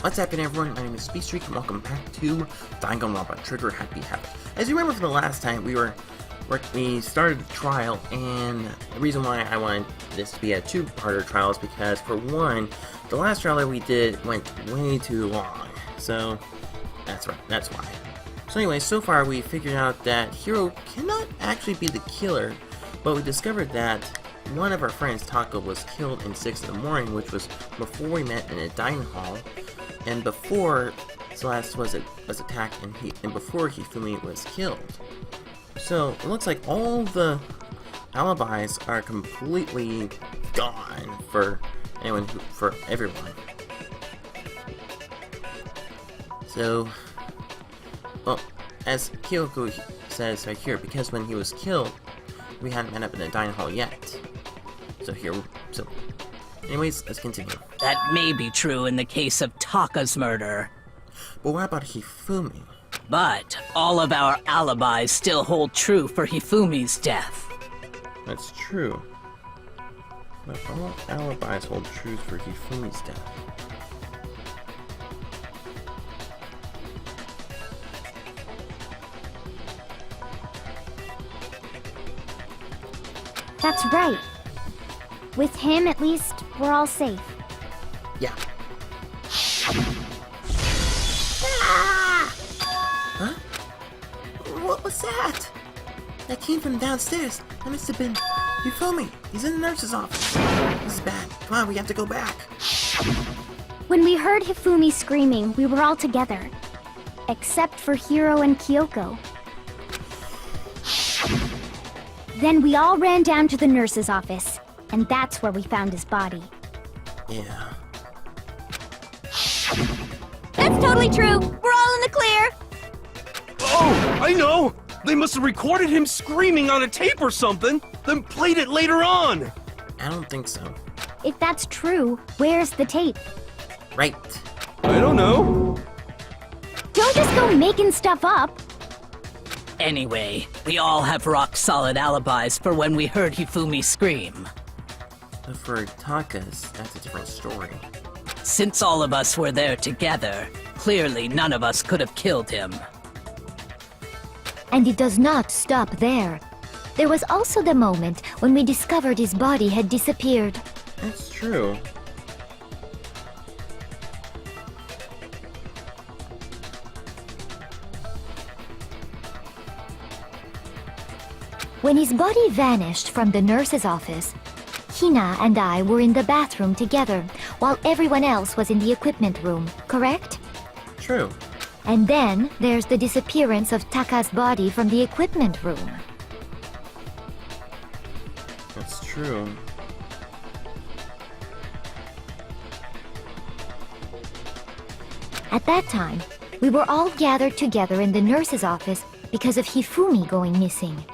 What's happening, everyone? My name is Speedstreak and welcome back to Danganronpa Trigger Happy Havoc. As you remember from the last time, we started the trial, and the reason why I wanted this to be a two-parter trial is because, for one, the last trial that we did went way too long. So, that's right, that's why. So anyway, so far we figured out that Hiro cannot actually be the killer, but we discovered that one of our friends, Taka, was killed in 6 in the morning, which was before we met in a dining hall, and before Celeste was attacked, and before Hifumi was killed. So it looks like all the alibis are completely gone for everyone. So, well, as Kyoko says right here, because when he was killed, we hadn't met up in the dining hall yet. So anyways, let's continue. That may be true in the case of Taka's murder. But what about Hifumi? But all of our alibis still hold true for Hifumi's death. That's true. But all alibis hold true for Hifumi's death. That's right. With him, at least, we're all safe. Yeah. Ah! Huh? What was that? That came from downstairs. That must have been Hifumi. He's in the nurse's office. This is bad. Come on, we have to go back. When we heard Hifumi screaming, we were all together. Except for Hiro and Kyoko. Then we all ran down to the nurse's office, and that's where we found his body. Yeah. That's totally true! We're all in the clear! Oh, I know! They must have recorded him screaming on a tape or something, then played it later on! I don't think so. If that's true, where's the tape? Right. I don't know. Don't just go making stuff up! Anyway, we all have rock-solid alibis for when we heard Hifumi scream. But for Taka's, that's a different story. Since all of us were there together, clearly none of us could have killed him. And it does not stop there. There was also the moment when we discovered his body had disappeared. That's true. When his body vanished from the nurse's office, Hina and I were in the bathroom together, while everyone else was in the equipment room, correct? True. And then there's the disappearance of Taka's body from the equipment room. That's true. At that time, we were all gathered together in the nurse's office because of Hifumi going missing.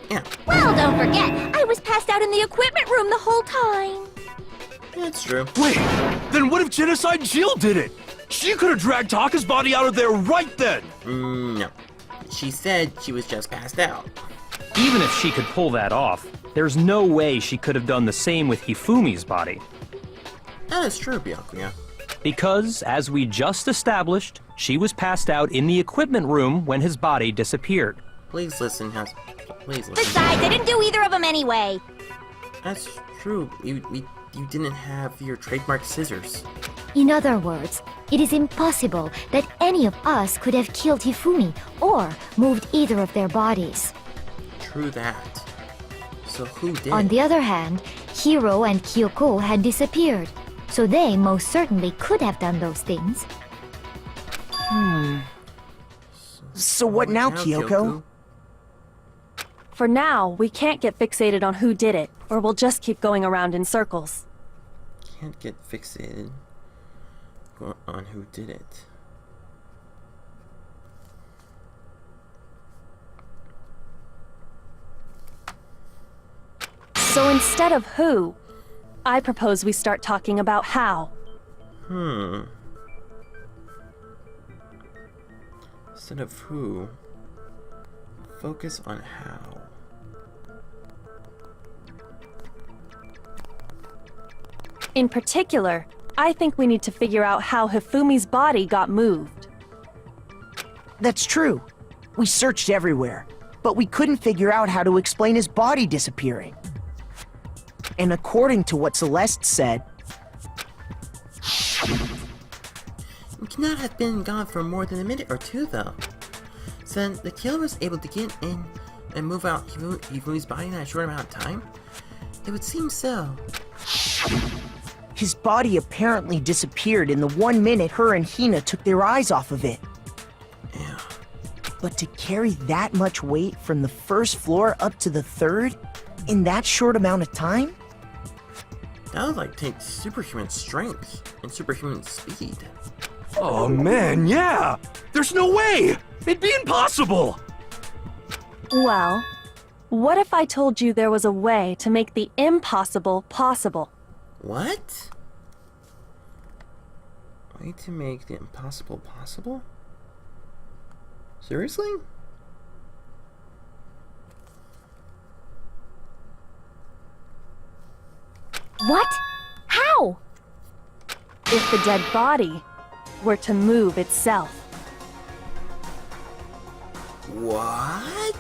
Yeah. Well, don't forget, I was passed out in the equipment room the whole time. That's true. Wait, then what if Genocide Jill did it? She could have dragged Taka's body out of there right then! No. She said she was just passed out. Even if she could pull that off, there's no way she could have done the same with Hifumi's body. That is true, Byakuya. Because, as we just established, she was passed out in the equipment room when his body disappeared. Please listen, please listen. Besides, I didn't do either of them anyway. That's true. You didn't have your trademark scissors. In other words, it is impossible that any of us could have killed Hifumi or moved either of their bodies. True that. So who did? On the other hand, Hiro and Kyoko had disappeared, so they most certainly could have done those things. So what now, Kyoko? For now, we can't get fixated on who did it, or we'll just keep going around in circles. Can't get fixated on who did it. So instead of who, I propose we start talking about how. Instead of who, focus on how. In particular, I think we need to figure out how Hifumi's body got moved. That's true. We searched everywhere, but we couldn't figure out how to explain his body disappearing. And according to what Celeste said, It cannot have been gone for more than a minute or two, though. So then, the killer was able to get in and move out Hifumi's body in that short amount of time? It would seem so. his body apparently disappeared in the 1 minute her and Hina took their eyes off of it. Yeah. But to carry that much weight from the first floor up to the third in that short amount of time? That would like take superhuman strength and superhuman speed. Oh man, yeah! There's no way! It'd be impossible! Well, what if I told you there was a way to make the impossible possible? What? Way to make the impossible possible? Seriously? What? How? If the dead body were to move itself. What?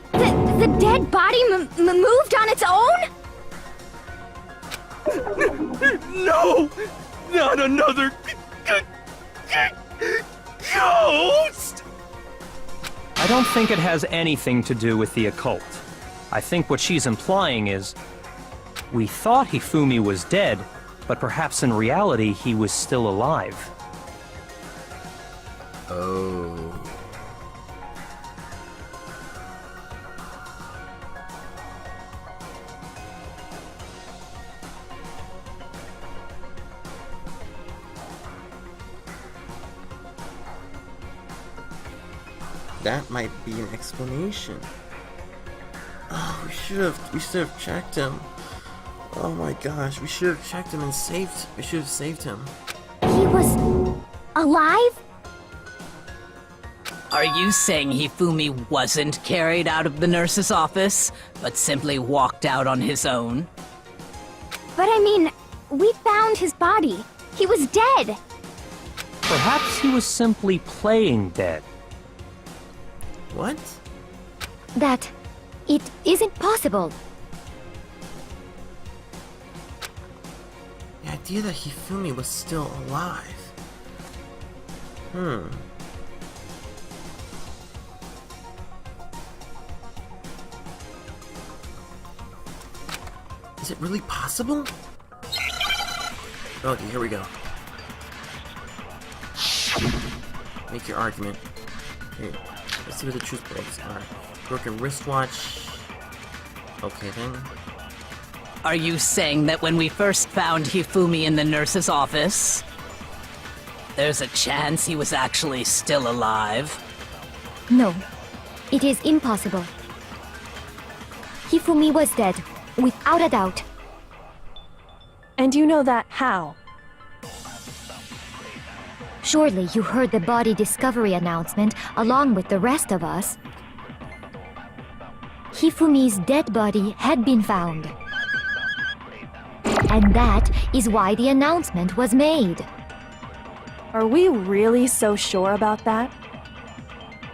The dead body moved on its own? No! Not another ghost! I don't think it has anything to do with the occult. I think what she's implying is, we thought Hifumi was dead, but perhaps in reality he was still alive. Oh. That might be an explanation. Oh, we should have checked him. Oh my gosh, we should have checked him and we should have saved him. He was alive? Are you saying Hifumi wasn't carried out of the nurse's office, but simply walked out on his own? But I mean, we found his body. He was dead. Perhaps he was simply playing dead. What? That it isn't possible. The idea that Hifumi was still alive. Is it really possible? Okay, here we go. Make your argument. Okay, let's see what the truth breaks are. Broken wristwatch. Okay then. Are you saying that when we first found Hifumi in the nurse's office, there's a chance he was actually still alive? No, it is impossible. Hifumi was dead, without a doubt. And you know that how? Surely you heard the body discovery announcement along with the rest of us. Hifumi's dead body had been found. And that is why the announcement was made. Are we really so sure about that?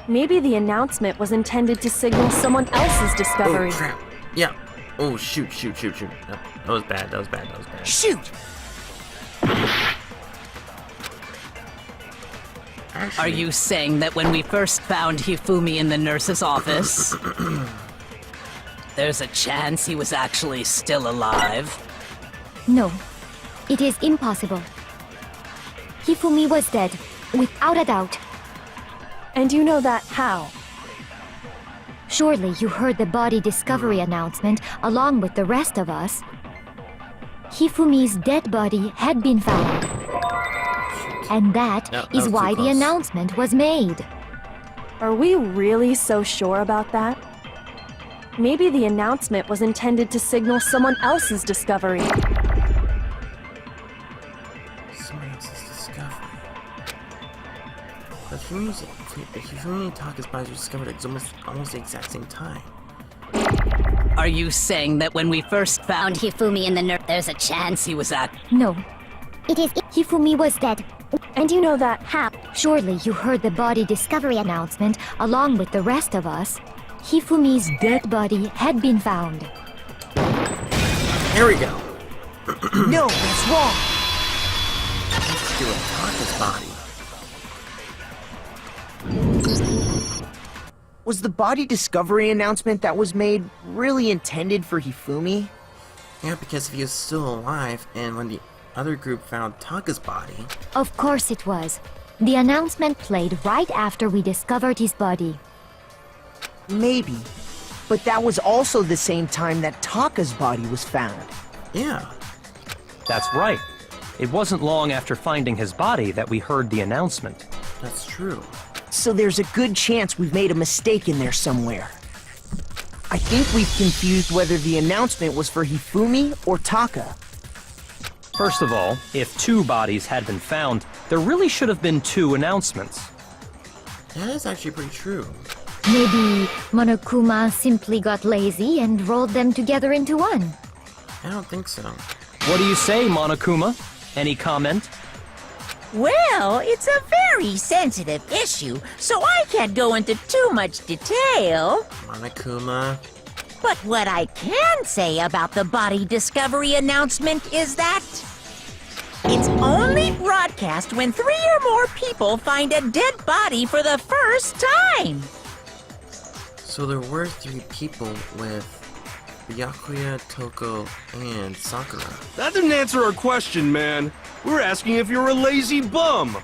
Maybe the announcement was intended to signal someone else's discovery. Oh crap. Yeah. Oh shoot. No, that was bad. Shoot! Actually, Are you saying that when we first found Hifumi in the nurse's office, there's a chance he was actually still alive? No, it is impossible. Hifumi was dead, without a doubt. And you know that how? Surely you heard the body discovery announcement along with the rest of us. Hifumi's dead body had been found. And that No, that is was why too the close. announcement was made. Are we really so sure about that? Maybe the announcement was intended to signal someone else's discovery. someone Hifumi and Taka's bodies were discovered at almost the exact same time. Are you saying that when we first found Hifumi in the nurse, there's a chance he was No. It is Hifumi was dead. And you know that How? Surely you heard the body discovery announcement along with the rest of us. Hifumi's dead body had been found. Here we go. No, that's wrong. Let's do a Taka's body. Was the body discovery announcement that was made really intended for Hifumi? Yeah, because if he was still alive, and when the other group found Taka's body... Of course it was. The announcement played right after we discovered his body. Maybe. But that was also the same time that Taka's body was found. Yeah. That's right. It wasn't long after finding his body that we heard the announcement. That's true. So there's a good chance we've made a mistake in there somewhere. I think we've confused whether the announcement was for Hifumi or Taka. First of all, if 2 bodies had been found, there really should have been 2 announcements. That is actually pretty true. Maybe Monokuma simply got lazy and rolled them together into one. I don't think so. What do you say, Monokuma? Any comment? Well, it's a very sensitive issue, so I can't go into too much detail. Monokuma. But what I can say about the body discovery announcement is that it's only broadcast when 3 or more people find a dead body for the first time. So there were 3 people with Byakuya, Toko, and Sakura. That didn't answer our question, man. We're asking if you're a lazy bum.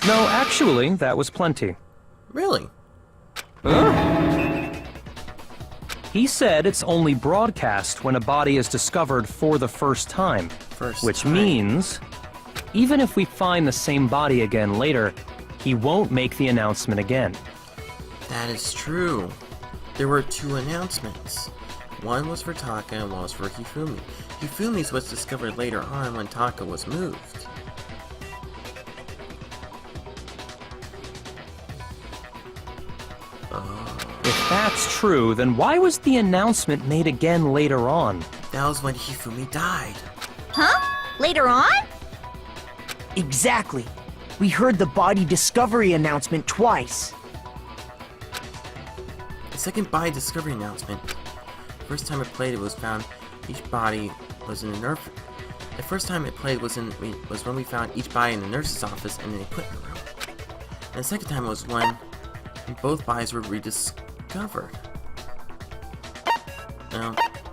No, actually, that was plenty. Really? He said it's only broadcast when a body is discovered for the first time. Which means, even if we find the same body again later, he won't make the announcement again. That is true. There were 2 announcements. One was for Taka and one was for Hifumi. Hifumi's was discovered later on when Taka was moved. If that's true, then why was the announcement made again later on? That was when Hifumi died. Huh? Later on? Exactly. We heard the body discovery announcement twice. The second body discovery announcement. First time it played, it was found each body was in a nurse. The first time it played was when we found each body in the nurse's office and in the equipment room. And the second time was when both bodies were rediscovered.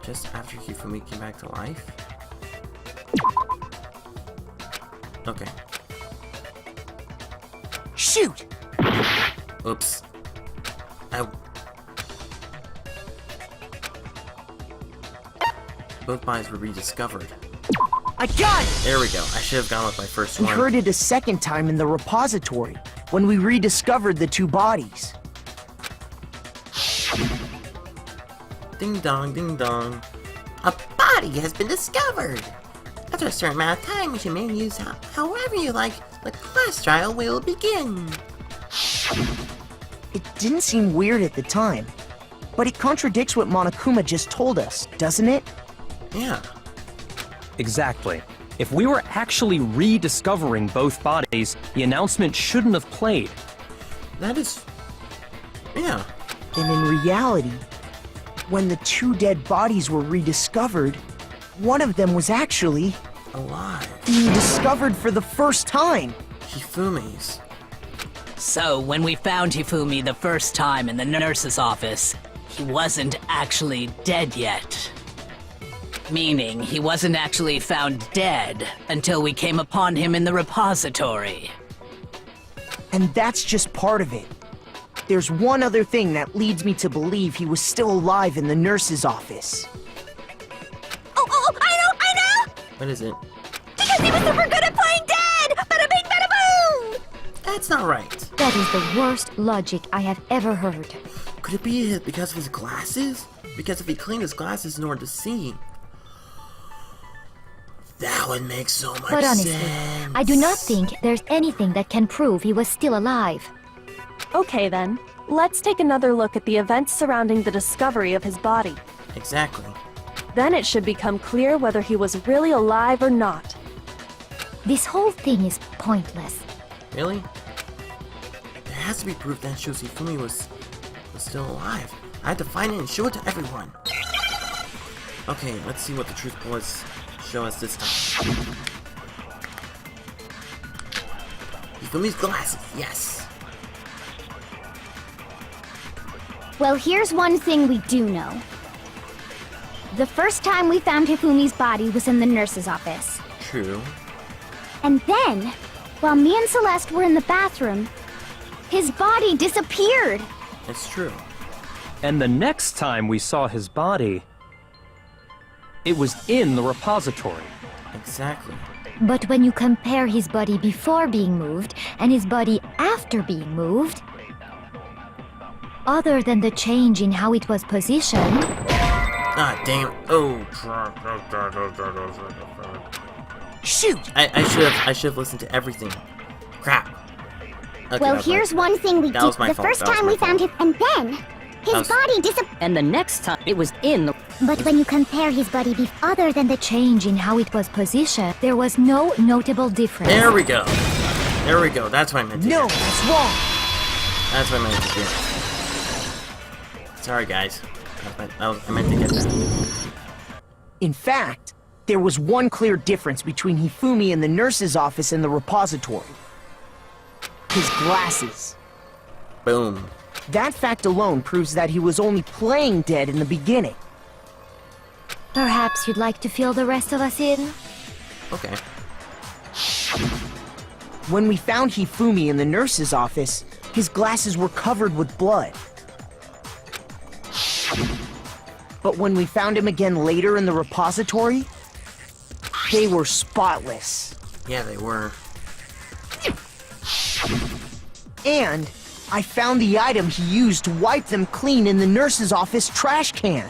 Just after Hifumi came back to life. Okay. Shoot! Oops. Both bodies were rediscovered. I got it! There we go. I should have gone with my first We one. heard it a second time in the repository, when we rediscovered the 2 bodies. Ding dong, ding dong. A body has been discovered! After a certain amount of time, you may use however you like. The class trial will begin. It didn't seem weird at the time, but it contradicts what Monokuma just told us, doesn't it? Yeah. Exactly. If we were actually rediscovering both bodies, the announcement shouldn't have played. That is... Yeah. And in reality, when the 2 dead bodies were rediscovered, one of them was actually Alive. being discovered for the first time. Hifumi's. So, when we found Hifumi the first time in the nurse's office, he wasn't actually dead yet. Meaning, he wasn't actually found dead until we came upon him in the repository. And that's just part of it. There's one other thing that leads me to believe he was still alive in the nurse's office. Oh, I know! What is it? Because he was super good at playing dead! Bada bing, bada boom! That's not right. That is the worst logic I have ever heard. Could it be because of his glasses? Because if he cleaned his glasses in order to see... That would make so much But honestly, sense. I do not think there's anything that can prove he was still alive. Okay then, let's take another look at the events surrounding the discovery of his body. Exactly. Then it should become clear whether he was really alive or not. This whole thing is pointless. Really? There has to be proof that shows Hifumi was still alive. I had to find it and show it to everyone. Okay, let's see what the truth bullets show us this time. Hifumi's glasses, yes. Well, here's one thing we do know. The first time we found Hifumi's body was in the nurse's office. True. And then, while me and Celeste were in the bathroom, his body disappeared. It's true. And the next time we saw his body, it was in the repository. Exactly. But when you compare his body before being moved and his body after being moved, other than the change in how it was positioned, Ah, damn. Oh. Shoot! I should have listened to everything. Crap. Okay, Well, that was my here's one thing we That did. was my The fault. first That was time my we found fault. him, and then his was- body disappeared. And the next time it was in the. But when you compare his body other than the change in how it was positioned, there was no notable difference. There we go. There we go. That's what I meant to No, do. that's wrong! That's what I meant to do. Sorry, guys. I meant to get that. In fact, there was one clear difference between Hifumi and the nurse's office and the repository. His glasses. Boom. That fact alone proves that he was only playing dead in the beginning. Perhaps you'd like to fill the rest of us in? Okay. When we found Hifumi in the nurse's office, his glasses were covered with blood. But when we found him again later in the repository, they were spotless. Yeah, they were. And I found the item he used to wipe them clean in the nurse's office trash can.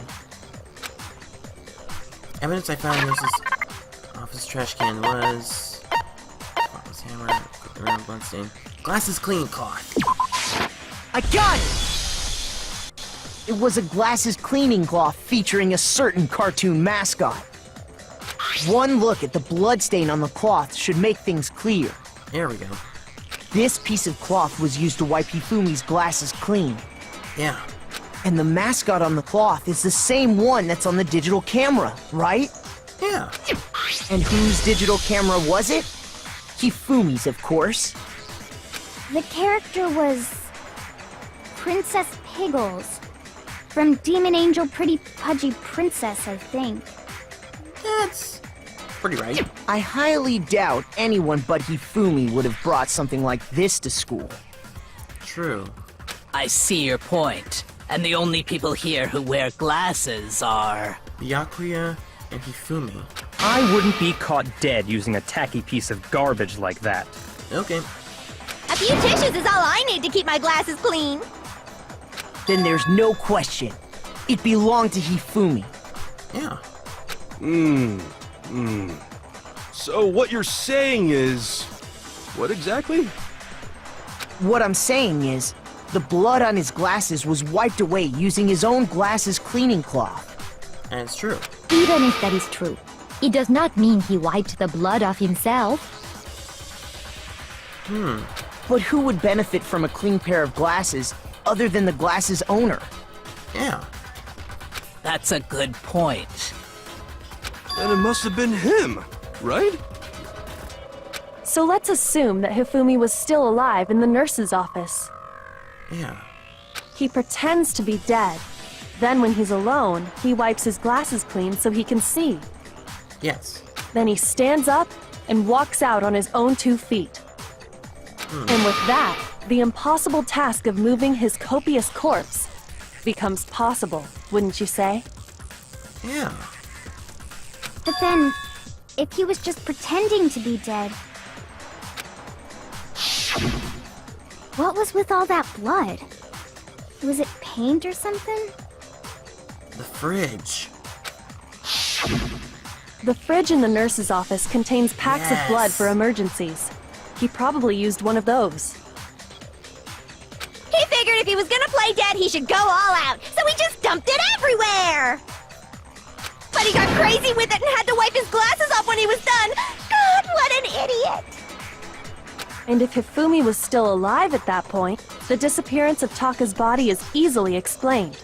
Evidence I found in this office trash can was hammer, around bloodstain. Glasses cleaning cloth. I got it! It was a glasses cleaning cloth featuring a certain cartoon mascot. One look at the bloodstain on the cloth should make things clear. There we go. This piece of cloth was used to wipe Hifumi's glasses clean. Yeah. And the mascot on the cloth is the same one that's on the digital camera, right? Yeah. And whose digital camera was it? Hifumi's, of course. The character was Princess Piggles from Demon Angel Pretty Pudgy Princess, I think. That's pretty right. I highly doubt anyone but Hifumi would have brought something like this to school. True. I see your point. And the only people here who wear glasses are. Byakuya and Hifumi. I wouldn't be caught dead using a tacky piece of garbage like that. Okay. A few tissues is all I need to keep my glasses clean. Then there's no question. It belonged to Hifumi. Yeah. So what you're saying is... what exactly? What I'm saying is, the blood on his glasses was wiped away using his own glasses cleaning cloth. And it's true. Even if that is true, it does not mean he wiped the blood off himself. But who would benefit from a clean pair of glasses other than the glasses owner? Yeah. That's a good point. Then it must have been him, right? So let's assume that Hifumi was still alive in the nurse's office. Yeah. He pretends to be dead. Then when he's alone, he wipes his glasses clean so he can see. Yes. Then he stands up and walks out on his own 2 feet. And with that, the impossible task of moving his copious corpse becomes possible, wouldn't you say? Yeah. But then, if he was just pretending to be dead, what was with all that blood? Was it paint or something? The fridge. The fridge in the nurse's office contains packs of blood for emergencies. He probably used one of those. He figured if he was gonna play dead, he should go all out, so he just dumped it everywhere! But he got crazy with it and had to wipe his glasses off when he was done! God, what an idiot! And if Hifumi was still alive at that point, the disappearance of Taka's body is easily explained.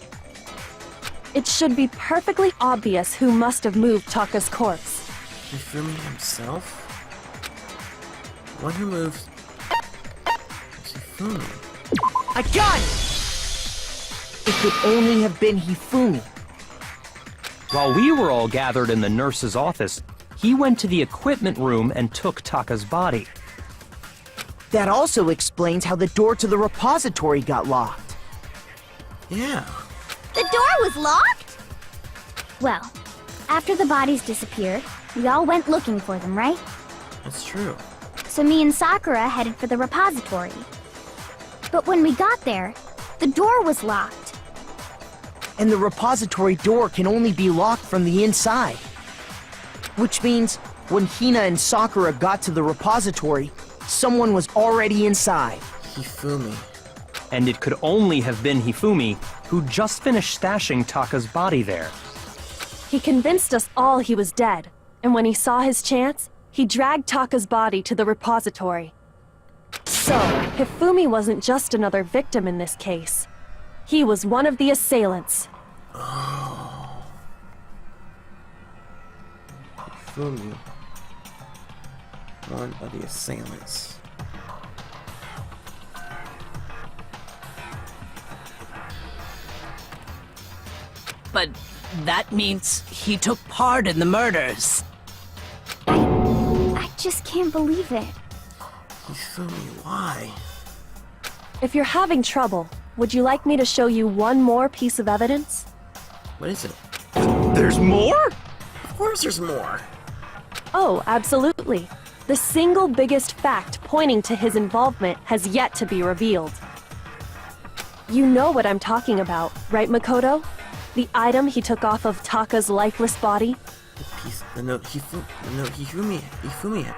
It should be perfectly obvious who must have moved Taka's corpse. Hifumi himself? One who moved... is Hifumi. I got it! It could only have been Hifumi. While we were all gathered in the nurse's office, he went to the equipment room and took Taka's body. That also explains how the door to the repository got locked. Yeah. The door was locked? Well, after the bodies disappeared, we all went looking for them, right? That's true. So me and Sakura headed for the repository. But when we got there, the door was locked. And the repository door can only be locked from the inside. Which means, when Hina and Sakura got to the repository, someone was already inside. Hifumi. And it could only have been Hifumi, who just finished stashing Taka's body there. He convinced us all he was dead, and when he saw his chance, he dragged Taka's body to the repository. So, Hifumi wasn't just another victim in this case. He was one of the assailants. Oh. Hifumi. One of the assailants. But that means he took part in the murders. I just can't believe it. Hifumi, why? If you're having trouble, would you like me to show you one more piece of evidence? What is it? There's more? Of course there's more. Oh, absolutely. The single biggest fact pointing to his involvement has yet to be revealed. You know what I'm talking about, right, Makoto? The item he took off of Taka's lifeless body? The note Hifumi had.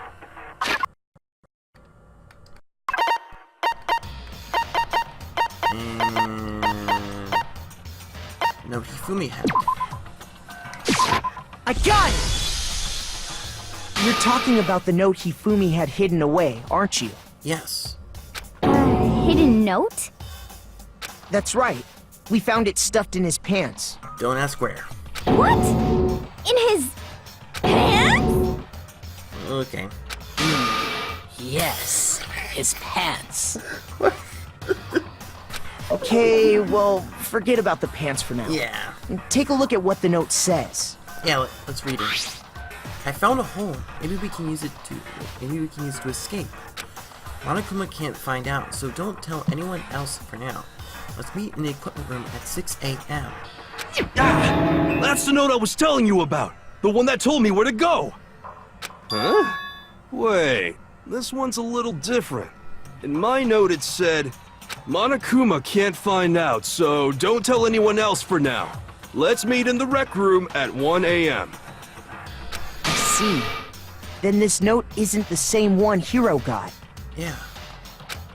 No, Hifumi had. I got it! You're talking about the note Hifumi had hidden away, aren't you? Yes. Hidden note? That's right. We found it stuffed in his pants. Don't ask where. What? In his pants? Okay. Yes, his pants. Okay, well, forget about the pants for now. Yeah. Take a look at what the note says. Yeah, let's read it. I found a hole. Maybe we can use it to escape. Monokuma can't find out, so don't tell anyone else for now. Let's meet in the equipment room at 6 a.m. Ah! That's the note I was telling you about! The one that told me where to go! Huh? Wait, this one's a little different. In my note it said, Monokuma can't find out, so don't tell anyone else for now. Let's meet in the rec room at 1 a.m. I see. Then this note isn't the same one Hiro got. Yeah.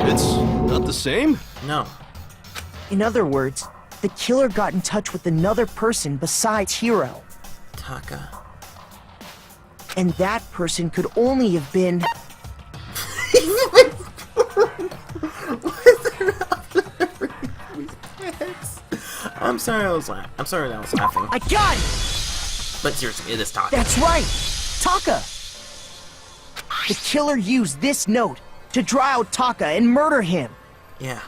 It's not the same? No. In other words, the killer got in touch with another person besides Hiro. Taka. And that person could only have been... I'm sorry that I was laughing. I got it! But seriously, it is Taka. That's right! Taka! The killer used this note to draw out Taka and murder him. Yeah.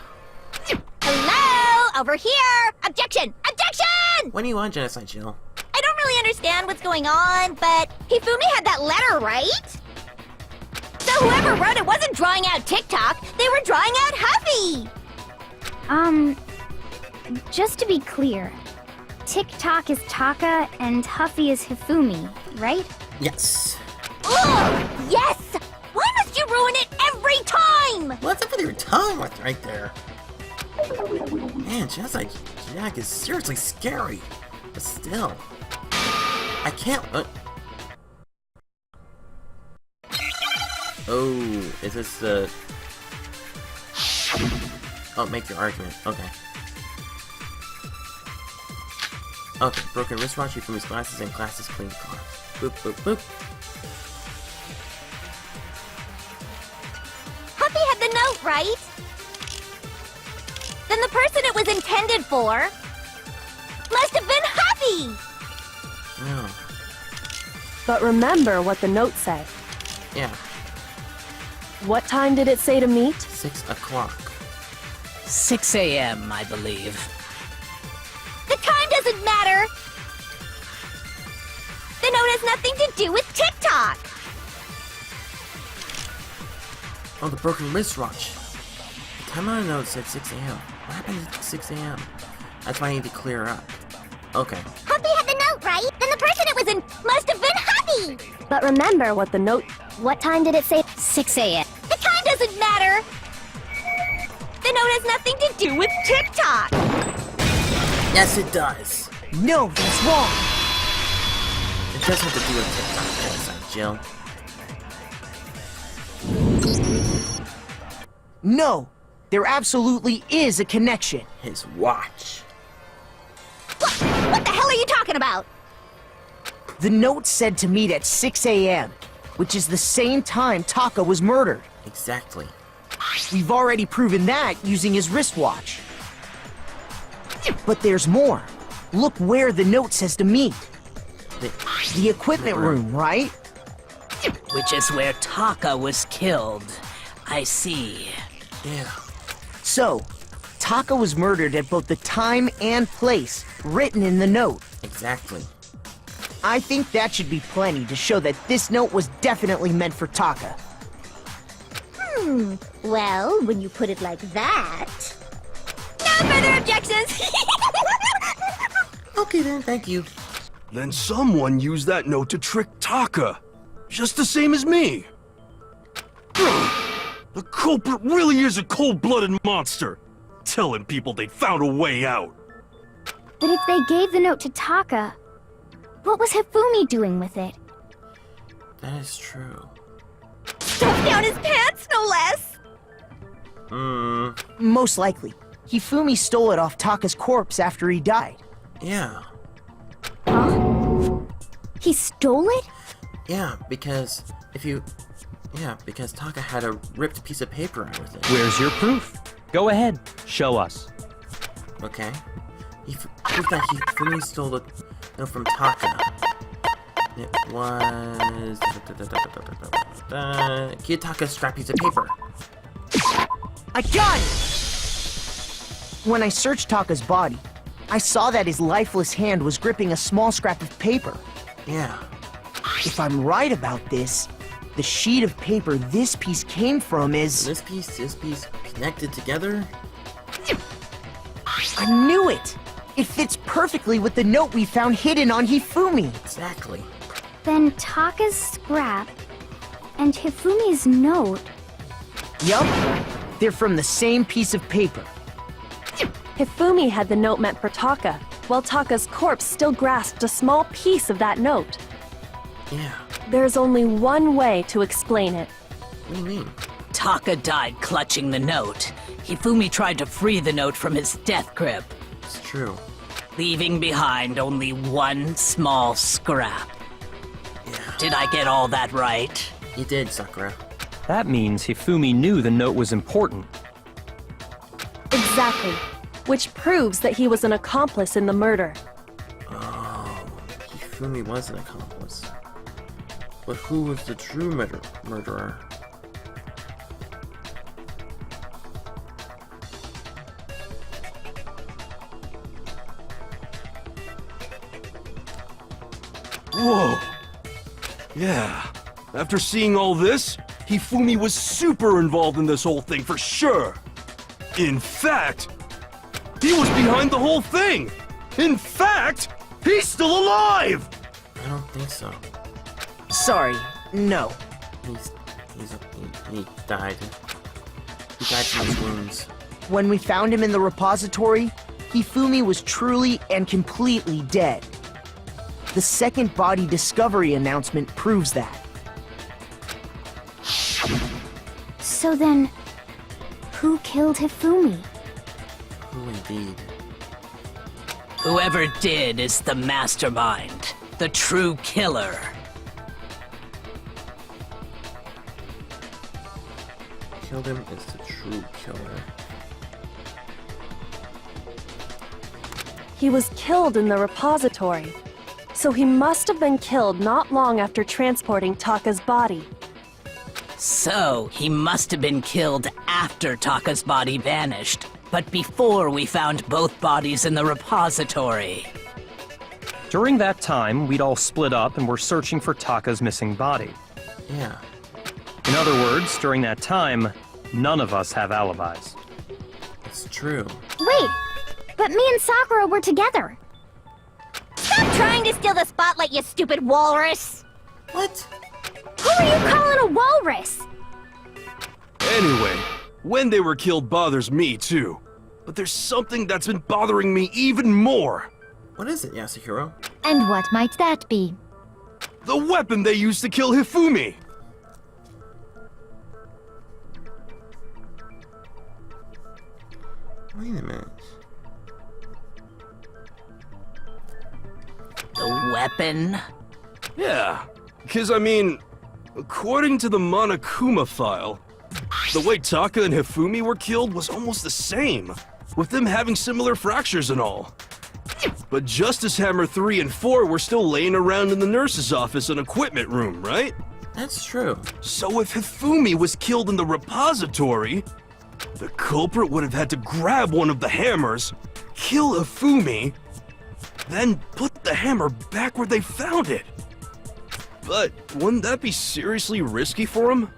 Hello? Over here! Objection! Objection! When do you want genocide, Jill? I don't really understand what's going on, but Hifumi had that letter, right? So whoever wrote it wasn't drawing out TikTok, they were drawing out Huffy! Just to be clear, TikTok is Taka and Huffy is Hifumi, right? Yes. Ugh! Yes! Why must you ruin it every time? What's up with your tongue right there? Man, genocide Jack is seriously scary. But still, I can't. Oh, is this the... Oh, make your argument. Okay. Okay, broken wristwatch, Hifumi's glasses, and glasses clean cloth. Boop, boop, boop. Puppy had the note, right? Then the person it was intended for must have been Huffy! No. But remember what the note said. Yeah, What time did it say to meet? 6 o'clock. 6 a.m., I believe. The time doesn't matter! The note has nothing to do with TikTok! Oh, the broken wristwatch. The time on the note said 6 a.m. What happened at 6 a.m.? That's why I need to clear up. Okay. Huffy had the note, right? Then the person it was in must have been Huffy! But remember what the note... What time did it say? 6 a.m. The time doesn't matter! The note has nothing to do with TikTok! Yes, it does. No, that's wrong. It does have to do with TikTok, genocide, Jill. No, there absolutely is a connection. His watch. What the hell are you talking about? The note said to meet at 6 a.m., which is the same time Taka was murdered. Exactly. We've already proven that using his wristwatch. But there's more. Look where the note says to meet. The equipment room, right? Which is where Taka was killed. I see. Yeah. So, Taka was murdered at both the time and place written in the note. Exactly. I think that should be plenty to show that this note was definitely meant for Taka. Well, when you put it like that... No further objections! Okay then, thank you. Then someone used that note to trick Taka. Just the same as me. The culprit really is a cold-blooded monster. Telling people they'd found a way out. But if they gave the note to Taka, what was Hifumi doing with it? That is true. Stuffed down his pants, no less! Most likely, Hifumi stole it off Taka's corpse after he died. Yeah. He stole it? Yeah, because because Taka had a ripped piece of paper out with it. Where's your proof? Go ahead, show us. Okay. Proof that Hifumi stole the note from Taka. It was... Kiyotaka's scrap piece of paper. I got it! When I searched Taka's body, I saw that his lifeless hand was gripping a small scrap of paper. Yeah. If I'm right about this, the sheet of paper this piece came from is... This piece connected together? I knew it! It fits perfectly with the note we found hidden on Hifumi. Exactly. Then Taka's scrap and Hifumi's note. Yup, they're from the same piece of paper. Hifumi had the note meant for Taka, while Taka's corpse still grasped a small piece of that note. Yeah. There's only one way to explain it. What do you mean? Taka died clutching the note. Hifumi tried to free the note from his death grip, It's true. leaving behind only one small scrap. Yeah. Did I get all that right? You did, Sakura. That means Hifumi knew the note was important. Exactly. Which proves that he was an accomplice in the murder. Oh, Hifumi was an accomplice. But who was the true murderer? Whoa. Yeah. After seeing all this, Hifumi was super involved in this whole thing for sure. In fact, he was behind the whole thing. In fact, he's still alive. I don't think so. Sorry, no. He died. He died from his wounds. When we found him in the repository, Hifumi was truly and completely dead. The second body discovery announcement proves that. So then, who killed Hifumi? Who indeed? Whoever did is the mastermind, the true killer. Killed him is the true killer. He was killed in the repository, so he must have been killed not long after transporting Taka's body. So, he must have been killed after Taka's body vanished, but before we found both bodies in the repository. During that time, we'd all split up and were searching for Taka's missing body. Yeah. In other words, during that time, none of us have alibis. It's true. Wait, but me and Sakura were together. Stop trying to steal the spotlight, you stupid walrus! What? Who are you calling a walrus? Anyway, when they were killed bothers me too. But there's something that's been bothering me even more. What is it, Yasuhiro? And what might that be? The weapon they used to kill Hifumi! Wait a minute. The weapon? Yeah, because I mean, according to the Monokuma file, the way Taka and Hifumi were killed was almost the same, with them having similar fractures and all. But Justice Hammer 3 and 4 were still laying around in the nurse's office and equipment room, right? That's true. So if Hifumi was killed in the repository, the culprit would have had to grab one of the hammers, kill Hifumi, then put the hammer back where they found it. But wouldn't that be seriously risky for him?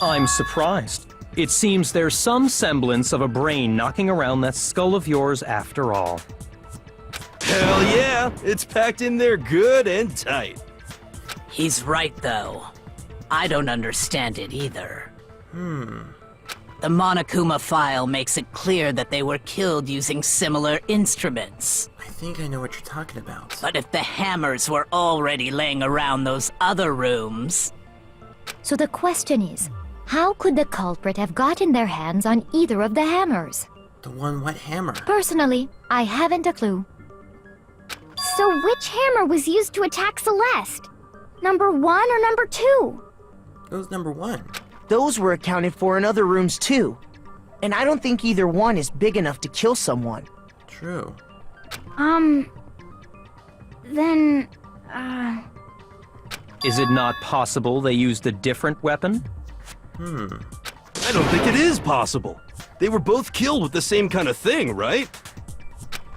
I'm surprised. It seems there's some semblance of a brain knocking around that skull of yours after all. Hell yeah, it's packed in there good and tight. He's right, though. I don't understand it either. The Monokuma file makes it clear that they were killed using similar instruments. I think I know what you're talking about. But if the hammers were already laying around those other rooms... So the question is, how could the culprit have gotten their hands on either of the hammers? The one what hammer? Personally, I haven't a clue. So which hammer was used to attack Celeste? Number 1 or number 2? It was number 1. Those were accounted for in other rooms too. And I don't think either one is big enough to kill someone. True. Then, Is it not possible they used a different weapon? I don't think it is possible. They were both killed with the same kind of thing, right?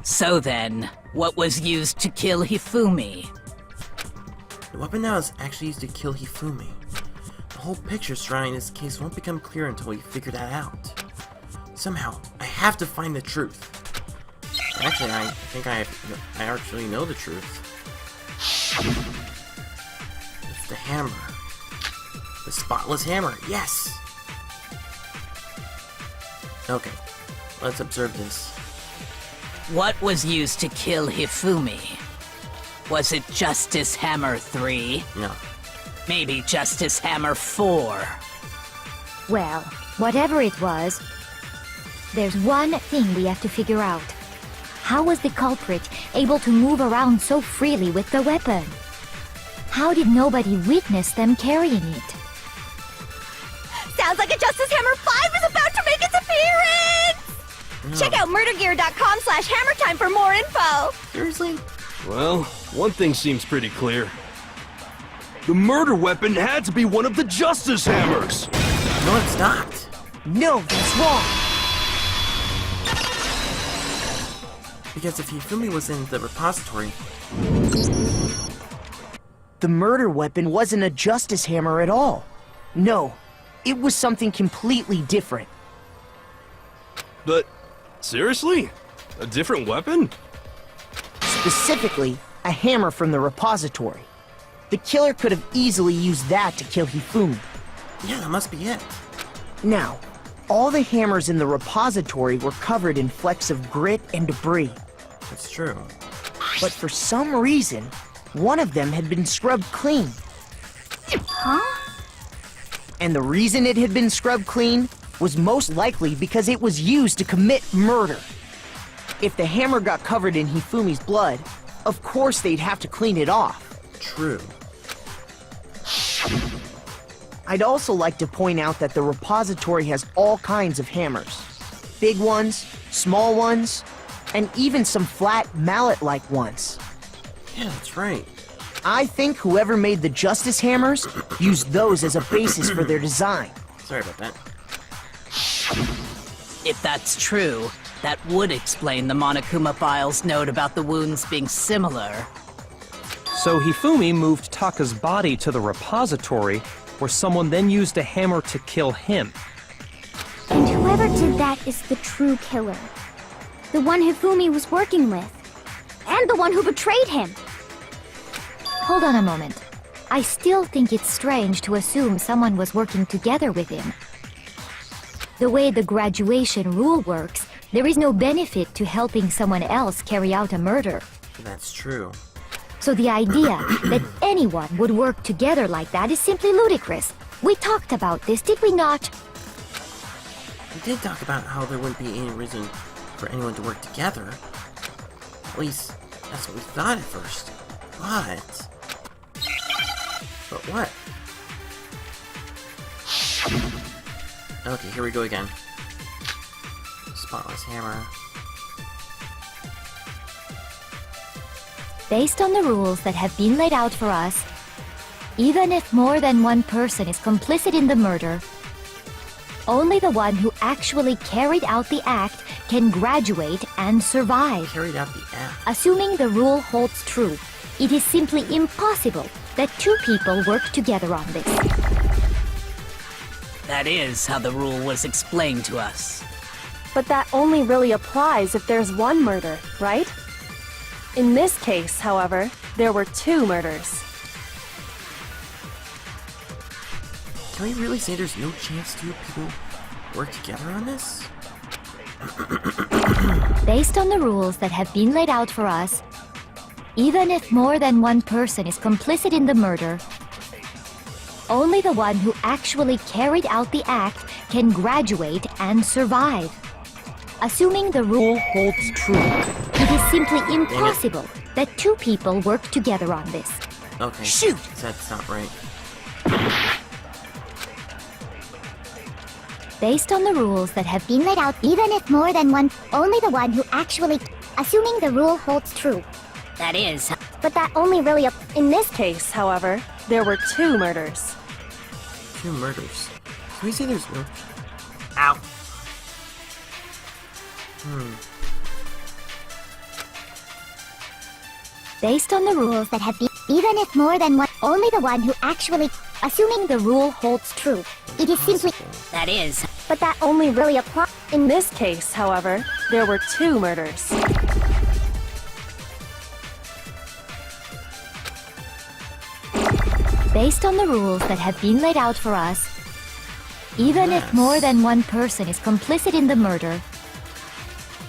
So then, what was used to kill Hifumi? The weapon now is actually used to kill Hifumi. The whole picture surrounding this case won't become clear until we figure that out. Somehow, I have to find the truth. Actually, I think I actually know the truth. It's the hammer. The spotless hammer, yes! Okay, let's observe this. What was used to kill Hifumi? Was it Justice Hammer 3? No. Maybe Justice Hammer 4? Well, whatever it was, there's one thing we have to figure out. How was the culprit able to move around so freely with the weapon? How did nobody witness them carrying it? Sounds like a Justice Hammer 5 is about to make its appearance! Check out murdergear.com/hammertime for more info! Seriously? Well, one thing seems pretty clear. The murder weapon had to be one of the Justice Hammers! No, it's not. No, that's wrong. Because if Hifumi was in the repository, The murder weapon wasn't a Justice Hammer at all. No, it was something completely different. But, seriously? A different weapon? Specifically, a hammer from the repository. The killer could have easily used that to kill Hifumi. yeah, that must be it. Now, all the hammers in the repository were covered in flecks of grit and debris. That's true. But for some reason, one of them had been scrubbed clean. huh? And the reason it had been scrubbed clean was most likely because it was used to commit murder. If the hammer got covered in Hifumi's blood, of course they'd have to clean it off. True. I'd also like to point out that the repository has all kinds of hammers. Big ones, small ones, and even some flat mallet-like ones. Yeah, that's right. I think whoever made the Justice Hammers used those as a basis for their design. Sorry about that. If that's true, that would explain the Monokuma file's note about the wounds being similar. So Hifumi moved Taka's body to the repository, where someone then used a hammer to kill him. And whoever did that is the true killer. The one Hifumi was working with. And the one who betrayed him. Hold on a moment. I still think it's strange to assume someone was working together with him. The way the graduation rule works, there is no benefit to helping someone else carry out a murder. That's true. So the idea that anyone would work together like that is simply ludicrous. We talked about this, did we not? We did talk about how there wouldn't be any reason for anyone to work together. At least, that's what we thought at first. But what? Okay, here we go again. Spotless hammer. Based on the rules that have been laid out for us, even if more than one person is complicit in the murder, only the one who actually carried out the act can graduate and survive. Carried out the act. Assuming the rule holds true, it is simply impossible that two people work together on this. That is how the rule was explained to us. But that only really applies if there's one murder, right? In this case, however, there were two murders. Can we really say there's no chance two people work together on this? Based on the rules that have been laid out for us, even if more than one person is complicit in the murder, only the one who actually carried out the act can graduate and survive. Assuming the rule holds true, it is simply impossible that two people work together on this. Okay. Shoot! That's not right. Based on the rules that have been Laid out, even if more than one, only the one who actually, assuming the rule holds true. That is. But that only really In this case, however, there were two murders. Two murders. Can we say there's no... Ow. Based on the rules that have been, even if more than one, only the one who actually, assuming the rule holds true. It is simply, That is. but that only really applies. In this case, however, there were two murders. based on the rules that have been laid out for us, even if more than one person is complicit in the murder,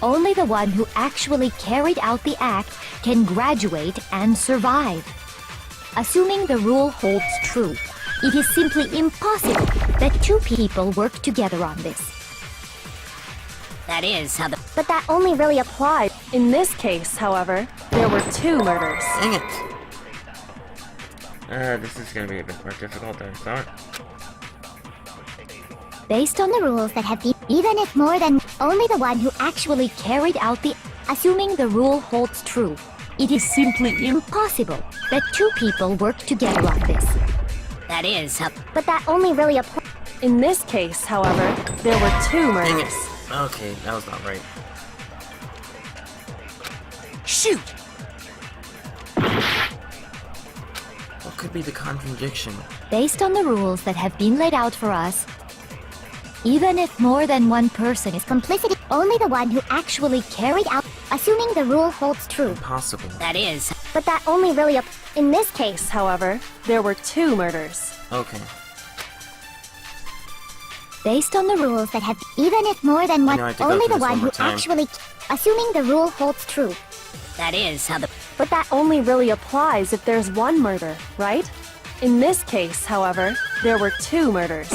only the one who actually carried out the act can graduate and survive. Assuming the rule holds true, it is simply impossible that two people work together on this. That is how the... But that only really applies. In this case, however, there were two murders. Dang it! This is gonna be a bit more difficult than I thought. Based on the rules that have been, even if more than, only the one who Actually carried out the... Assuming the rule holds true, it is simply impossible that two people work together on this. That is how... But that only really applies. In this case, however, there were two Dang murders. it! Okay, that was not right. Shoot! What could be the contradiction? Based on the rules that have been laid out for us, even if more than one person is Complicity, only the one who actually carried out... assuming the rule holds true. Impossible. That is... But that only really In this case, however, there were two murders. Okay. Based on the rules that have... even if more than one, know I have to go only through the this one one more who time. actually, assuming the rule holds true. That is how the... But that only really applies if there's one murder, right? In this case, however, there were 2 murders.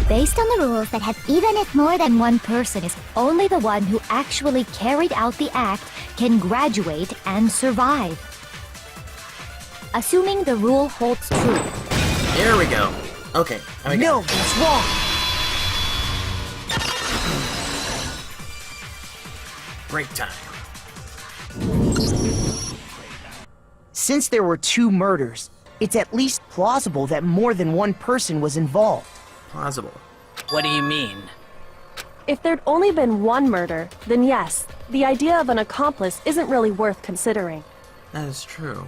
Based on the rules that have even if more than one person is only the one who actually carried out the act can graduate and survive. Assuming the rule holds true. There we go. Okay. No, that's wrong. Break time. Since there were 2 murders, it's at least plausible that more than one person was involved. Plausible. What do you mean? If there'd only been 1 murder, then yes, the idea of an accomplice isn't really worth considering. That is true.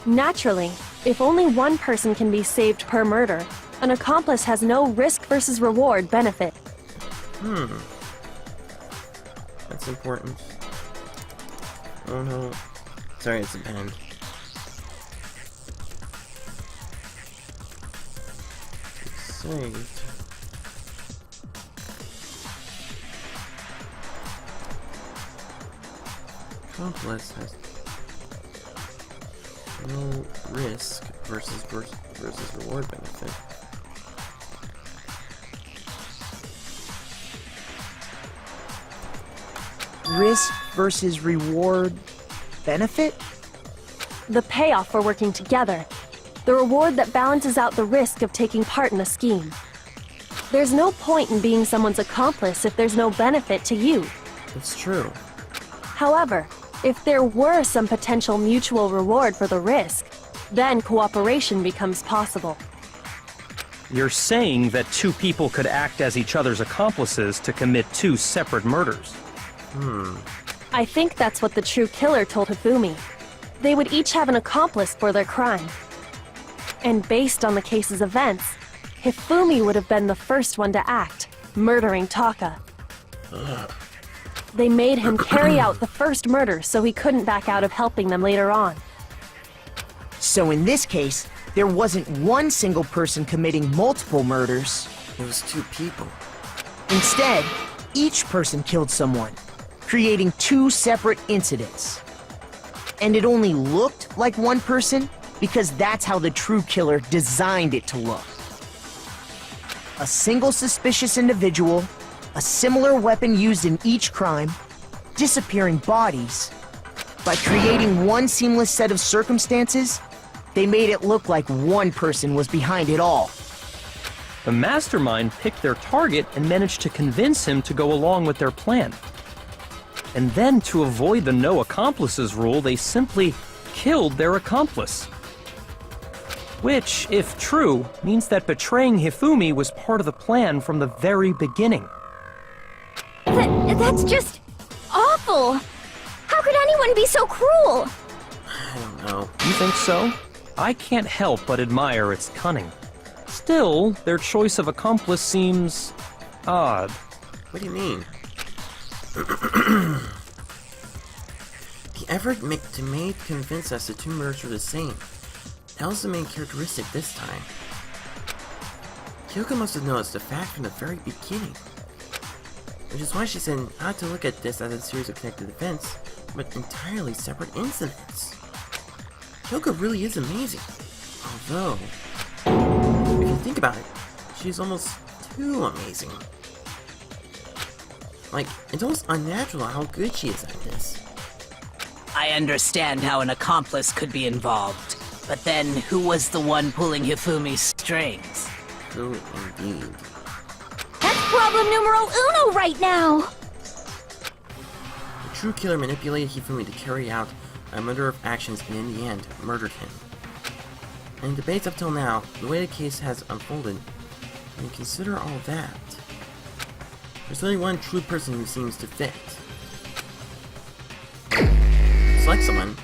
Naturally, if only 1 person can be saved per murder, an accomplice has no risk versus reward benefit. That's important. Oh no. Sorry, it's a pen. Saved. Accomplice has no risk versus reward benefit. Risk versus reward benefit? The payoff for working together. The reward that balances out the risk of taking part in a scheme. There's no point in being someone's accomplice if there's no benefit to you. It's true. However, if there were some potential mutual reward for the risk, then cooperation becomes possible. You're saying that 2 people could act as each other's accomplices to commit 2 separate murders. I think that's what the true killer told Hifumi. They would each have an accomplice for their crime. And based on the case's events, Hifumi would have been the first one to act, murdering Taka. They made him carry out the first murder so he couldn't back out of helping them later on. So in this case, there wasn't one single person committing multiple murders. It was 2 people. Instead, each person killed someone, creating 2 separate incidents. And it only looked like one person because that's how the true killer designed it to look. A single suspicious individual, a similar weapon used in each crime, disappearing bodies. By creating one seamless set of circumstances, they made it look like one person was behind it all. The mastermind picked their target and managed to convince him to go along with their plan. And then, to avoid the no accomplices rule, they simply killed their accomplice. Which, if true, means that betraying Hifumi was part of the plan from the very beginning. That's just awful. How could anyone be so cruel? I don't know. You think so? I can't help but admire its cunning. Still, their choice of accomplice seems odd. What do you mean? The effort to convince us the 2 murders were the same. That was the main characteristic this time. Kyoko must have noticed the fact from the very beginning. Which is why she said not to look at this as a series of connected events, but entirely separate incidents. Kyoko really is amazing. Although, if you think about it, she's almost too amazing. Like, it's almost unnatural how good she is at this. I understand how an accomplice could be involved, but then who was the one pulling Hifumi's strings? True indeed. That's problem numero uno right now. The true killer manipulated Hifumi to carry out a murder of actions and in the end, murdered him. And in debates up till now, the way the case has unfolded, when you consider all that, there's only one true person who seems to fit. Select someone.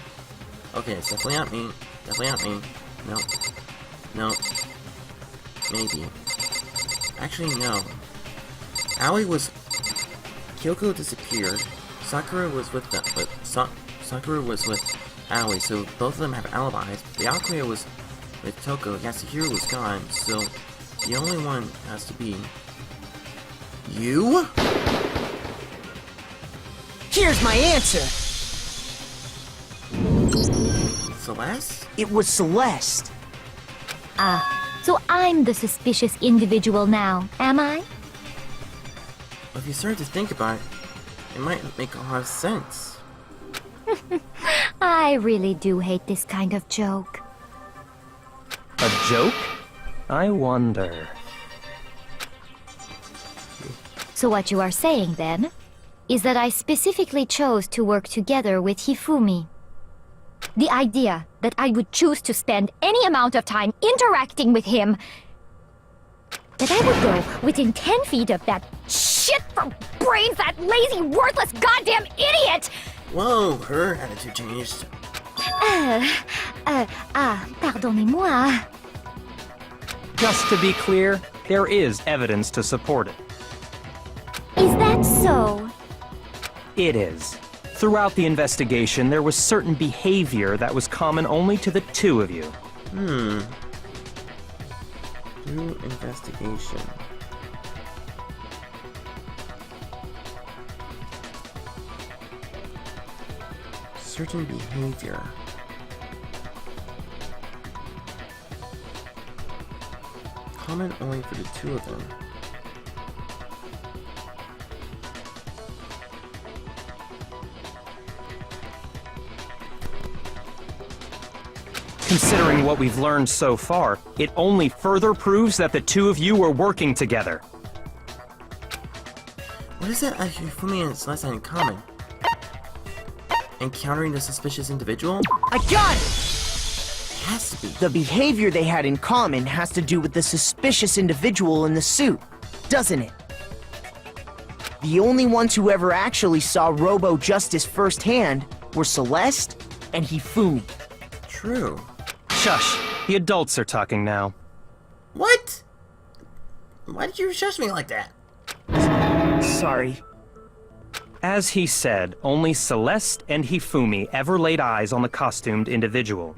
Okay, it's definitely not me. Definitely not me. No. No. Maybe. Actually, no. Aoi was... Kyoko disappeared. Sakura was with them, but Sakura was with Aoi, so both of them have alibis. Byakuya was with Toko. Yasuhiro was gone, so the only one has to be... you? Here's my answer! Celeste? It was Celeste. So I'm the suspicious individual now, am I? Well, if you start to think about it, it might make a lot of sense. I really do hate this kind of joke. A joke? I wonder. So what you are saying, then, is that I specifically chose to work together with Hifumi. The idea that I would choose to spend any amount of time interacting with him, that I would go within 10 feet of that shit for brains, that lazy, worthless goddamn idiot! Whoa, her attitude changed. Pardonnez-moi. Just to be clear, there is evidence to support it. Is that so? It is. Throughout the investigation, there was certain behavior that was common only to the two of you. Through investigation. Certain behavior. Common only for the two of them. Considering what we've learned so far, it only further proves that the two of you were working together. What is that Hifumi and Celeste had in common? Encountering the suspicious individual? I got it! It has to be. The behavior they had in common has to do with the suspicious individual in the suit, doesn't it? The only ones who ever actually saw Robo-Justice firsthand were Celeste and Hifumi. True. Shush. The adults are talking now. What? Why did you shush me like that? Sorry. As he said, only Celeste and Hifumi ever laid eyes on the costumed individual.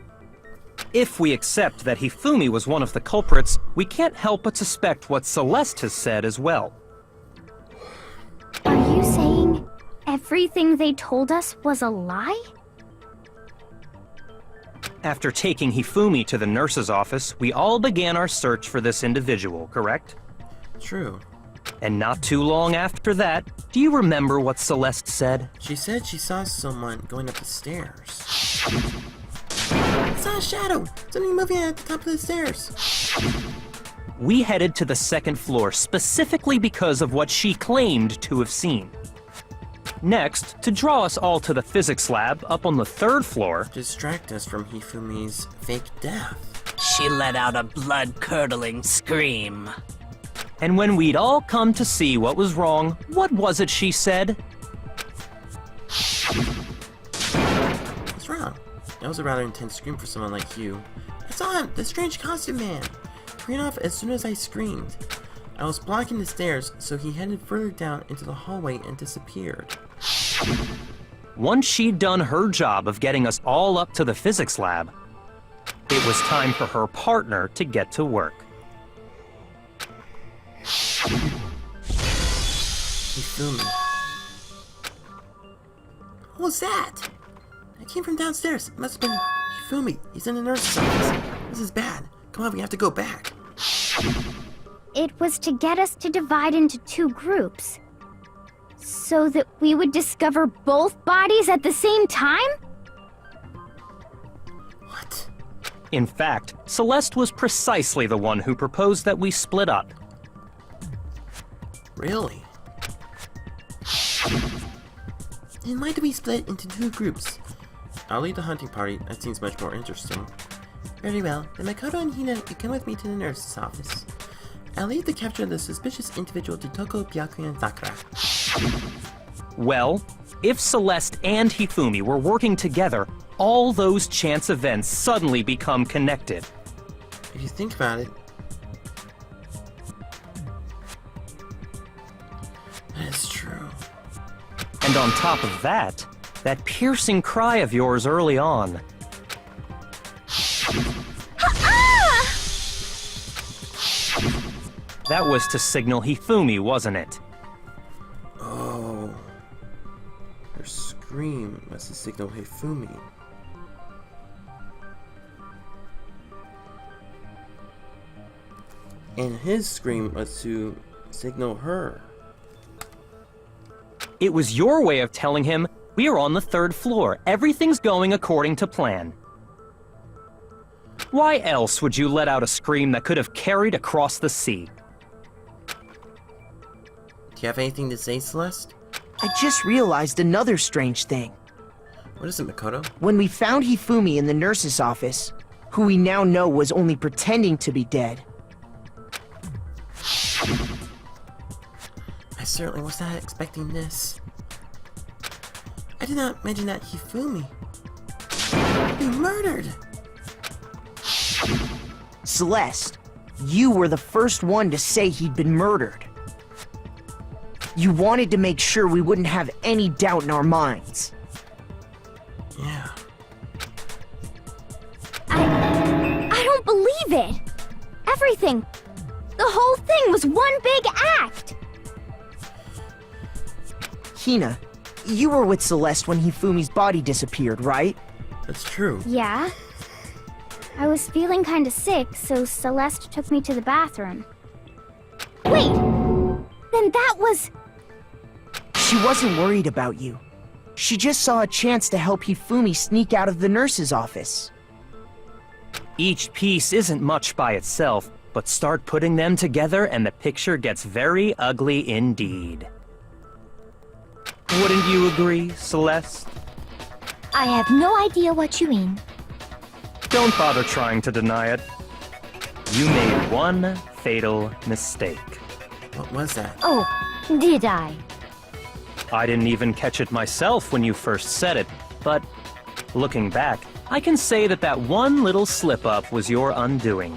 If we accept that Hifumi was one of the culprits, we can't help but suspect what Celeste has said as well. Are you saying everything they told us was a lie? After taking Hifumi to the nurse's office, we all began our search for this individual, correct? True. And not too long after that, do you remember what Celeste said? She said she saw someone going up the stairs. I saw a shadow! Something moving at the top of the stairs. We headed to the second floor specifically because of what she claimed to have seen. Next, to draw us all to the physics lab up on the third floor, Distract us from Hifumi's fake death. She let out a blood-curdling scream. and when we'd all come to see what was wrong, what was it she said? What's wrong? That was a rather intense scream for someone like you. I saw him! The strange costume man! He ran off as soon as I screamed. I was blocking the stairs, so he headed further down into the hallway and disappeared. Once she'd done her job of getting us all up to the physics lab, it was time for her partner to get to work. Hifumi. What was that? I came from downstairs. It must have been Hifumi. He's in the nurse's office. This is bad. Come on, we have to go back. It was to get us to divide into two groups. So that we would discover both bodies at the same time? What? In fact, Celeste was precisely the one who proposed that we split up. Really? And why do we split into two groups? I'll lead the hunting party. That seems much more interesting. Very well. Then Makoto and Hina, you come with me to the nurse's office. I'll lead the capture of the suspicious individual to Toko, Byakuya, and Sakura. Well, if Celeste and Hifumi were working together, all those chance events suddenly become connected. If you think about it, that's true. And on top of that, that piercing cry of yours early on. That was to signal Hifumi, wasn't it? Oh. Her scream must have signaled Hifumi. And his scream was to signal her. It was your way of telling him, we are on the 3rd floor. Everything's going according to plan. Why else would you let out a scream that could have carried across the sea? Do you have anything to say, Celeste? I just realized another strange thing. What is it, Makoto? When we found Hifumi in the nurse's office, who we now know was only pretending to be dead, I certainly was not expecting this. I did not mention that Hifumi would be murdered. Celeste, you were the first one to say he'd been murdered. You wanted to make sure we wouldn't have any doubt in our minds. Yeah. I don't believe it! Everything, the whole thing was one big act! Hina, you were with Celeste when Hifumi's body disappeared, right? That's true. Yeah. I was feeling kinda sick, so Celeste took me to the bathroom. Wait! Then that was... She wasn't worried about you. She just saw a chance to help Hifumi sneak out of the nurse's office. Each piece isn't much by itself, but start putting them together and the picture gets very ugly indeed. Wouldn't you agree, Celeste? I have no idea what you mean. Don't bother trying to deny it. You made one fatal mistake. What was that? Oh, did I? I didn't even catch it myself when you first said it, but looking back, I can say that that one little slip-up was your undoing.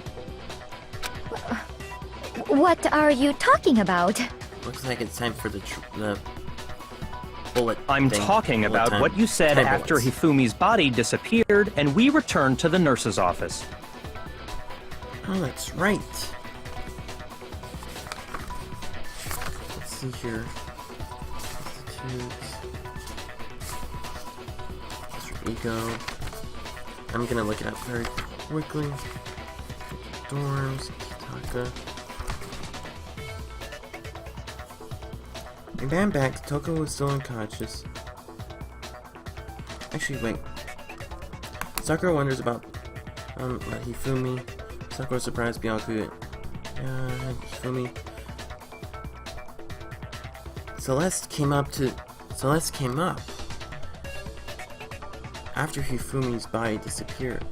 What are you talking about? Looks like it's time for the bullet I'm thing. talking Bullet about time. what you said Time after bullets. Hifumi's body disappeared and we returned to the nurse's office. Oh, that's right. Let's see here. Mr. Ego. I'm gonna look it up very quickly. Dorms, Taka. In Bam back, Toko was still unconscious. Actually, wait. Sakura wonders about Hifumi. Sakura surprised Byakuya. Hifumi. Celeste came up after Hifumi's body disappeared.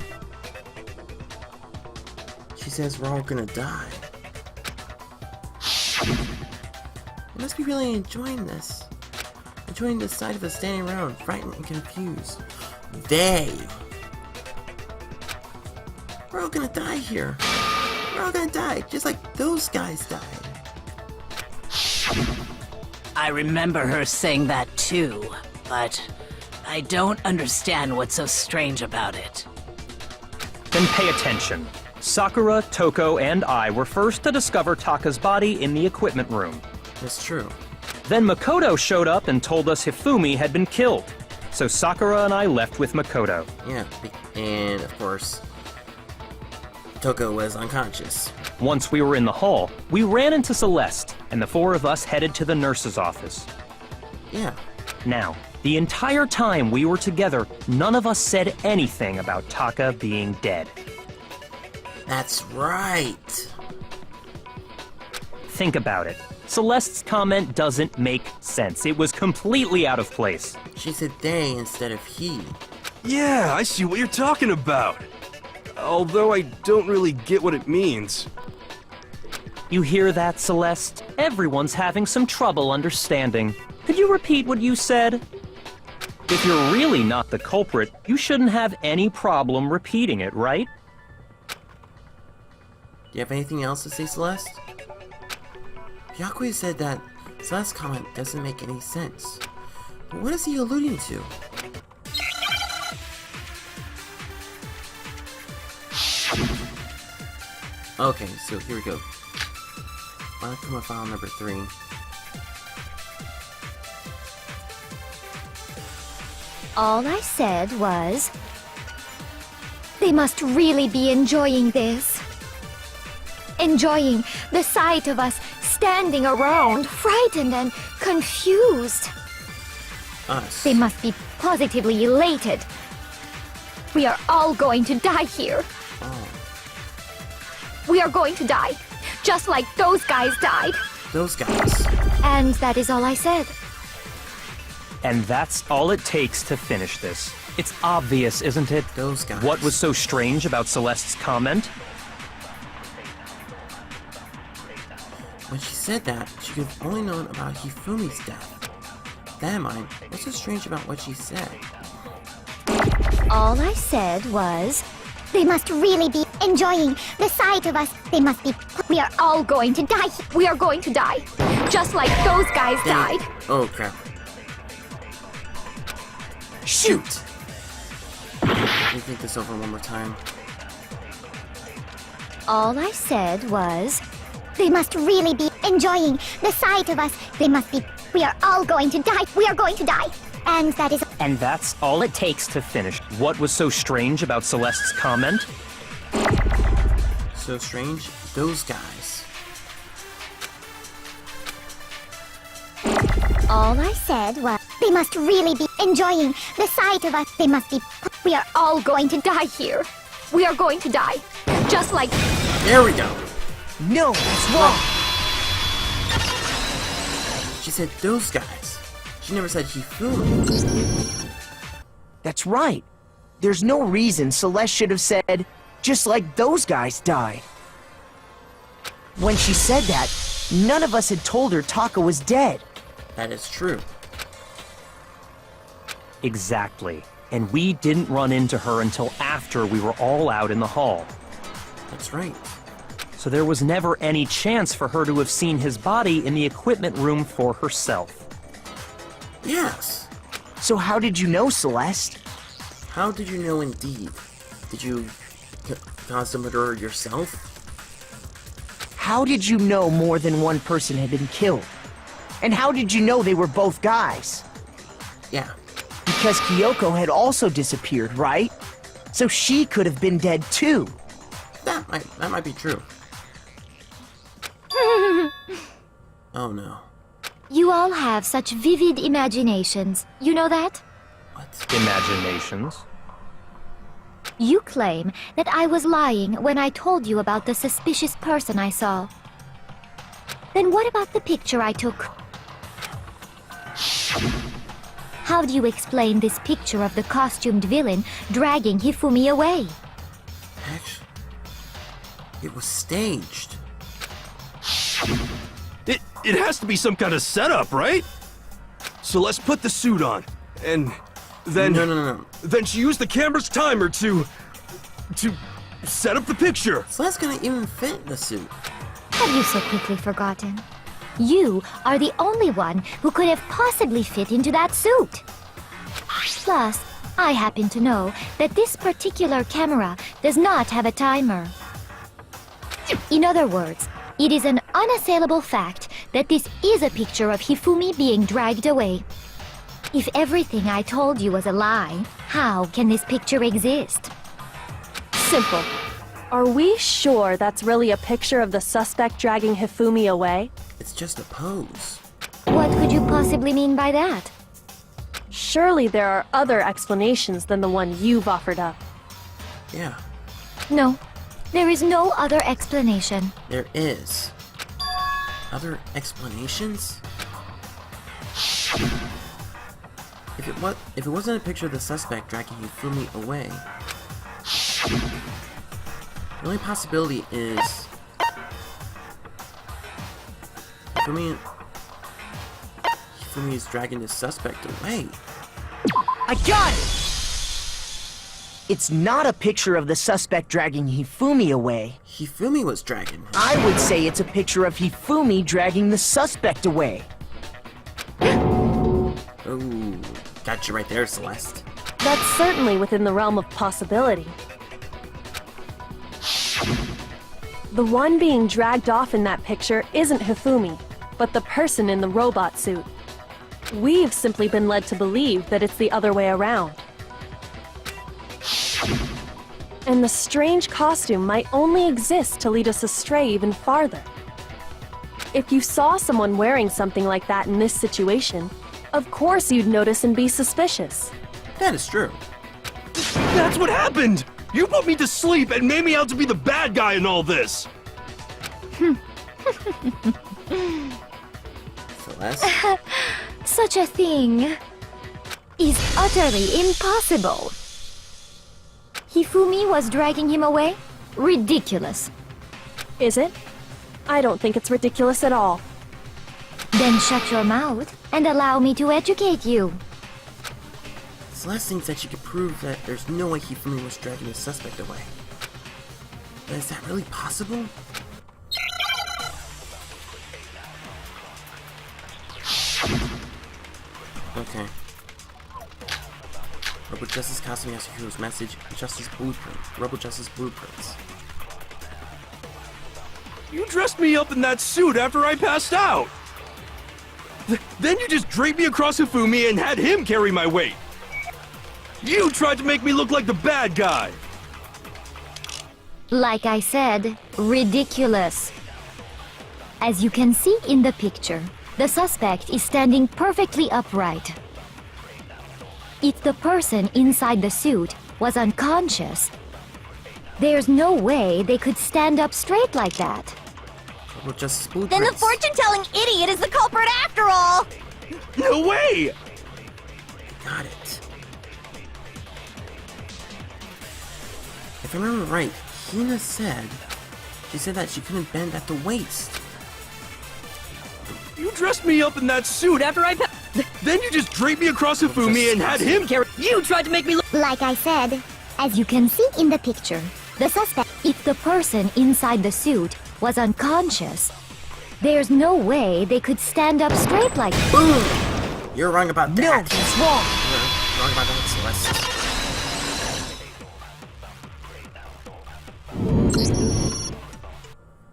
She says we're all gonna die. You must be really enjoying this. Enjoying the sight of us standing around, frightened and confused. We're all gonna die here. We're all gonna die, just like those guys died. I remember her saying that too, but I don't understand what's so strange about it. Then pay attention. Sakura, Toko, and I were first to discover Taka's body in the equipment room. That's true. Then Makoto showed up and told us Hifumi had been killed. So Sakura and I left with Makoto. Yeah, and of course, Toko was unconscious. Once we were in the hall, we ran into Celeste, and the four of us headed to the nurse's office. Yeah. Now, the entire time we were together, none of us said anything about Taka being dead. That's right. Think about it. Celeste's comment doesn't make sense. It was completely out of place. She said they instead of he. Yeah, I see what you're talking about. Although I don't really get what it means. You hear that, Celeste? Everyone's having some trouble understanding. Could you repeat what you said? If you're really not the culprit, you shouldn't have any problem repeating it, right? Do you have anything else to say, Celeste? Byakuya said that Celeste's comment doesn't make any sense. But what is he alluding to? Okay, so here we go. Welcome file number 3. All I said was... They must really be enjoying this. enjoying the sight of us standing around, frightened and confused. Us. They must be positively elated. We are all going to die here. Oh, We are going to die, just like those guys died. those guys. And that is all I said. And that's all it takes to finish this. It's obvious, isn't it? Those guys. What was so strange about Celeste's comment? When she said that, she could have only known about Hifumi's death. That in mind, what's so strange about what she said? All I said was, They must really be enjoying the sight of us. They must be. We are all going to die. we are going to die, just like those guys Dang died. it. Oh crap. Shoot! Let me think this over one more time. All I said was, They must really be enjoying the sight of us. They must be. We are all going to die. We are going to die. And that is. And that's all it takes to finish. What was so strange about Celeste's comment? So strange, those guys. All I said was. They must really be enjoying the sight of us. They must be. we are all going to die here. We are going to die, just like... There we go! No, that's wrong. She said those guys. She never said Hifumi. That's right. There's no reason Celeste should have said, just like those guys died. When she said that, none of us had told her Taka was dead. That is true. Exactly. And we didn't run into her until after we were all out in the hall. That's right. So there was never any chance for her to have seen his body in the equipment room for herself. Yes! So how did you know, Celeste? How did you know indeed? Did you cause the murder yourself? How did you know more than one person had been killed? And how did you know they were both guys? Yeah. Because Kyoko had also disappeared, right? So she could have been dead too. That might be true. Oh no. You all have such vivid imaginations. You know that? What? Imaginations. You claim that I was lying when I told you about the suspicious person I saw. Then what about the picture I took? How do you explain this picture of the costumed villain dragging Hifumi away? Actually, it was staged. It has to be some kind of setup, right? So let's put the suit on, and then... No. Then she used the camera's timer to set up the picture. So that's gonna even fit the suit. Have you so quickly forgotten? You are the only one who could have possibly fit into that suit. Plus, I happen to know that this particular camera does not have a timer. In other words, it is an unassailable fact that this is a picture of Hifumi being dragged away. If everything I told you was a lie, how can this picture exist? Simple. Are we sure that's really a picture of the suspect dragging Hifumi away? It's just a pose. What could you possibly mean by that? Surely there are other explanations than the one you've offered up. Yeah, No, there is no other explanation. there is. Other explanations? If it wasn't a picture of the suspect dragging Hifumi away, the only possibility is Hifumi is dragging the suspect away. I got it! It's not a picture of the suspect dragging Hifumi away. Hifumi was dragging him. I would say it's a picture of Hifumi dragging the suspect away. Oh, got you right there, Celeste. That's certainly within the realm of possibility. The one being dragged off in that picture isn't Hifumi, but the person in the robot suit. We've simply been led to believe that it's the other way around. And the strange costume might only exist to lead us astray even farther. If you saw someone wearing something like that in this situation, of course you'd notice and be suspicious. That is true. That's what happened! You put me to sleep and made me out to be the bad guy in all this! Celeste? Such a thing is utterly impossible. Hifumi was dragging him away? Ridiculous. Is it? I don't think it's ridiculous at all. Then shut your mouth and allow me to educate you. Celeste thinks that she could prove that there's no way Hifumi was dragging the suspect away. But is that really possible? Okay. Rebel Justice costume, Yasuhiro's message, Justice Blueprint. Rebel Justice Blueprints. You dressed me up in that suit after I passed out! Then you just draped me across Hifumi and had him carry my weight! You tried to make me look like the bad guy! Like I said, ridiculous. As you can see in the picture, the suspect is standing perfectly upright. If the person inside the suit was unconscious, there's no way they could stand up straight like that. Rebel Justice Then Blueprints. the fortune-telling idiot is the culprit after all! No way! Got it. If I remember right, Hina said... She said that she couldn't bend at the waist. You dressed me up in that suit after I Then you just draped me across Hifumi and had him carry- You tried to make me look. Like I said, as you can see in the picture, the suspect... If the person inside the suit was unconscious, there's no way they could stand up straight like that. Boom! You're wrong about that. No, that's wrong. You're wrong about that, Celeste.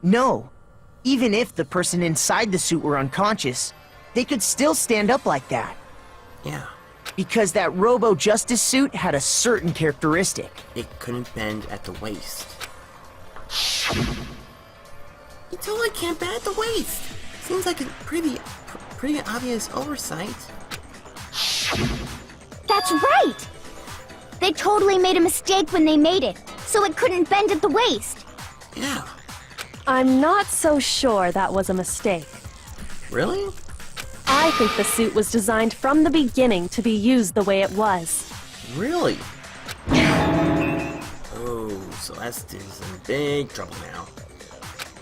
No. Even if the person inside the suit were unconscious, they could still stand up like that. Yeah. Because that Robo-Justice suit had a certain characteristic. It couldn't bend at the waist. You totally can't bend at the waist. Seems like a pretty obvious oversight. That's right! They totally made a mistake when they made it, so it couldn't bend at the waist. Yeah. I'm not so sure that was a mistake. Really? I think the suit was designed from the beginning to be used the way it was. Really? Oh, Celeste is in big trouble now.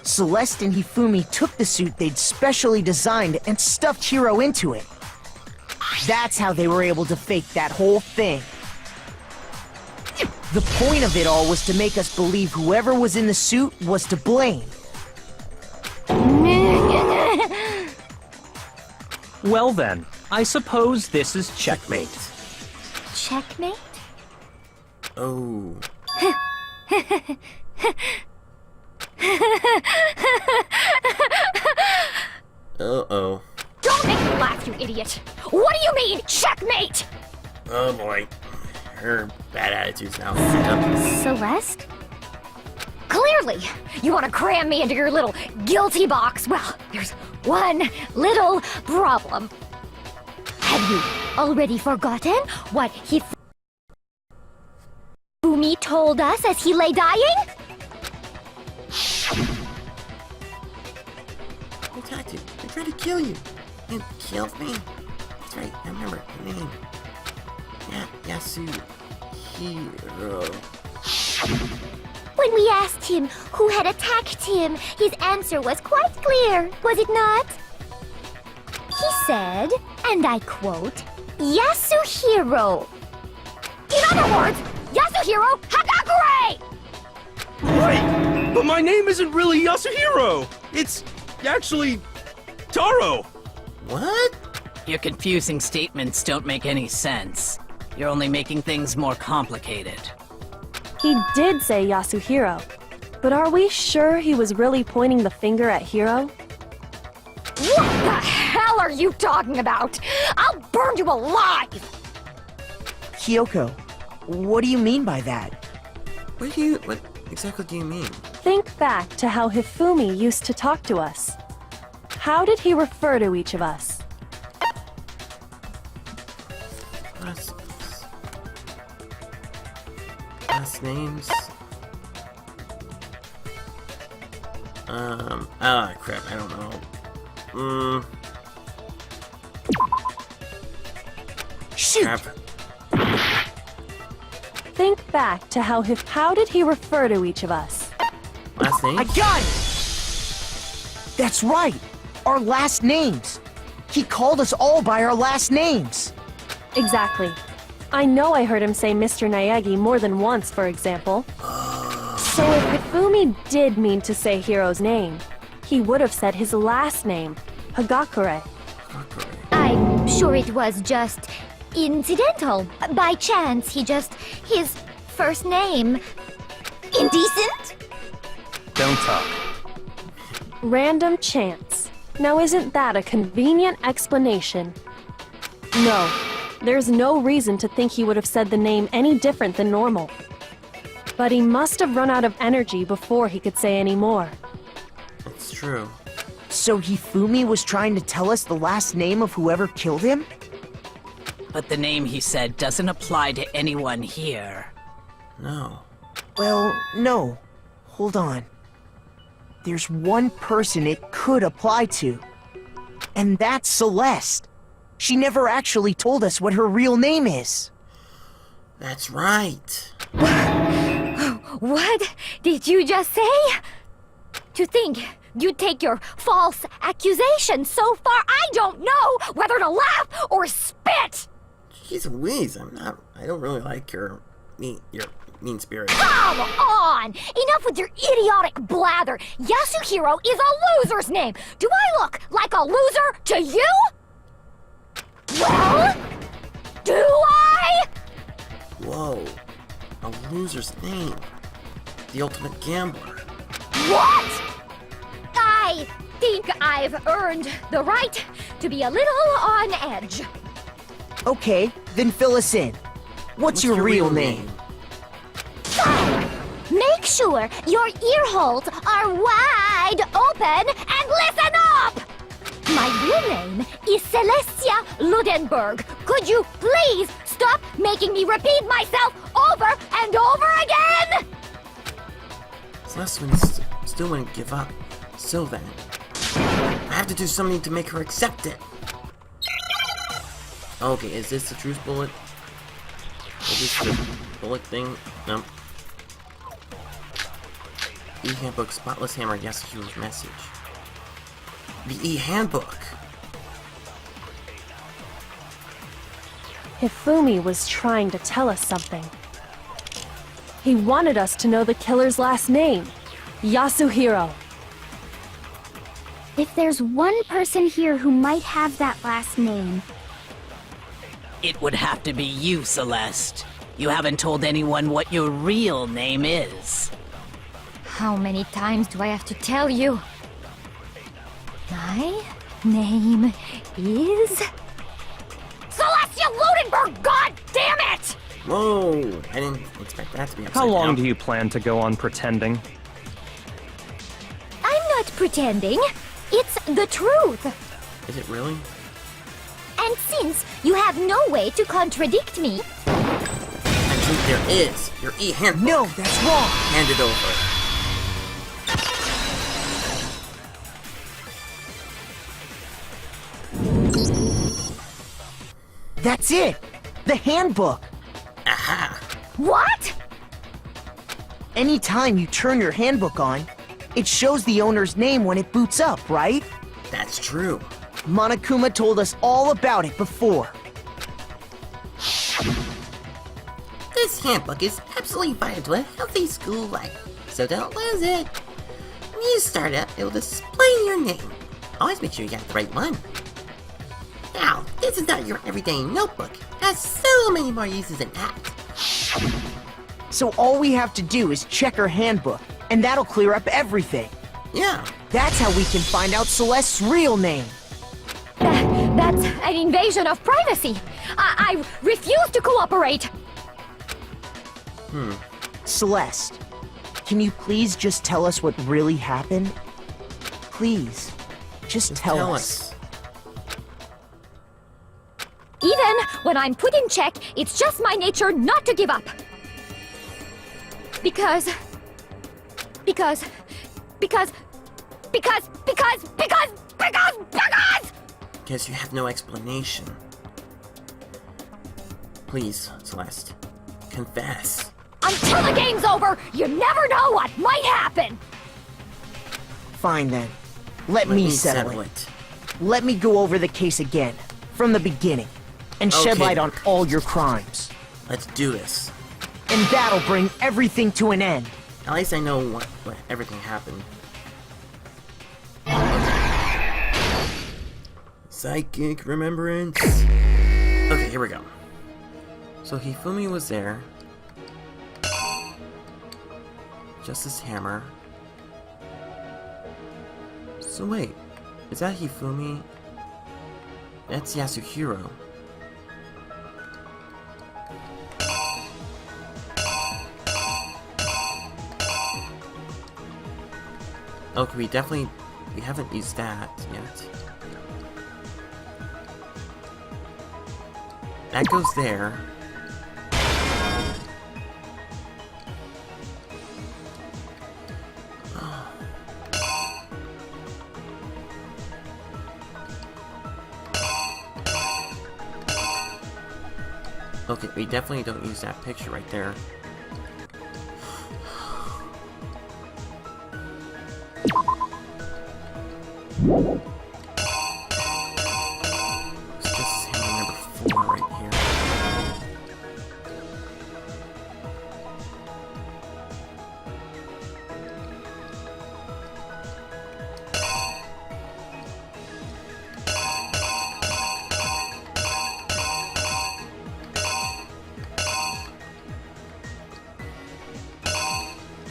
Celeste and Hifumi took the suit they'd specially designed and stuffed Hiro into it. That's how they were able to fake that whole thing. The point of it all was to make us believe whoever was in the suit was to blame. Well then, I suppose this is checkmate. Checkmate? Oh. Uh-oh. Don't make me laugh, you idiot! What do you mean, checkmate? Oh boy. Her bad attitude's now set up. Celeste? Clearly, you want to cram me into your little guilty box. Well, there's one little problem. Have you already forgotten what Hifumi told us as he lay dying? They attacked you. They tried to kill you. And killed me. That's right. I remember her name. Yeah, Yasuhiro. When we asked him who had attacked him, his answer was quite clear, was it not? He said, and I quote, Yasuhiro. In other words, Yasuhiro Hagakure! Wait! But my name isn't really Yasuhiro! It's actually Taro! What? Your confusing statements don't make any sense. You're only making things more complicated. He did say Yasuhiro, but are we sure he was really pointing the finger at Hiro? What the hell are you talking about? I'll burn you alive! Kyoko, what do you mean by that? What exactly do you mean? Think back to how Hifumi used to talk to us. How did he refer to each of us? Last names? Crap, I don't know. Shoot! Crap. Think back to how did he refer to each of us? Last names? I got it! That's right! Our last names! He called us all by our last names! Exactly. I know I heard him say Mr. Naegi more than once, for example. So if Hifumi did mean to say Hiro's name, he would have said his last name, Hagakure. I'm sure it was just incidental. By chance, his first name. Indecent? Don't talk. Random chance. Now isn't that a convenient explanation? No, there's no reason to think he would have said the name any different than normal. But he must have run out of energy before he could say any more. It's true. So Hifumi was trying to tell us the last name of whoever killed him? But the name he said doesn't apply to anyone here. No. Well, no. Hold on. There's one person it could apply to. And that's Celeste. She never actually told us what her real name is. That's right. What did you just say? To think you'd take your false accusation so far, I don't know whether to laugh or spit! Jeez Louise, I don't really like your mean spirit. Come on! Enough with your idiotic blather! Yasuhiro is a loser's name! Do I look like a loser to you? Well? Do I? Whoa. A loser's name. The ultimate gambler. What? I think I've earned the right to be a little on edge. Okay, then fill us in. What's your real name? Make sure your ear holes are wide open and listen up! My real name is Celestia Ludenberg. Could you please stop making me repeat myself over and over again? Celeste still wouldn't give up. So then, I have to do something to make her accept it. Okay, is this the truth bullet? Is this the bullet thing? No. E-handbook, spotless hammer, Yasuhiro's message. The e-handbook. Hifumi was trying to tell us something. He wanted us to know the killer's last name, Yasuhiro. If there's one person here who might have that last name, It would have to be you, Celeste. You haven't told anyone what your real name is. how many times do I have to tell you? My name is... Celestia Ludenberg, god damn it! Whoa! I didn't expect that to be upside How long down. do you plan to go on pretending? I'm not pretending. It's the truth. Is it really? And since you have no way to contradict me, I think there is. Your e-handbook. No, that's wrong! Hand it over. That's it! The handbook! Aha! what? Anytime you turn your handbook on, it shows the owner's name when it boots up, right? That's true. Monokuma told us all about it before. This handbook is absolutely vital to a healthy school life, so don't lose it. When you start up, it will display your name. Always make sure you got the right one. Now, this is not your everyday notebook. It has so many more uses than that. So all we have to do is check her handbook, and that'll clear up everything. Yeah, That's how we can find out Celeste's real name. That's an invasion of privacy. I refuse to cooperate. Celeste, can you please just tell us what really happened? Please, just tell us. Even when I'm put in check, it's just my nature not to give up. Because... Guess you have no explanation. Please, Celeste, confess. Until the game's over, you never know what might happen! Fine then. Let me settle it. Let me go over the case again, from the beginning, and shed light on all your crimes. Let's do this. And that'll bring everything to an end. At least I know what everything happened. Psychic remembrance. Okay, here we go. So Hifumi was there. Justice Hammer. So wait, is that Hifumi? That's Yasuhiro. Okay, we haven't used that yet. That goes there. Okay, we definitely don't use that picture right there. It's just hammer number 4 right here.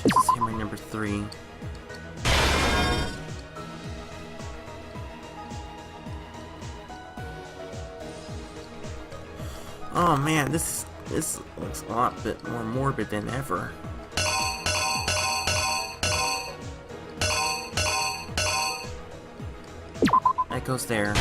Justice Hammer number 3. Oh man, this looks a lot bit more morbid than ever. That goes there.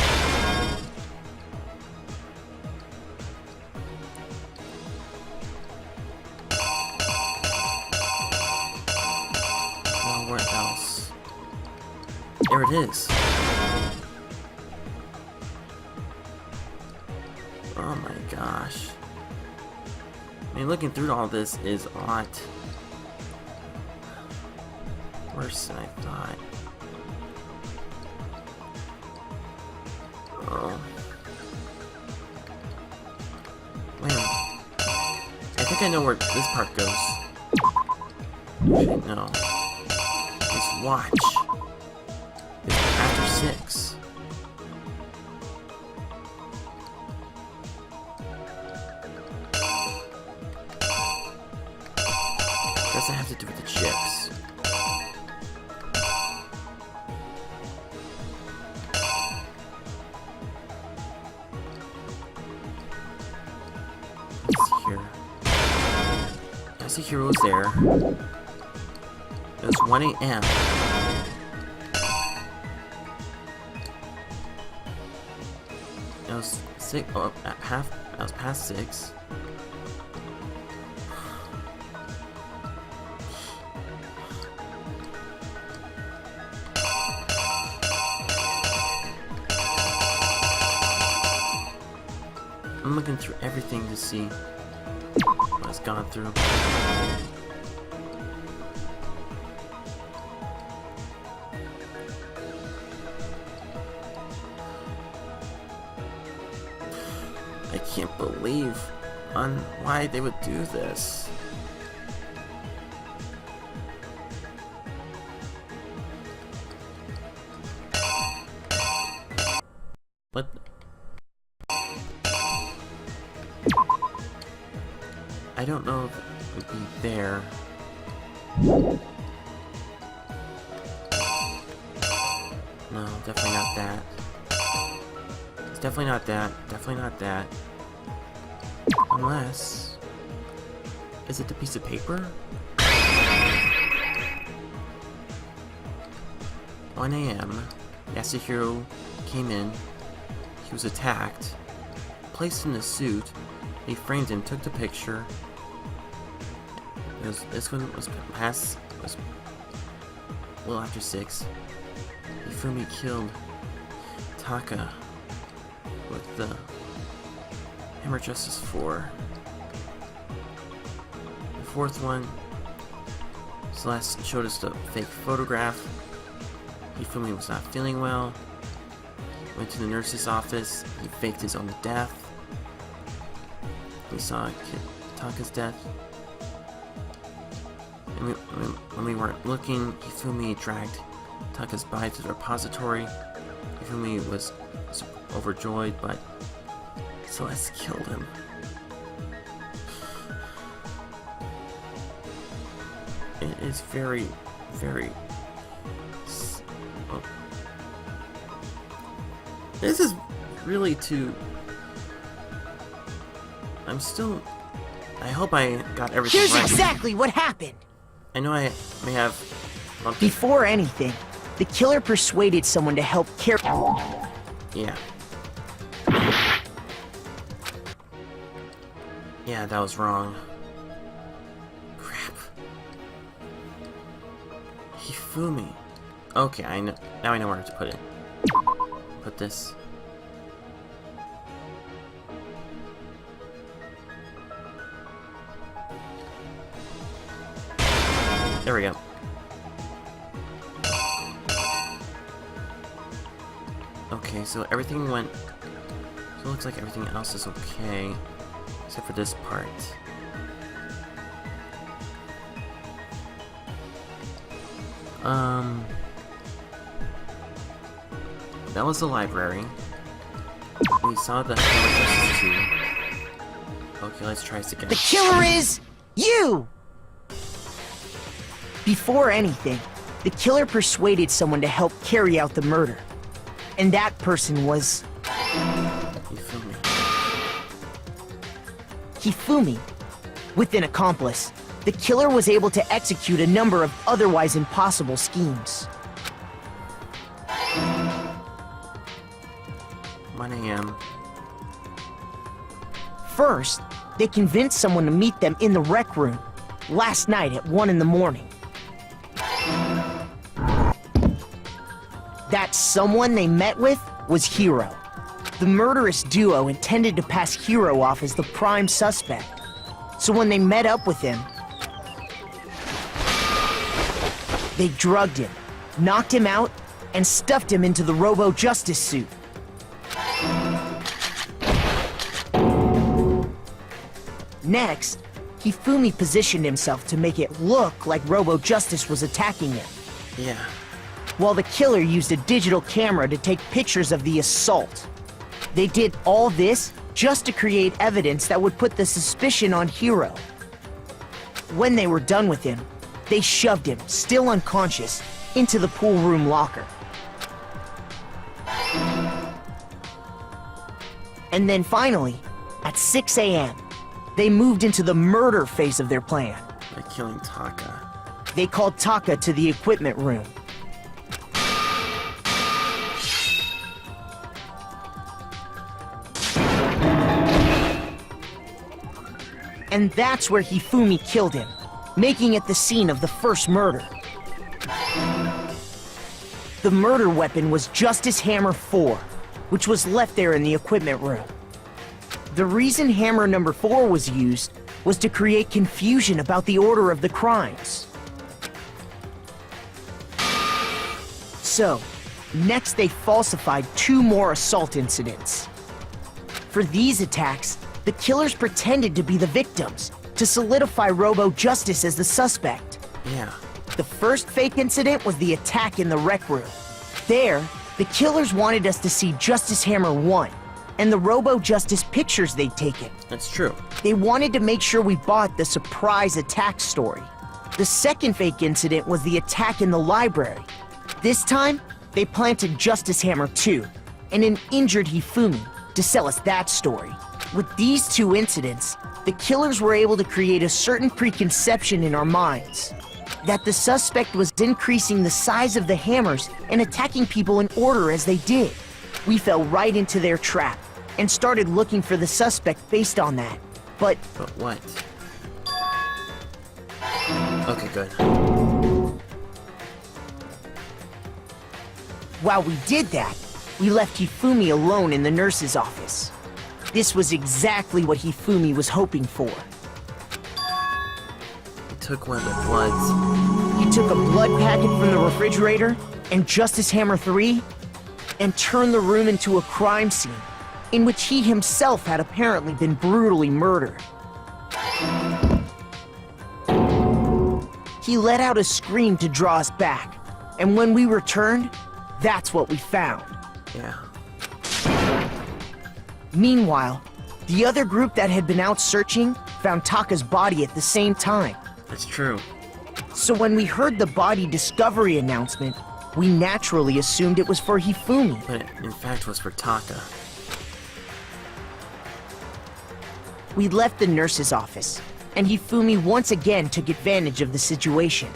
Now where else? There it is. Oh my gosh. I mean, looking through all this is a lot worse than I thought. Oh. Wait a minute. I think I know where this part goes. Shit, no. This watch. It's after 6. Does it have to do with the chicks? Let's see here. Yasuhiro was there. It was 1 a.m. It was 6. Oh, that was past 6. I'm looking through everything to see what it's gone through. I can't believe on why they would do this. What? I don't know if it would be there. No, definitely not that. It's definitely not that. Definitely not that. Unless... Is it the piece of paper? 1 a.m. Yasuhiro came in. He was attacked, placed in a suit. They framed him, took the picture. This one was past, was a little after 6. Hifumi killed Taka with the Hammer Justice 4. The 4th one, Celeste showed us the fake photograph. Hifumi was not feeling well. Went to the nurse's office. He faked his own death. We saw Taka's death. And when we weren't looking, Hifumi dragged Taka's body to the repository. Hifumi was overjoyed, but Celeste killed him. It is very, very... Oh. This is really too... I hope I got everything Here's right. exactly what happened. I know I may have... Before anything, the killer persuaded someone to help carry... Yeah. Yeah, that was wrong. Crap. Hifumi. Okay, I know. Now I know where to put it. Put this. There we go. Okay, so everything went... So it looks like everything else is okay. Except for this part. That was the library. We saw the Hammer Justice 2. Okay, let's try this again. The killer is... you! Before anything, the killer persuaded someone to help carry out the murder. And that person was... Hifumi. Hifumi. With an accomplice, the killer was able to execute a number of otherwise impossible schemes. 1 a.m. First, they convinced someone to meet them in the rec room last night at 1 in the morning. That someone they met with was Hiro. The murderous duo intended to pass Hiro off as the prime suspect. So when they met up with him, they drugged him, knocked him out, and stuffed him into the Robo-Justice suit. Next, Hifumi positioned himself to make it look like Robo-Justice was attacking him, Yeah. while the killer used a digital camera to take pictures of the assault. They did all this just to create evidence that would put the suspicion on Hiro. When they were done with him, they shoved him, still unconscious, into the pool room locker. And then finally, at 6 a.m., they moved into the murder phase of their plan. By killing Taka. They called Taka to the equipment room. And that's where Hifumi killed him, making it the scene of the first murder. The murder weapon was Justice Hammer 4, which was left there in the equipment room. The reason Hammer number 4 was used was to create confusion about the order of the crimes. So, next they falsified 2 more assault incidents. For these attacks, the killers pretended to be the victims, to solidify Robo-Justice as the suspect. Yeah. The first fake incident was the attack in the rec room. There, the killers wanted us to see Justice Hammer 1, and the Robo-Justice pictures they'd taken. That's true. They wanted to make sure we bought the surprise attack story. The second fake incident was the attack in the library. This time, they planted Justice Hammer 2, and an injured Hifumi, to sell us that story. With these two incidents, the killers were able to create a certain preconception in our minds that the suspect was increasing the size of the hammers and attacking people in order as they did. We fell right into their trap and started looking for the suspect based on that. But what? Okay, good. while we did that, we left Hifumi alone in the nurse's office. This was exactly what Hifumi was hoping for. He took one of the bloods. He took a blood packet from the refrigerator and Justice Hammer 3 and turned the room into a crime scene in which he himself had apparently been brutally murdered. He let out a scream to draw us back, and when we returned, that's what we found. Yeah. Meanwhile, the other group that had been out searching found Taka's body at the same time. That's true. So when we heard the body discovery announcement, we naturally assumed it was for Hifumi. But it, in fact, was for Taka. We left the nurse's office, and Hifumi once again took advantage of the situation.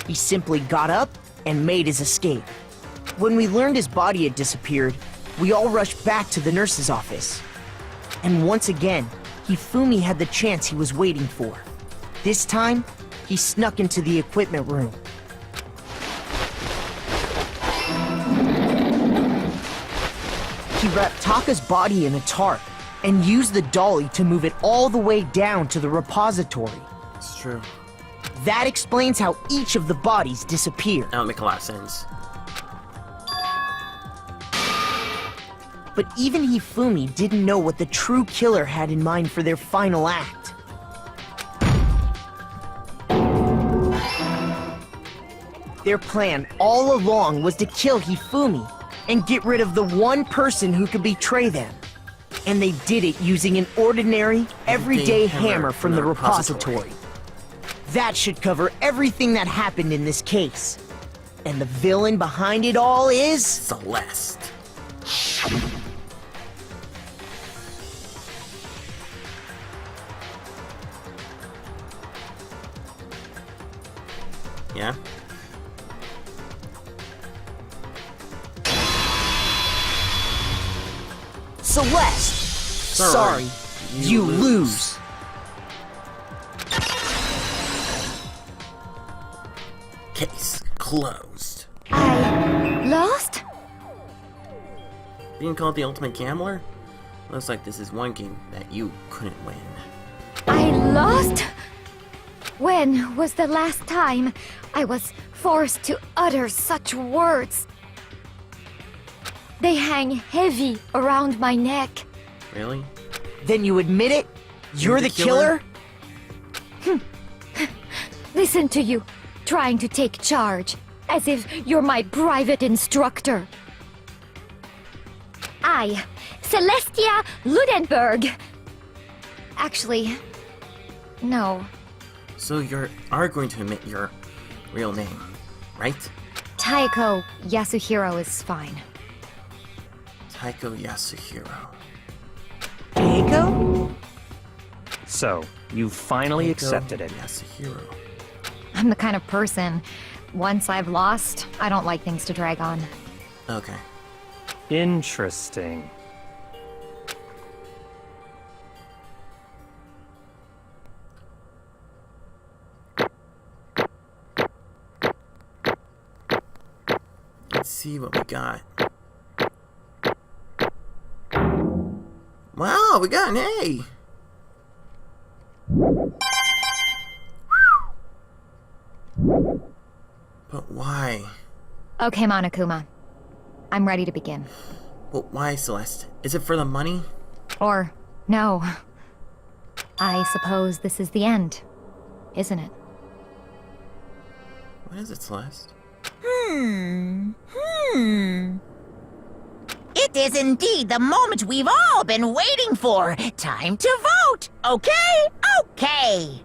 He simply got up and made his escape. When we learned his body had disappeared, we all rushed back to the nurse's office. And once again, Hifumi had the chance he was waiting for. This time, he snuck into the equipment room. He wrapped Taka's body in a tarp and used the dolly to move it all the way down to the repository. It's true. That explains how each of the bodies disappeared. That would make a lot of sense. But even Hifumi didn't know what the true killer had in mind for their final act. Their plan all along was to kill Hifumi and get rid of the one person who could betray them. And they did it using an ordinary, everyday hammer from the repository. That should cover everything that happened in this case. And the villain behind it all is... Celeste. Yeah? Celeste! Sorry, you lose. Case closed. I lost? Being called the ultimate gambler? Looks like this is one game that you couldn't win. I lost? When was the last time I was forced to utter such words? They hang heavy around my neck. Really? Then you admit it? You're the killer? Listen to you, trying to take charge, as if you're my private instructor. I, Celestia Ludenberg. Actually, no. So you are going to admit your real name, right? Taiko Yasuhiro is fine. Taiko Yasuhiro. Taiko? So, you finally accepted it. Yasuhiro. I'm the kind of person, once I've lost, I don't like things to drag on. Okay. Interesting. Let's see what we got. Wow, we got an A! But why? Okay, Monokuma. I'm ready to begin. But why, Celeste? Is it for the money? Or, no. I suppose this is the end, isn't it? What is it, Celeste? It is indeed the moment we've all been waiting for. Time to vote. Okay? Okay.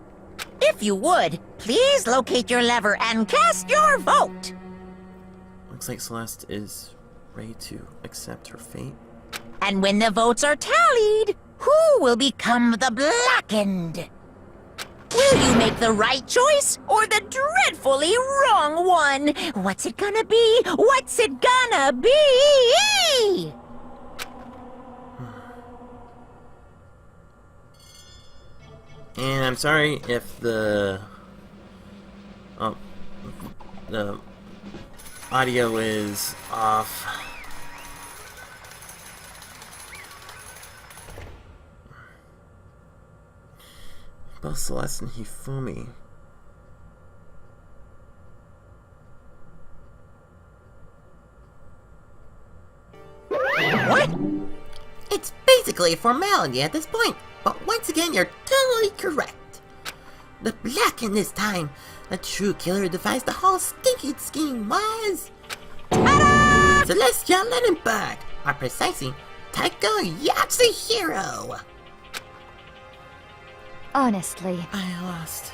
If you would, please locate your lever and cast your vote. Looks like Celeste is ready to accept her fate. And when the votes are tallied, Who will become the Blackened? Will you make the right choice or the dreadfully wrong one? What's it gonna be? What's it gonna be? And I'm sorry if the audio is off. Both Celeste and Hifumi. What? It's basically a formality at this point, but once again, you're totally correct. The Blackened this time. The true killer who devised the whole stinky scheme was... Ta-da! Celestial Lenenberg, or precisely, Taka Yasuhiro. Honestly, I lost.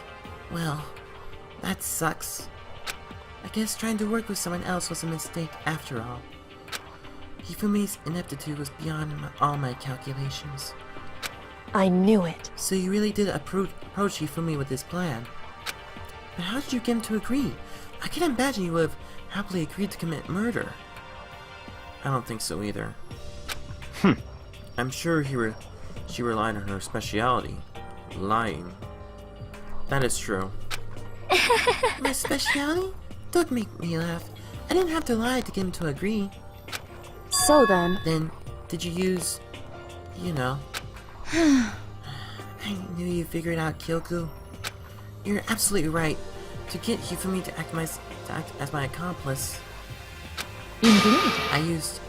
Well, that sucks. I guess trying to work with someone else was a mistake after all. Hifumi's ineptitude was beyond all my calculations. I knew it. So you really did approach Hifumi with this plan. But how did you get him to agree? I can't imagine you would have happily agreed to commit murder. I don't think so either. I'm sure she relied on her speciality. Lying. That is true. My speciality? Don't make me laugh. I didn't have to lie to get him to agree. So then, Then, did you use... you know... I knew you figured out Kyoku. You're absolutely right. To get Hifumi to act as my accomplice, indeed. I used...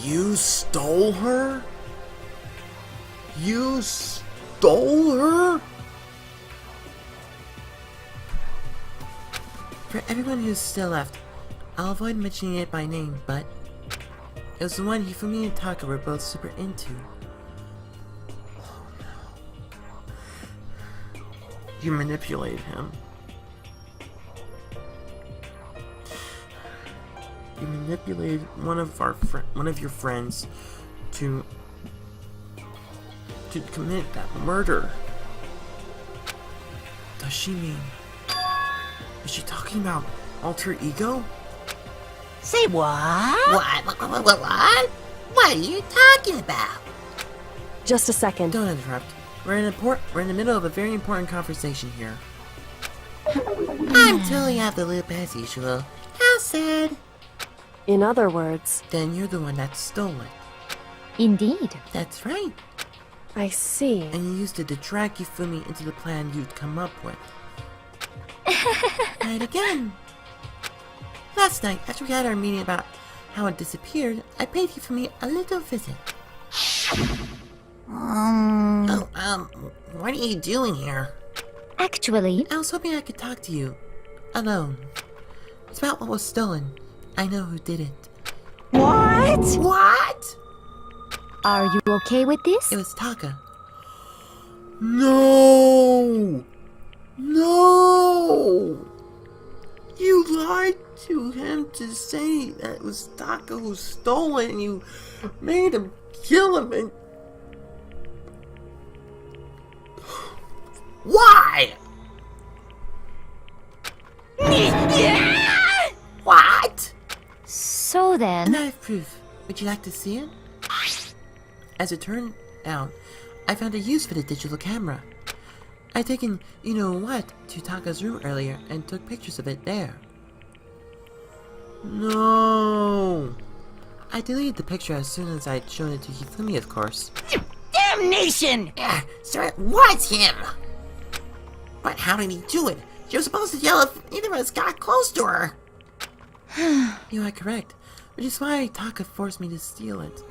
You stole her? You stole her? For everyone who's still left, I'll avoid mentioning it by name, but it was the one Hifumi and Taka were both super into. Oh no. You manipulated him. You manipulated one of your friends to commit that murder. Does she mean? Is she talking about alter ego? Say what? What? What are you talking about? just a second. Don't interrupt. We're in the middle of a very important conversation here. I'm totally out the loop as usual. How sad. In other words, Then you're the one that stole it. Indeed. That's right. I see. And you used it to drag Hifumi into the plan you'd come up with. Right again. Last night, after we had our meeting about how it disappeared, I paid Hifumi a little visit. What are you doing here? Actually, I was hoping I could talk to you. Alone. It's about what was stolen. I know who did it. What? are you okay with this? It was Taka. No! No! You lied to him to say that it was Taka who stole it and you made him kill him and... Why? What? So And then, I have proof. Would you like to see it? As it turned out, I found a use for the digital camera. I'd taken you-know-what to Taka's room earlier and took pictures of it there. No! I deleted the picture as soon as I'd shown it to Hifumi, of course. Damnation! So it was him. But how did he do it? She was supposed to yell if either of us got close to her. You are correct, which is why Taka forced me to steal it.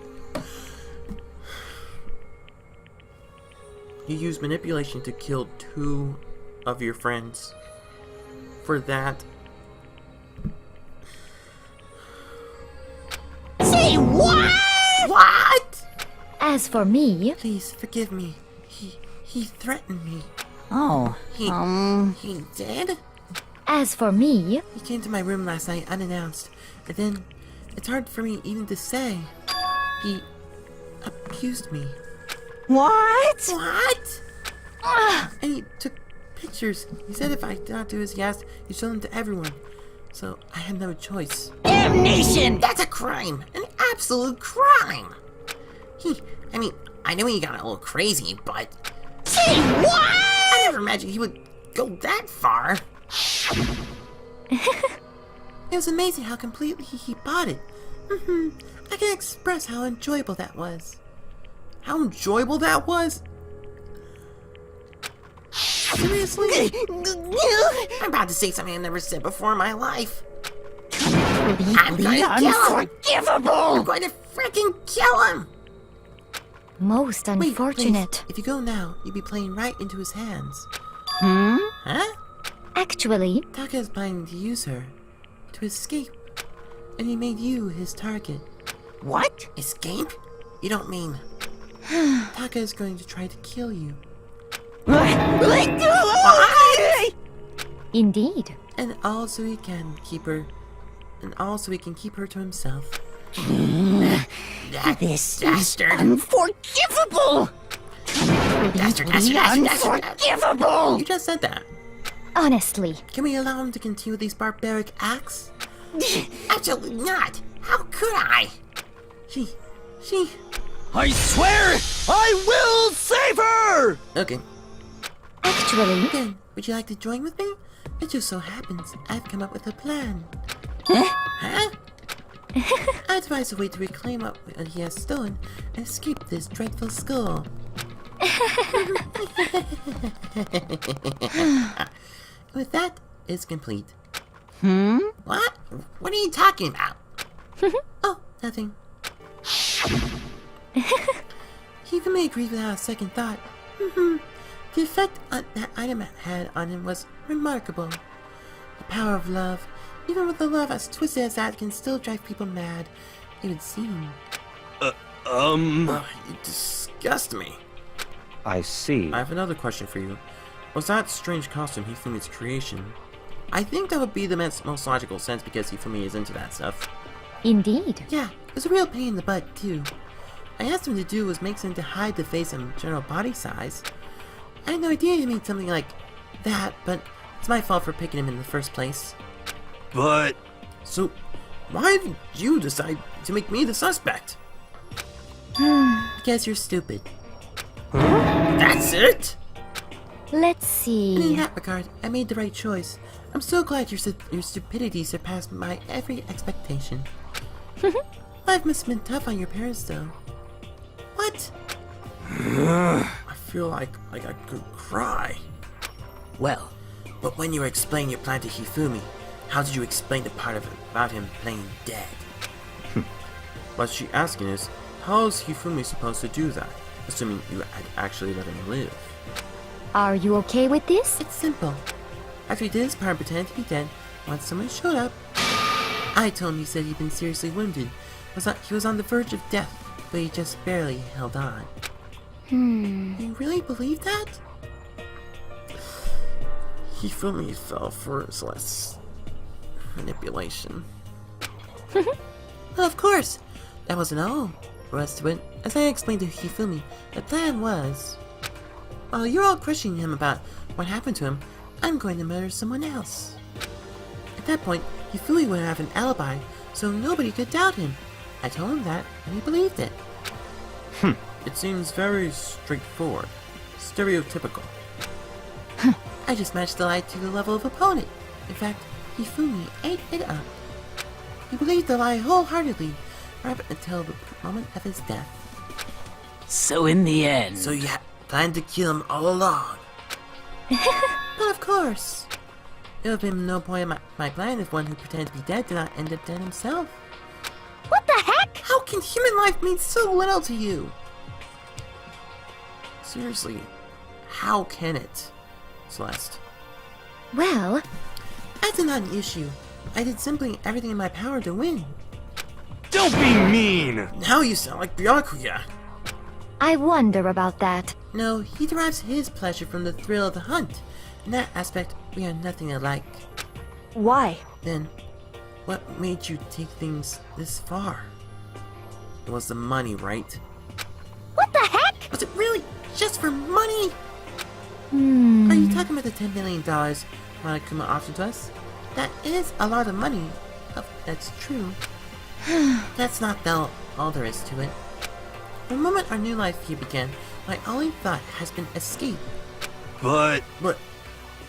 You used manipulation to kill 2 of your friends. For that... Say what? What? as for me, Please, forgive me. He threatened me. Oh, He did? As for me, He came to my room last night unannounced, and then it's hard for me even to say. He accused me. What? What? And he took pictures. He said if I did not do as he asked, he'd show them to everyone. So I had no choice. Damnation! That's a crime! An absolute crime! I know he got a little crazy, but Say what? I never imagined he would go that far. It was amazing how completely he bought it. I can express how enjoyable that was. How enjoyable that was? Seriously? I'm about to say something I've never said before in my life. I'm going to kill him! Unforgivable! I'm going to freaking kill him! most Wait, unfortunate. please, if you go now, you'll be playing right into his hands. Huh? Actually, Taka is planning to use her to escape, and he made you his target. What? Escape? You don't mean... Taka is going to try to kill you. indeed. And also he can keep her... And also he can keep her to himself. This Bastard. is unforgivable! Bastard. Unforgivable! You just said that. Honestly, Can we allow him to continue these barbaric acts? Absolutely not! How could I? She... I swear I will save her! Okay. actually, Then, would you like to join with me? It just so happens I've come up with a plan. Huh? I advise a way to reclaim what he has stolen and escape this dreadful skull. With that, it's complete. What? What are you talking about? Oh, nothing. Hifumi agreed without a second thought. The effect that item had on him was remarkable. The power of love, even with a love as twisted as that, can still drive people mad, it would seem. You disgust me. I see. I have another question for you. Was that strange costume Hifumi's creation? I think that would be the most logical sense because Hifumi is into that stuff. indeed. Yeah, it was a real pain in the butt, too. I asked him to do was make something to hide the face and general body size. I had no idea he made something like that, but it's my fault for picking him in the first place. But So, why did you decide to make me the suspect? Because you're stupid. That's it? Let's And in see. that regard, I made the right choice. I'm so glad your stupidity surpassed my every expectation. Life must have been tough on your parents, though. What? I feel like I could cry. Well, But when you were explaining your plan to Hifumi, how did you explain the part of it about him playing dead? What she's asking is, how is Hifumi supposed to do that? Assuming you had actually let him live. Are you okay with this? It's simple. After he did his part and pretended to be dead, once someone showed up, I told him he said he'd been seriously wounded. He was on the verge of death, but he just barely held on. You really believe that? Hifumi fell for his last manipulation. Well, of course. That wasn't all. The rest of it, as I explained to Hifumi, the plan was... While you're all questioning him about what happened to him, I'm going to murder someone else. At that point, Hifumi would have an alibi, so nobody could doubt him. I told him that, and he believed it. It seems very straightforward. Stereotypical. I just matched the lie to the level of opponent. In fact, Hifumi ate it up. He believed the lie wholeheartedly, right up until the moment of his death. so in the end, So you had planned to kill him all along. But of course, it would have been no point in my plan if one who pretended to be dead did not end up dead himself. What the heck? How can human life mean so little to you? Seriously, how can it? Celeste. Well, That's not an issue. I did simply everything in my power to win. don't be mean! Now you sound like Byakuya. I wonder about that. No, he derives his pleasure from the thrill of the hunt. In that aspect, we are nothing alike. Why? Then, what made you take things this far? It was the money, right? What the heck? Was it really just for money? Are you talking about the $10 million Monokuma offered to us? That is a lot of money. That's true. That's not all there is to it. From the moment our new life here began, my only thought has been escape. But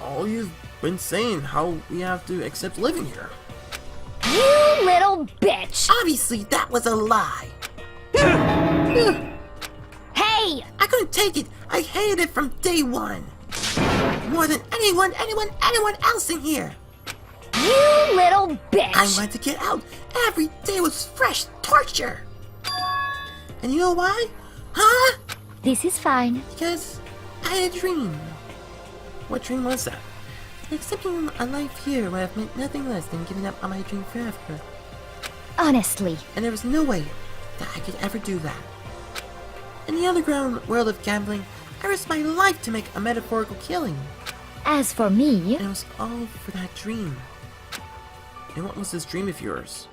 All you've been saying how we have to accept living here. You little bitch! Obviously, that was a lie. Hey! I couldn't take it. I hated it from day one. More than anyone else in here. You little bitch! I wanted to get out. Every day was fresh torture. And you know why? Huh? This is fine. Because I had a dream. What dream was that? Accepting a life here would have meant nothing less than giving up on my dream forever. Honestly. And there was no way that I could ever do that. In the underground world of gambling, I risked my life to make a metaphorical killing. As for me, And it was all for that dream. And what was this dream of yours?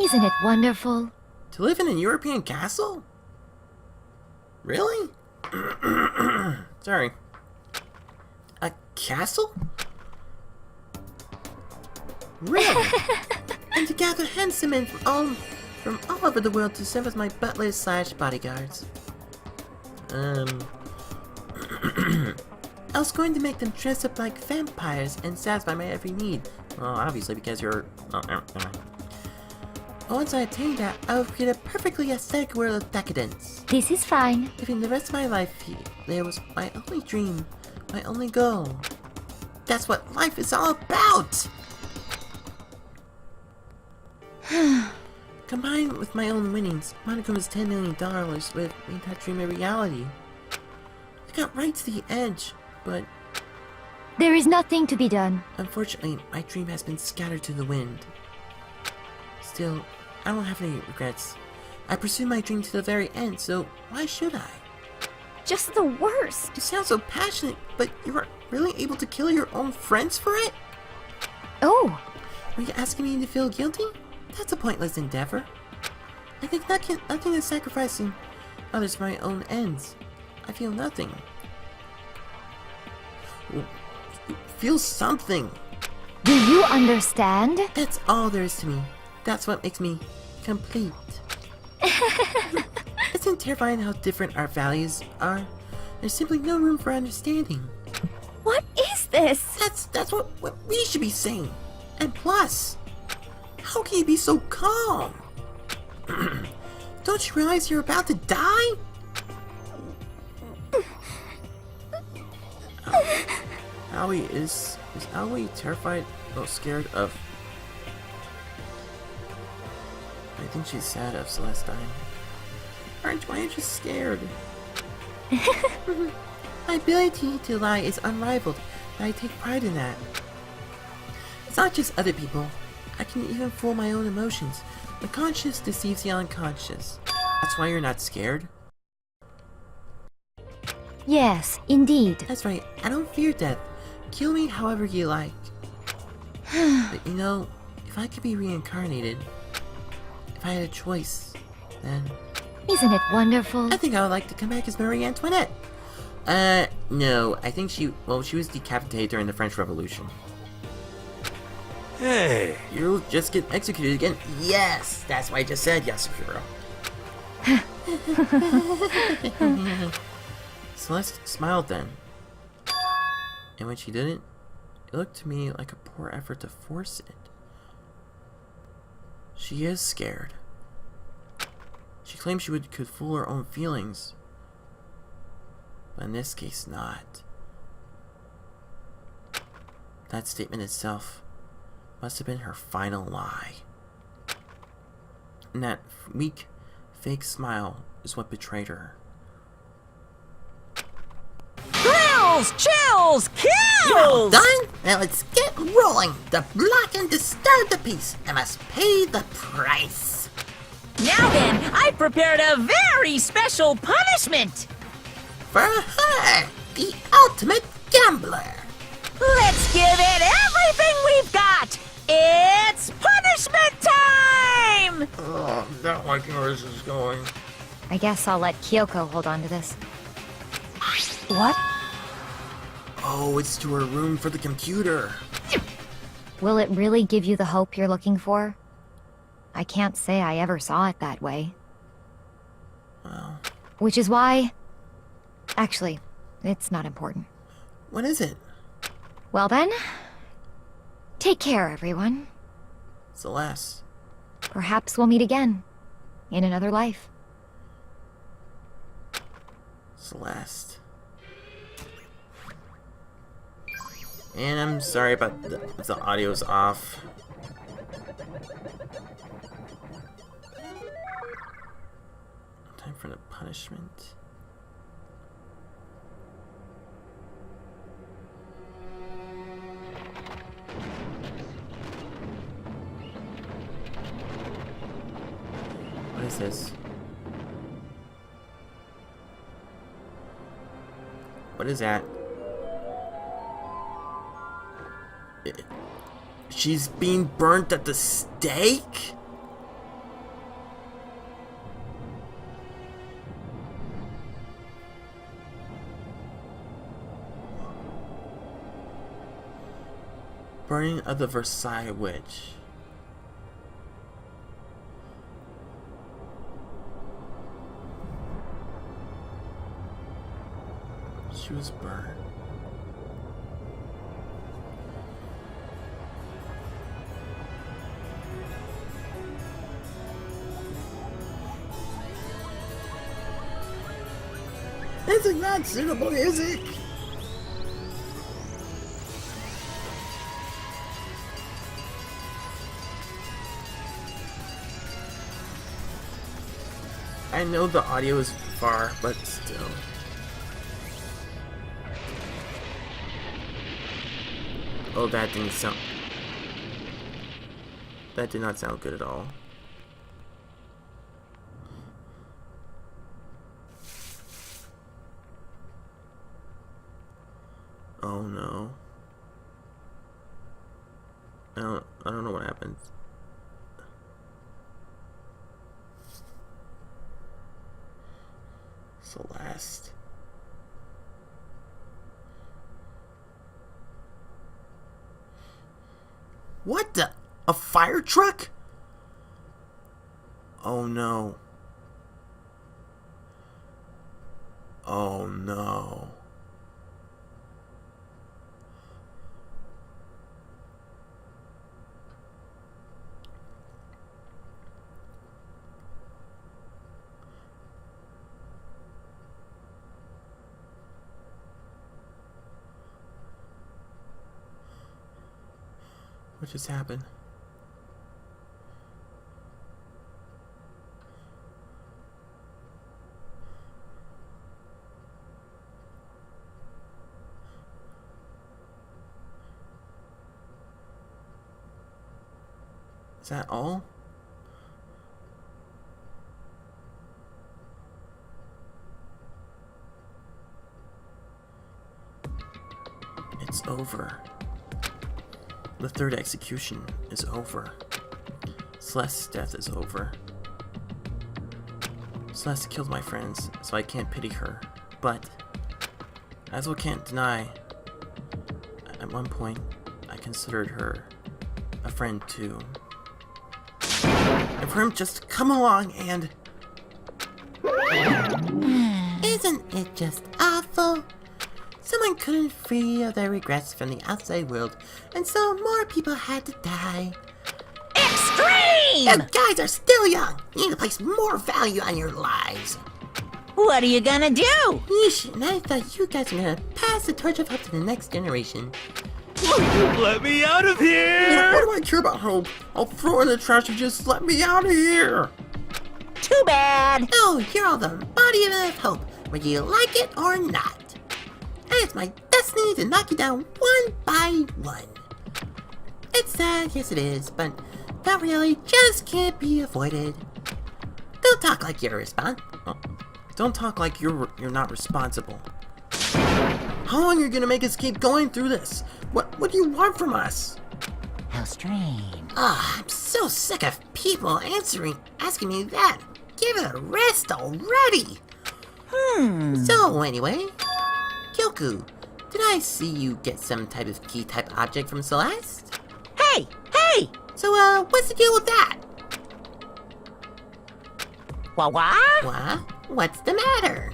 isn't it wonderful? To live in a European castle? Really? Sorry. A castle? Really? And to gather handsome men from all over the world to serve as my butlers / bodyguards. I was going to make them dress up like vampires and satisfy my every need. Well, obviously, because you're... Once I attained that, I would create a perfectly aesthetic world of decadence. This is fine. Living the rest of my life here, there was my only dream, my only goal. That's what life is all about! Combined with my own winnings, Monokuma's $10 million would have made that dream a reality. I got right to the edge, but There is nothing to be done. unfortunately, my dream has been scattered to the wind. Still, I don't have any regrets. I pursued my dream to the very end, so why should I? Just the worst. You sound so passionate, but you were really able to kill your own friends for it? Oh, Were you asking me to feel guilty? That's a pointless endeavor. I think nothing is sacrificing others for my own ends. I feel nothing. Feel something. do you understand? That's all there is to me. That's what makes me complete. Isn't it terrifying how different our values are? There's simply no room for understanding. What is this? That's what we should be saying. And plus, how can you be so calm? Don't you realize you're about to die? Aoi, is Aoi terrified or scared of... I think she's sad of Celestine. Aren't you just scared? My ability to lie is unrivaled, and I take pride in that. It's not just other people. I can even fool my own emotions. The conscious deceives the unconscious. That's why you're not scared? Yes, indeed. That's right, I don't fear death. Kill me however you like. But you know, if I could be reincarnated, if I had a choice, then Isn't it wonderful? I think I would like to come back as Marie Antoinette. No, I think she was decapitated during the French Revolution. Hey, You'll just get executed again. Yes, that's what I just said, Yasuhiro. Celeste smiled then. And when she didn't, it looked to me like a poor effort to force it. She is scared. She claims she could fool her own feelings. But in this case, not. That statement itself must have been her final lie. And that weak, fake smile is what betrayed her. Thrills, chills, kills! Done? Now let's get rolling. The block and disturb the peace. I must pay the price. Now then, I prepared a very special punishment. For her, the ultimate gambler. Let's give it every everything we've got! It's punishment time! Oh, not liking where this is going. I guess I'll let Kyoko hold on to this. What? Oh, it's to her room for the computer. Will it really give you the hope you're looking for? I can't say I ever saw it that way. Well, Which is why... Actually, it's not important. what is it? Well then, take care, everyone. Celeste. Perhaps we'll meet again. In another life. Celeste. And I'm sorry about the audio's off. Time for the punishment. What is this? What is that? She's being burnt at the stake? Burning of the Versailles Witch. She was burned. This is not suitable music! I know the audio is far, but still. Oh, that didn't sound... That did not sound good at all. Oh no. I don't know what happened. Celeste. What the? A fire truck? Oh no. Oh no. What just happened? Is that all? It's over. The third execution is over. Celeste's death is over. Celeste killed my friends, so I can't pity her. But I as well can't deny, at one point, I considered her a friend too. And for him just to come along and... Isn't it just awful? Someone couldn't free of their regrets from the outside world, and so more people had to die. Extreme! You guys are still young. You need to place more value on your lives. What are you gonna do? Yeesh, and I thought you guys were gonna pass the torch of hope to the next generation. Let me out of here! What do I care about hope? I'll throw it in the trash and just let me out of here! Too bad. Oh, you're all the embodiment of hope, whether you like it or not. And it's my destiny to knock you down one by one. It's sad, yes it is, but that reality just can't be avoided. Don't talk like you're responsible. Don't talk like you're not responsible. How long are you gonna make us keep going through this? What do you want from us? How strange. I'm so sick of people asking me that. Give it a rest already. So anyway, Kyoku, did I see you get some type of key type object from Celeste? Hey! So what's the deal with that? What? What? What's the matter?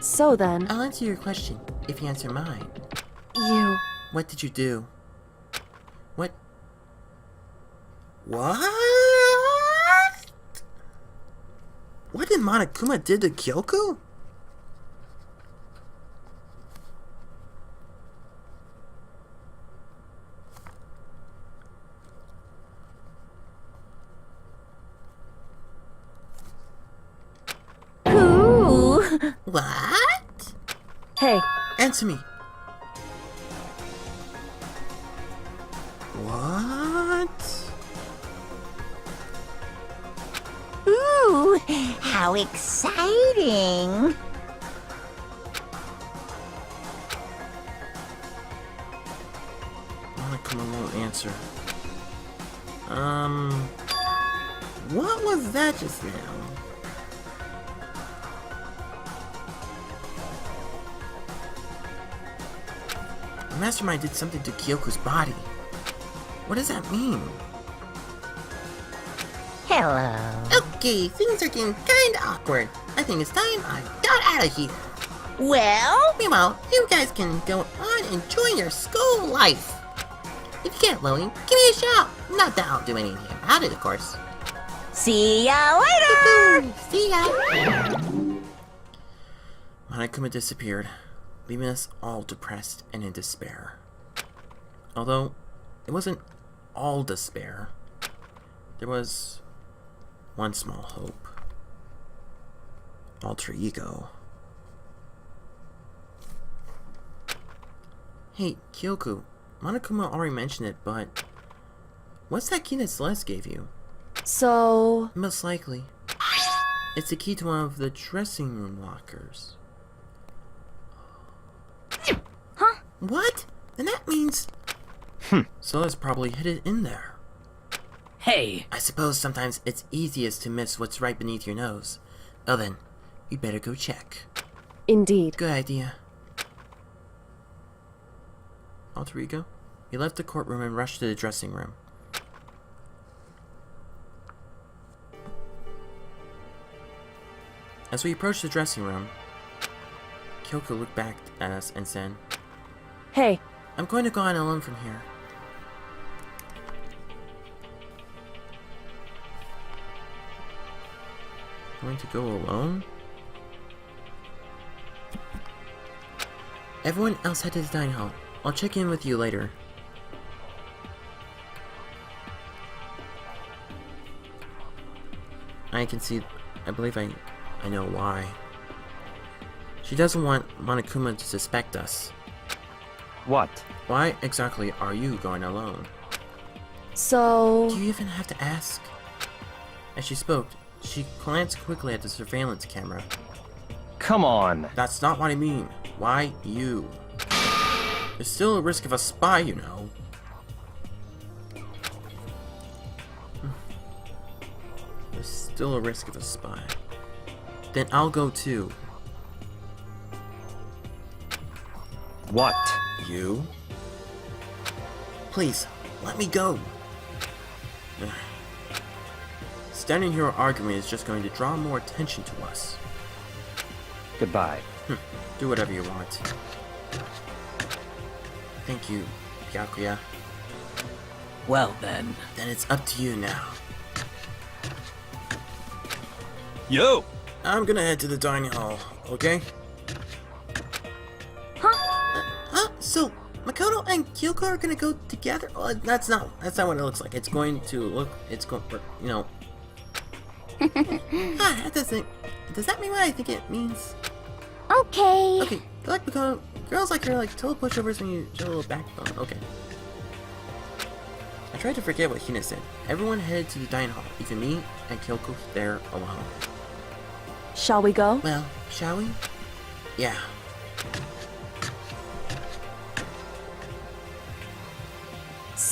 So then, I'll answer your question if you answer mine. you... What did you do? What? What did Monokuma did to Kyoku? Ooh. What? Hey, Answer me. What? Ooh, how exciting! Monokuma won't answer. What was that just now? The Mastermind did something to Kyoko's body. What does that mean? Hello. Okay, things are getting kinda awkward. I think it's time I got out of here. Well, Meanwhile, you guys can go on enjoying your school life. If you can't, Lily, give me a shout. Not that I'll do anything about it, of course. see ya later! See ya. Monokuma disappeared, leaving us all depressed and in despair. Although, it wasn't all despair. There was one small hope. Alter ego. Hey, Kyoku, Monokuma already mentioned it, but what's that key that Celeste gave you? so... Most likely. It's the key to one of the dressing room lockers. Huh? What? Then that means... Celeste probably hid it in there. Hey, I suppose sometimes it's easiest to miss what's right beneath your nose. Well then, you better go check. Indeed. Good idea. Alter ego? He left the courtroom and rushed to the dressing room. As we approached the dressing room, Kyoko looked back at us and said, Hey, I'm going to go on alone from here. Going to go alone? Everyone else head to the dining hall. I'll check in with you later. I can see... I believe I know why. She doesn't want Monokuma to suspect us. What? Why exactly are you going alone? so... Do you even have to ask? As she spoke, she glanced quickly at the surveillance camera. Come on. That's not what I mean. Why you? There's still a risk of a spy, you know. There's still a risk of a spy. Then I'll go too. What? You? Please, let me go. Standing here arguing is just going to draw more attention to us. Goodbye. Do whatever you want. Thank you, Byakuya. well then. Then it's up to you now. Yo! I'm gonna head to the dining hall, okay? So Makoto and Kyoko are gonna go together? Oh, that's not what it looks like. It's going to look, you know. That doesn't, does that mean what I think it means? Okay. Okay, like Makoto, girls like her like total pushovers when you show a little backbone. Okay. I tried to forget what Hina said. Everyone headed to the dining hall, even me and Kyoko there alone. Shall we go? Well, shall we? Yeah.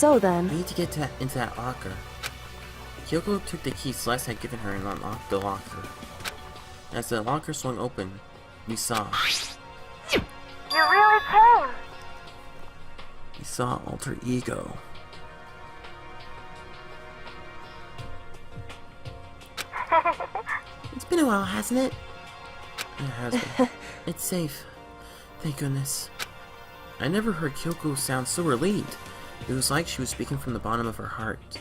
So We then, need to get into that locker. Kyoko took the key Celeste had given her and unlocked the locker. As the locker swung open, we saw... You really came! We saw Alter Ego. It's been a while, hasn't it? It has been. It's safe. Thank goodness. I never heard Kyoko sound so relieved. It was like she was speaking from the bottom of her heart.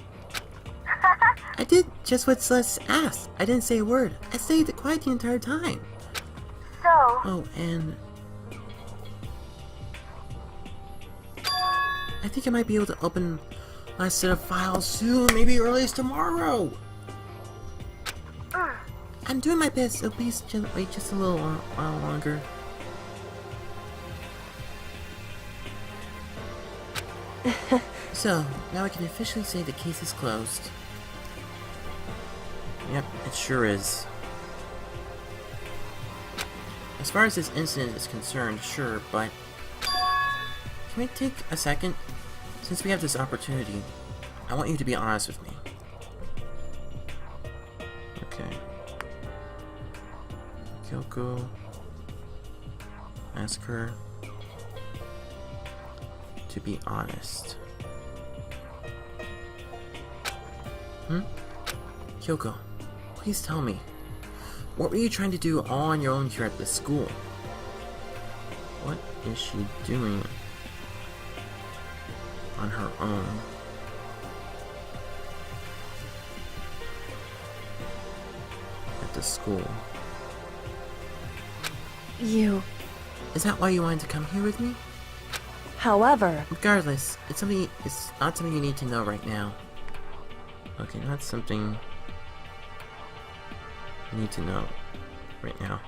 I did just what Celeste asked. I didn't say a word. I stayed quiet the entire time. So, Oh, and... I think I might be able to open my set of files soon, maybe earliest tomorrow. I'm doing my best. It'll be wait just a little while longer. So, now I can officially say the case is closed. Yep, it sure is. As far as this incident is concerned, sure, but... Can we take a second? Since we have this opportunity, I want you to be honest with me. Okay. Kyoko. Ask her to be honest. Kyoko, please tell me. What were you trying to do all on your own here at this school? What is she doing on her own? At the school? you... Is that why you wanted to come here with me? However, Regardless, it's not something you need to know right now. Okay, not something you need to know right now.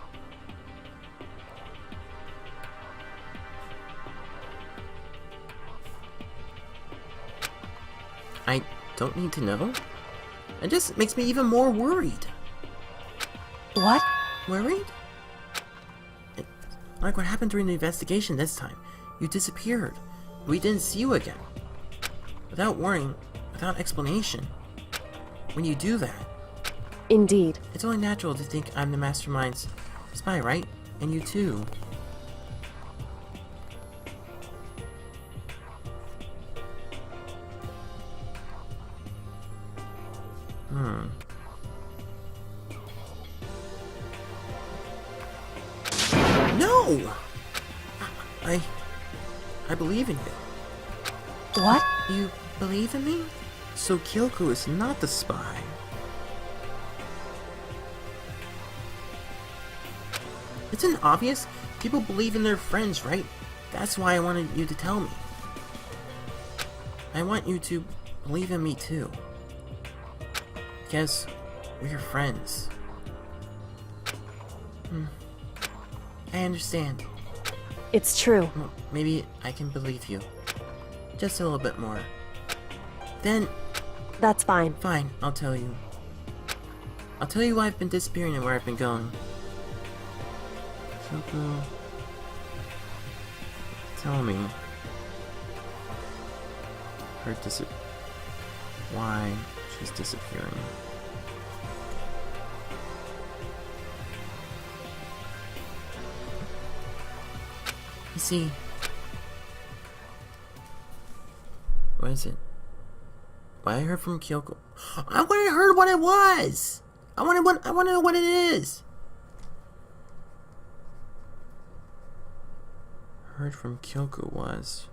I don't need to know? It just makes me even more worried. what? Worried? Like what happened during the investigation this time. You disappeared. We didn't see you again. Without warning, without explanation. When you do that, Indeed. it's only natural to think I'm the mastermind's spy, right? And you too. No! I believe in you. What? You believe in me? So Kyoko is not the spy. Isn't it obvious? People believe in their friends, right? That's why I wanted you to tell me. I want you to believe in me too. Because we're friends. I understand. It's true. Well, maybe I can believe you. Just a little bit more. Then, That's fine. fine, I'll tell you. I'll tell you why I've been disappearing and where I've been going. Kyoko, tell me why she's disappearing. You see, what is it? What I heard from Kyoko. I want to heard what it was. I want to know what it is. Heard from Kyoko was.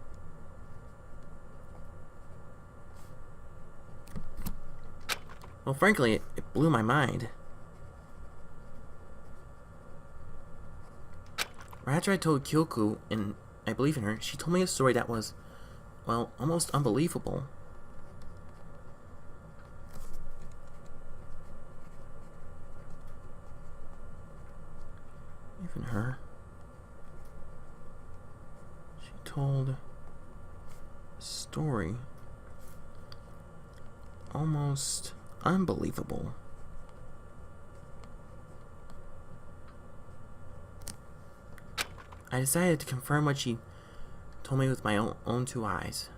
Well, frankly, it blew my mind. Right after I told Kyoko, and I believe in her, she told me a story that was, well, almost unbelievable. Even her. She told a story almost unbelievable. I decided to confirm what she told me with my own two eyes.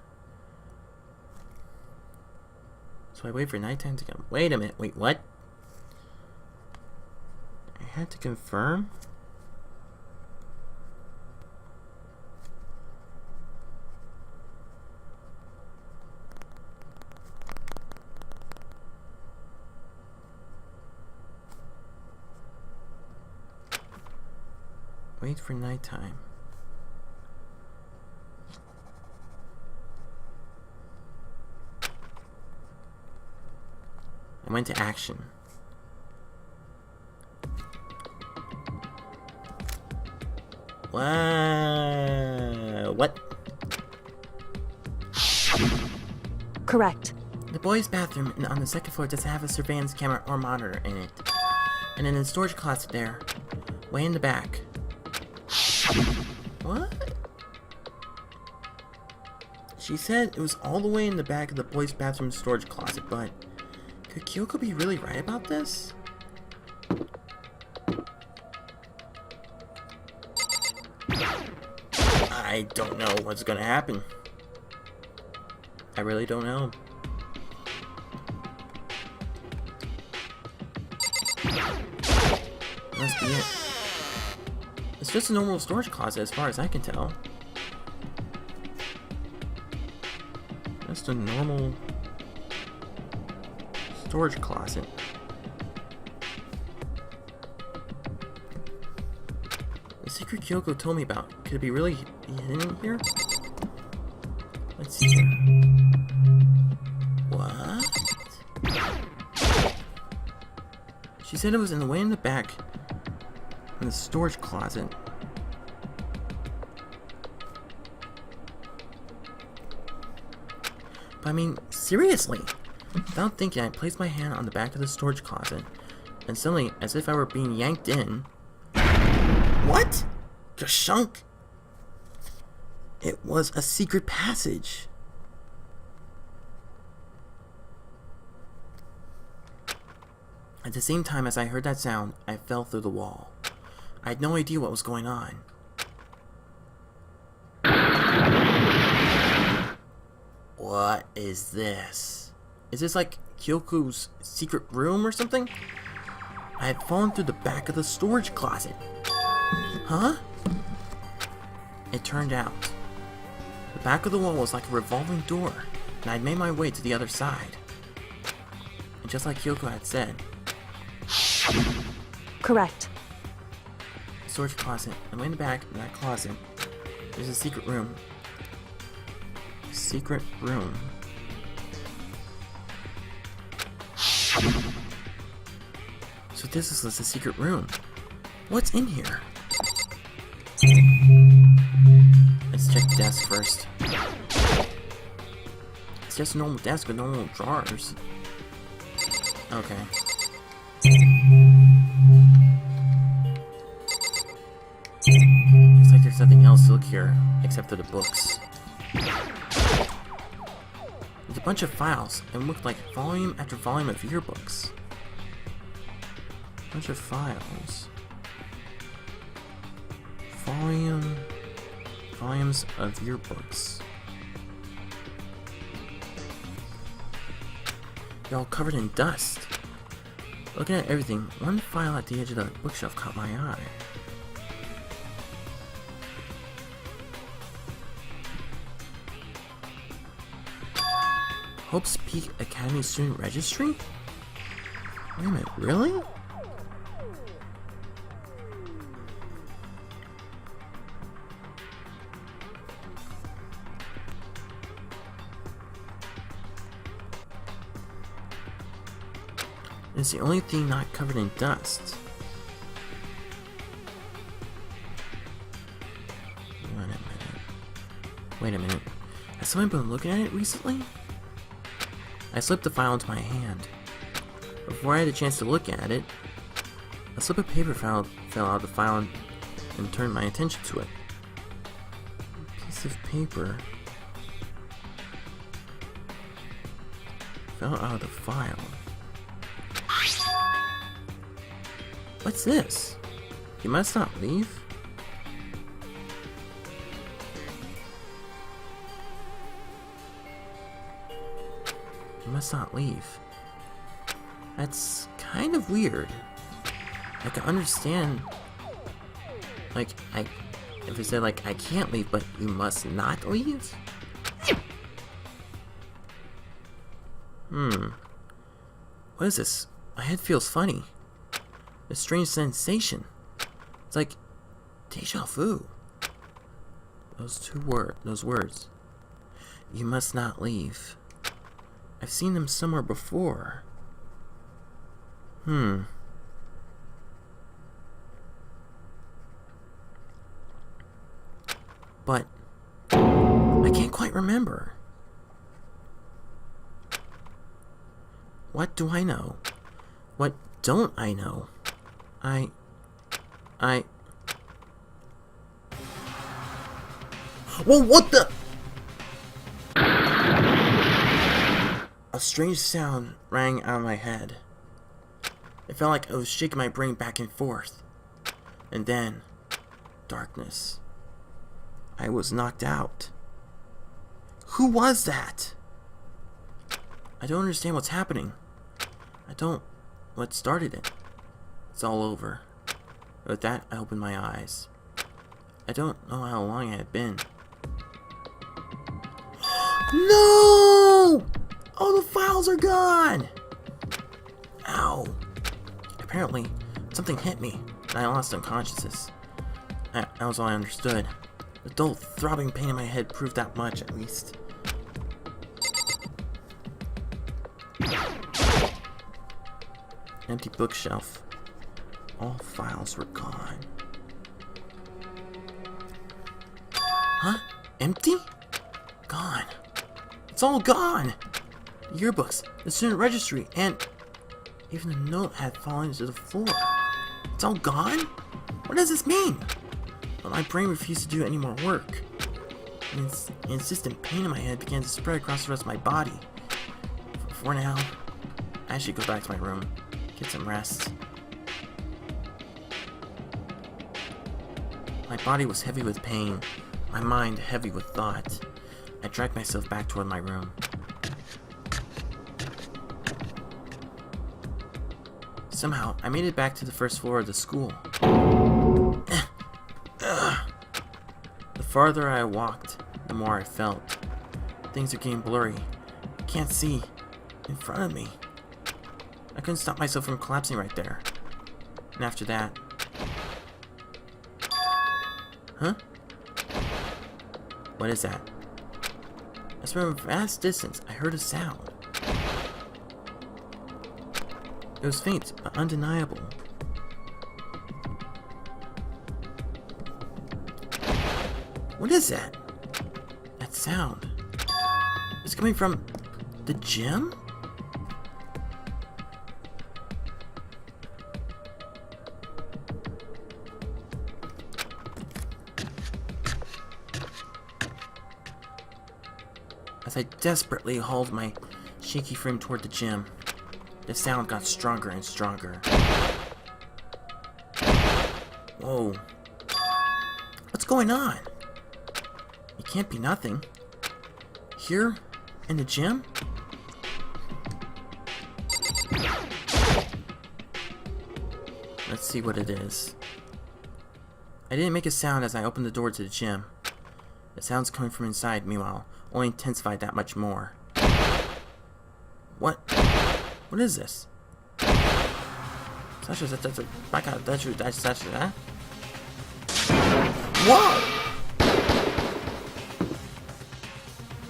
So I wait for nighttime to come. Wait a minute. Wait, what? I had to confirm? Wait for nighttime. I went to action. What? Correct. The boys' bathroom on the second floor doesn't have a surveillance camera or monitor in it. And in the storage closet there, way in the back. What? She said it was all the way in the back of the boys' bathroom storage closet, but could Kyoko be really right about this? I don't know what's gonna happen. I really don't know. Must be it. It's just a normal storage closet as far as I can tell. Just a normal storage closet. The secret Kyoko told me about, could it be really hidden in here? Let's see here. What? She said it was in the way in the back in the storage closet. But I mean, seriously? Without thinking, I placed my hand on the back of the storage closet, and suddenly, as if I were being yanked in... What? Gashunk! It was a secret passage. At the same time as I heard that sound, I fell through the wall. I had no idea what was going on. What is this? Is this like Kyoko's secret room or something? I had fallen through the back of the storage closet. Huh? It turned out, the back of the wall was like a revolving door, and I'd made my way to the other side. And just like Kyoko had said, Correct. storage closet, and way in the back of that closet, there's a secret room. Secret room. So this is a secret room. What's in here? Let's check the desk first. It's just a normal desk with normal drawers. Okay. Looks like there's nothing else to look here, except for the books. There's a bunch of files, and looked like volume after volume of yearbooks. Bunch of files. Volumes of yearbooks. They're all covered in dust. Looking at everything, one file at the edge of the bookshelf caught my eye. Hope's Peak Academy Student Registry? Wait a minute, really? It's the only thing not covered in dust. Wait a minute. Has someone been looking at it recently? I slipped the file into my hand. Before I had a chance to look at it, a slip of paper fell out of the file and turned my attention to it. A piece of paper fell out of the file. What's this? You must not leave? You must not leave. That's kind of weird. I can understand, like, if it said, like, I can't leave, but you must not leave? What is this? My head feels funny. A strange sensation. It's like deja vu. Those words. You must not leave. I've seen them somewhere before. But I can't quite remember. What do I know? What don't I know? Whoa, what the? A strange sound rang out of my head. It felt like I was shaking my brain back and forth. And then, darkness. I was knocked out. Who was that? I don't understand what's happening. What started it? It's all over. With that, I opened my eyes. I don't know how long I had been. No! All the files are gone! Ow. Apparently, something hit me, and I lost unconsciousness. That was all I understood. The dull, throbbing pain in my head proved that much, at least. Empty bookshelf. All files were gone. Huh? Empty? Gone. It's all gone! The yearbooks, the student registry, and even the note had fallen to the floor. It's all gone? What does this mean? But my brain refused to do any more work. An insistent pain in my head began to spread across the rest of my body. For now, I should go back to my room, get some rest. My body was heavy with pain, my mind heavy with thought. I dragged myself back toward my room. Somehow, I made it back to the first floor of the school. The farther I walked, the more I felt. Things are getting blurry. I can't see in front of me. I couldn't stop myself from collapsing right there. And after that... Huh? What is that? As from a vast distance, I heard a sound. It was faint, but undeniable. What is that? That sound. It's coming from the gym? As I desperately hauled my shaky frame toward the gym, the sound got stronger and stronger. Whoa. What's going on? It can't be nothing. Here? In the gym? Let's see what it is. I didn't make a sound as I opened the door to the gym. The sounds coming from inside, meanwhile, only intensified that much more. What is this? Whoa!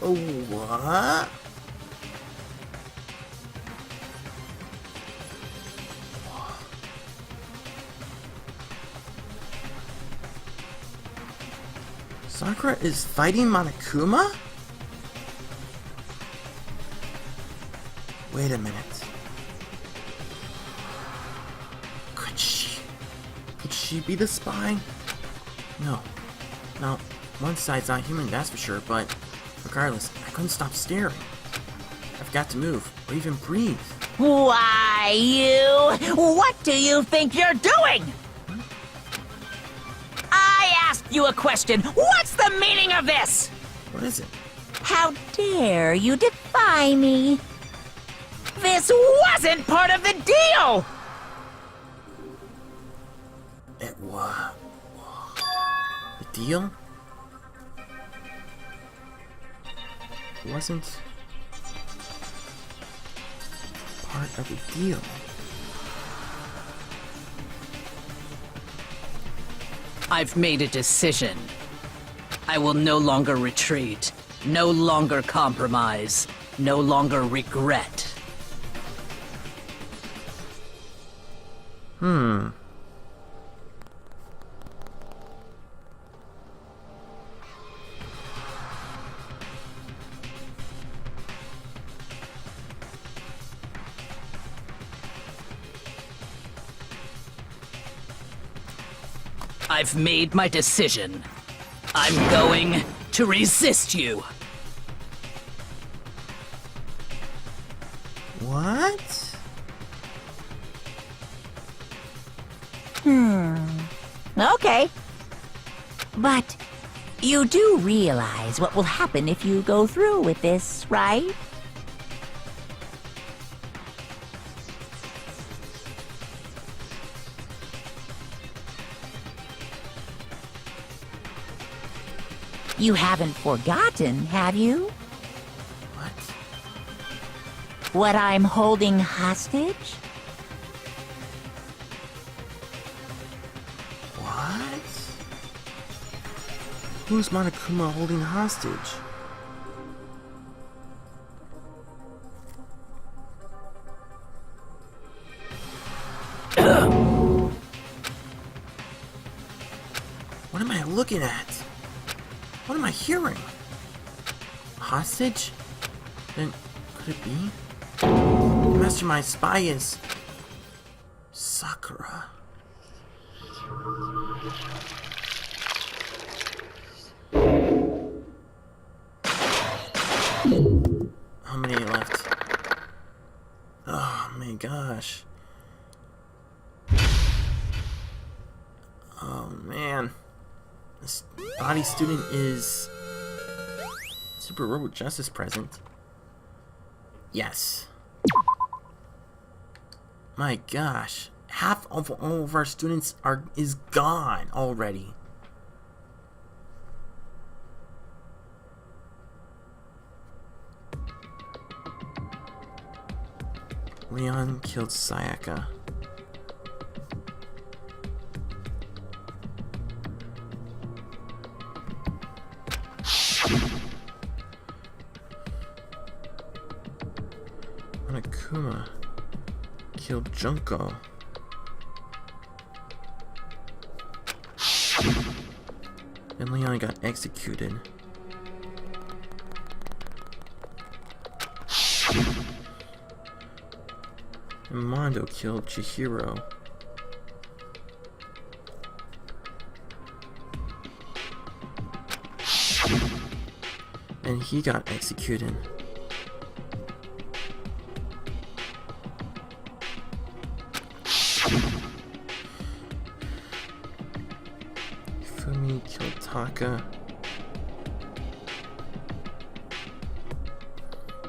Oh, what? Sakura is fighting Monokuma? Wait a minute. Could she be the spy? No. Now, one side's not human, that's for sure, but regardless, I couldn't stop staring. I've got to move, or even breathe. Why, you? What do you think you're doing? What? I asked you a question. What's the meaning of this? What is it? How dare you defy me? This wasn't part of the deal! It was... The deal? It wasn't... part of the deal. I've made a decision. I will no longer retreat, no longer compromise, no longer regret. I've made my decision. I'm going to resist you. What? Okay. But you do realize what will happen if you go through with this, right? You haven't forgotten, have you? What? What I'm holding hostage? What? Who's Monokuma holding hostage? What am I looking at? What am I hearing? Hostage? Then could it be? The mastermind spy is Sakura. How many left? Oh my gosh. Oh man. This body student is Super Robot Justice present. Yes. My gosh. Half of all of our students is gone already. Leon killed Sayaka. Monokuma killed Junko. And Leon got executed. And Mondo killed Chihiro. And he got executed. Hifumi killed Taka.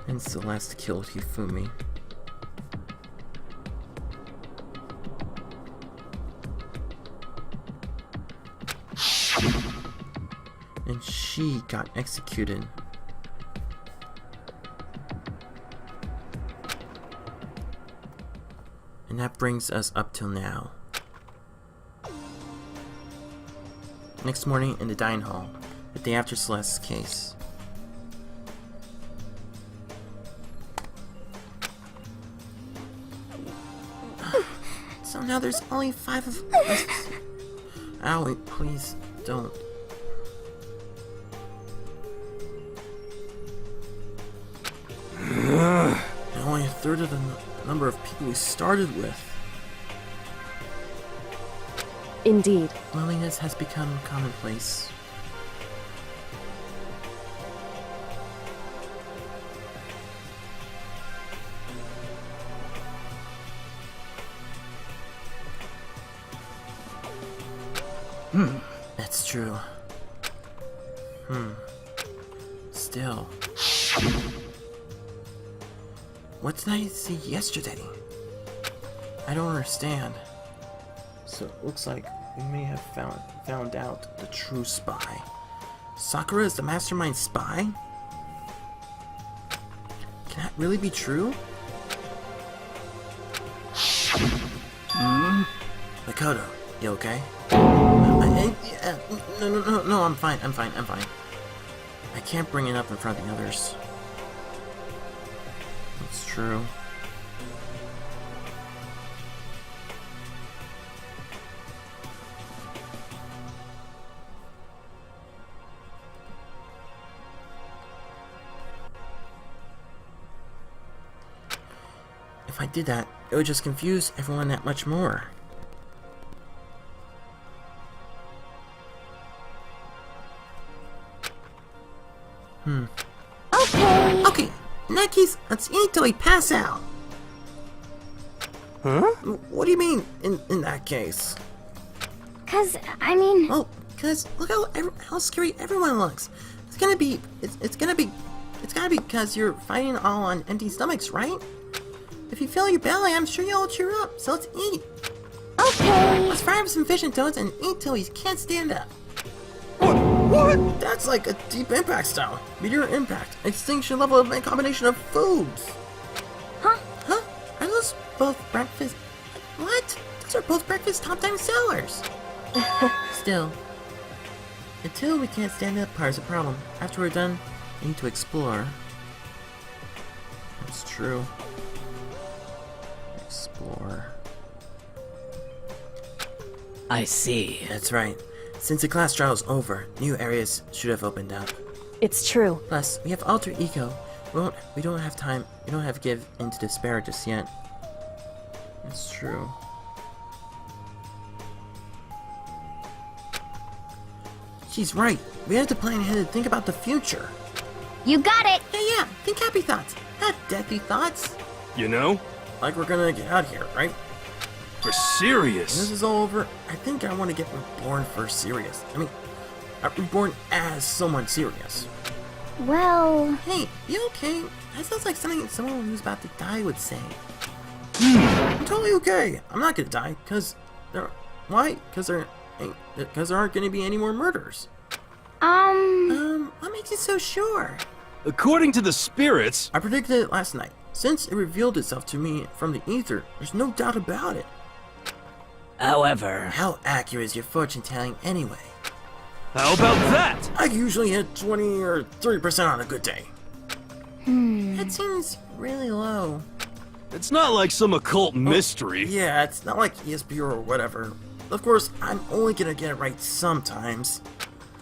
And Celeste killed Hifumi. And she got executed. And that brings us up till now. Next morning in the dining hall, the day after Celeste's case. So now there's only 5 of us. Owie, please don't. And only a third of the number of people we started with. Indeed. Loneliness has become commonplace. That's true. Still. what did I see yesterday? I don't understand. So it looks like we may have found out the true spy. Sakura is the mastermind spy? Can that really be true? Makoto, you okay? No, I'm fine. I can't bring it up in front of the others. That's true. If I did that, it would just confuse everyone that much more. Okay, in that case, let's eat till we pass out. Huh? What do you mean, in that case? 'Cause, I mean... Well, cause look how scary everyone looks. It's gotta be because you're fighting all on empty stomachs, right? If you fill your belly, I'm sure you'll cheer up. So let's eat. Okay. Let's fry up some fish and toads and eat till we can't stand up. What? That's like a deep impact style. Meteor impact. Extinction level of a combination of foods. Huh? Are those both breakfast? What? Those are both breakfast top time sellers. Still, until we can't stand up part is a problem. After we're done, we need to explore. That's true. Explore. I see. That's right. Since the class trial is over, new areas should have opened up. It's true. Plus, we have alter ego. We don't have time. We don't have to give into despair just yet. That's true. She's right. We have to plan ahead and think about the future. You got it! Yeah, think happy thoughts, not deathy thoughts. You know, Like we're gonna get out of here, right? for When serious. this is all over, I think I want to get reborn for serious. I mean, reborn as someone serious. Well... Hey, you okay? That sounds like something someone who's about to die would say. I'm totally okay. I'm not gonna die, why? Because there aren't gonna be any more murders. What makes you so sure? According to the spirits, I predicted it last night. Since it revealed itself to me from the ether, there's no doubt about it. However, How accurate is your fortune telling anyway? how about that? I usually hit 20 or 30% on a good day. That seems really low. It's not like some occult mystery. Yeah, it's not like ESP or whatever. Of course, I'm only gonna get it right sometimes.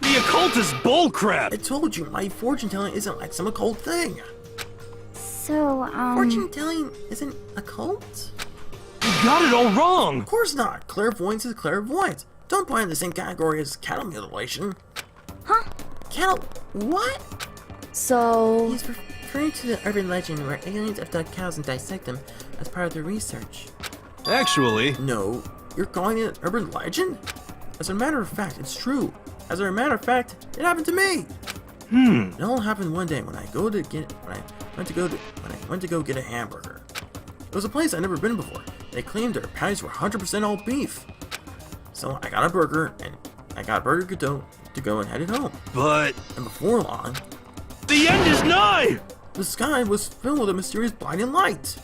The occult is bullcrap. I told you, my fortune telling isn't like some occult thing. So, Fortune telling isn't a cult? You got it all wrong. Of course not. Clairvoyance is clairvoyance. Don't put it in the same category as cattle mutilation. Cattle? What? So, He's referring to the urban legend where aliens abduct cows and dissect them as part of their research. Actually, No, you're calling it an urban legend? As a matter of fact, it's true. As a matter of fact, it happened to me. It all happened one day when I went to go get a hamburger. It was a place I'd never been before. They claimed their patties were 100% all beef. So I got a burger to go and headed home. but And before long, the end is nigh. the sky was filled with a mysterious blinding light.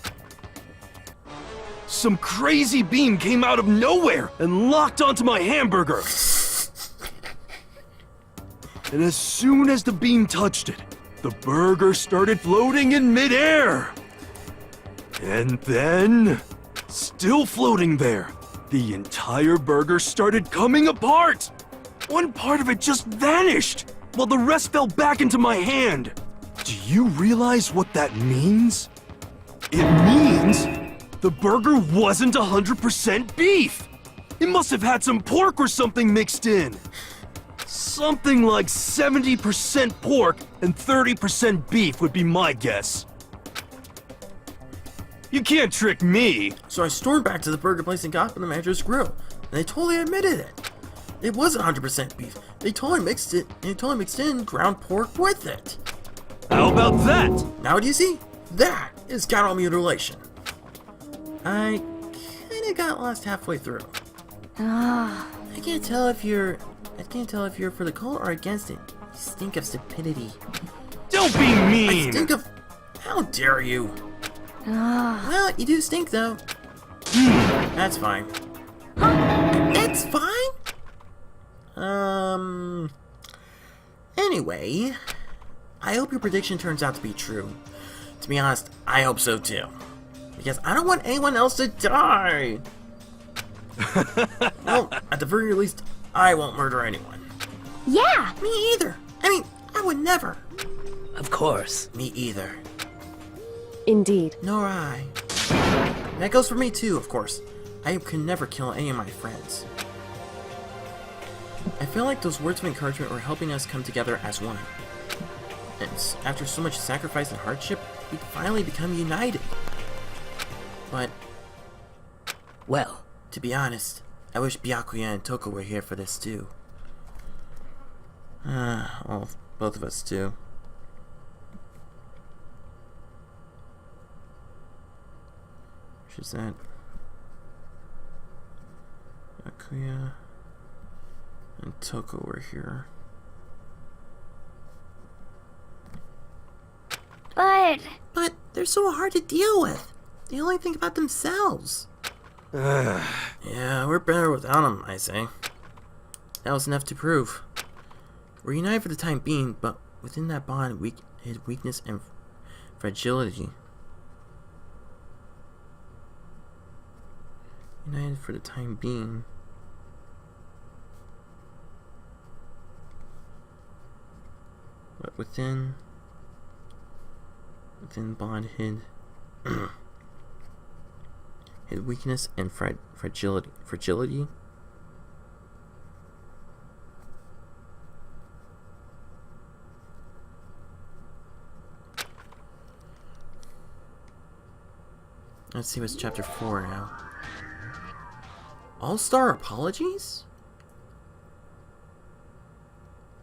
Some crazy beam came out of nowhere and locked onto my hamburger. And as soon as the beam touched it, the burger started floating in midair. And then, still floating there, the entire burger started coming apart. One part of it just vanished, while the rest fell back into my hand. Do you realize what that means? It means the burger wasn't 100% beef. It must have had some pork or something mixed in. Something like 70% pork and 30% beef would be my guess. You can't trick me. So I stormed back to the burger place and got on the manager's grill, and they totally admitted it. It wasn't 100% beef. They totally mixed in ground pork with it. How about that? Now do you see? that is cattle mutilation. I kinda got lost halfway through. I can't tell if you're for the cult or against it. You stink of stupidity. Don't be mean! I stink of... How dare you? Well, you do stink, though. That's fine. That's fine? Anyway, I hope your prediction turns out to be true. To be honest, I hope so too. Because I don't want anyone else to die! Well, at the very least, I won't murder anyone. Yeah! Me either! I mean, I would never. Of course. Me either. Indeed. Nor I. That goes for me too, of course. I could never kill any of my friends. I feel like those words of encouragement were helping us come together as one. And after so much sacrifice and hardship, we'd finally become united. But, Well, to be honest, I wish Byakuya and Taka were here for this too. Well, both of us too. Which is that? Byakuya and Taka were here. But They're so hard to deal with. They only think about themselves. Yeah, we're better without them, I say. That was enough to prove. We're united for the time being, but within that bond, hid weakness and fragility. United for the time being. But within bond hid hid weakness and fragility. Let's see what's chapter 4 now. All-Star Apologies?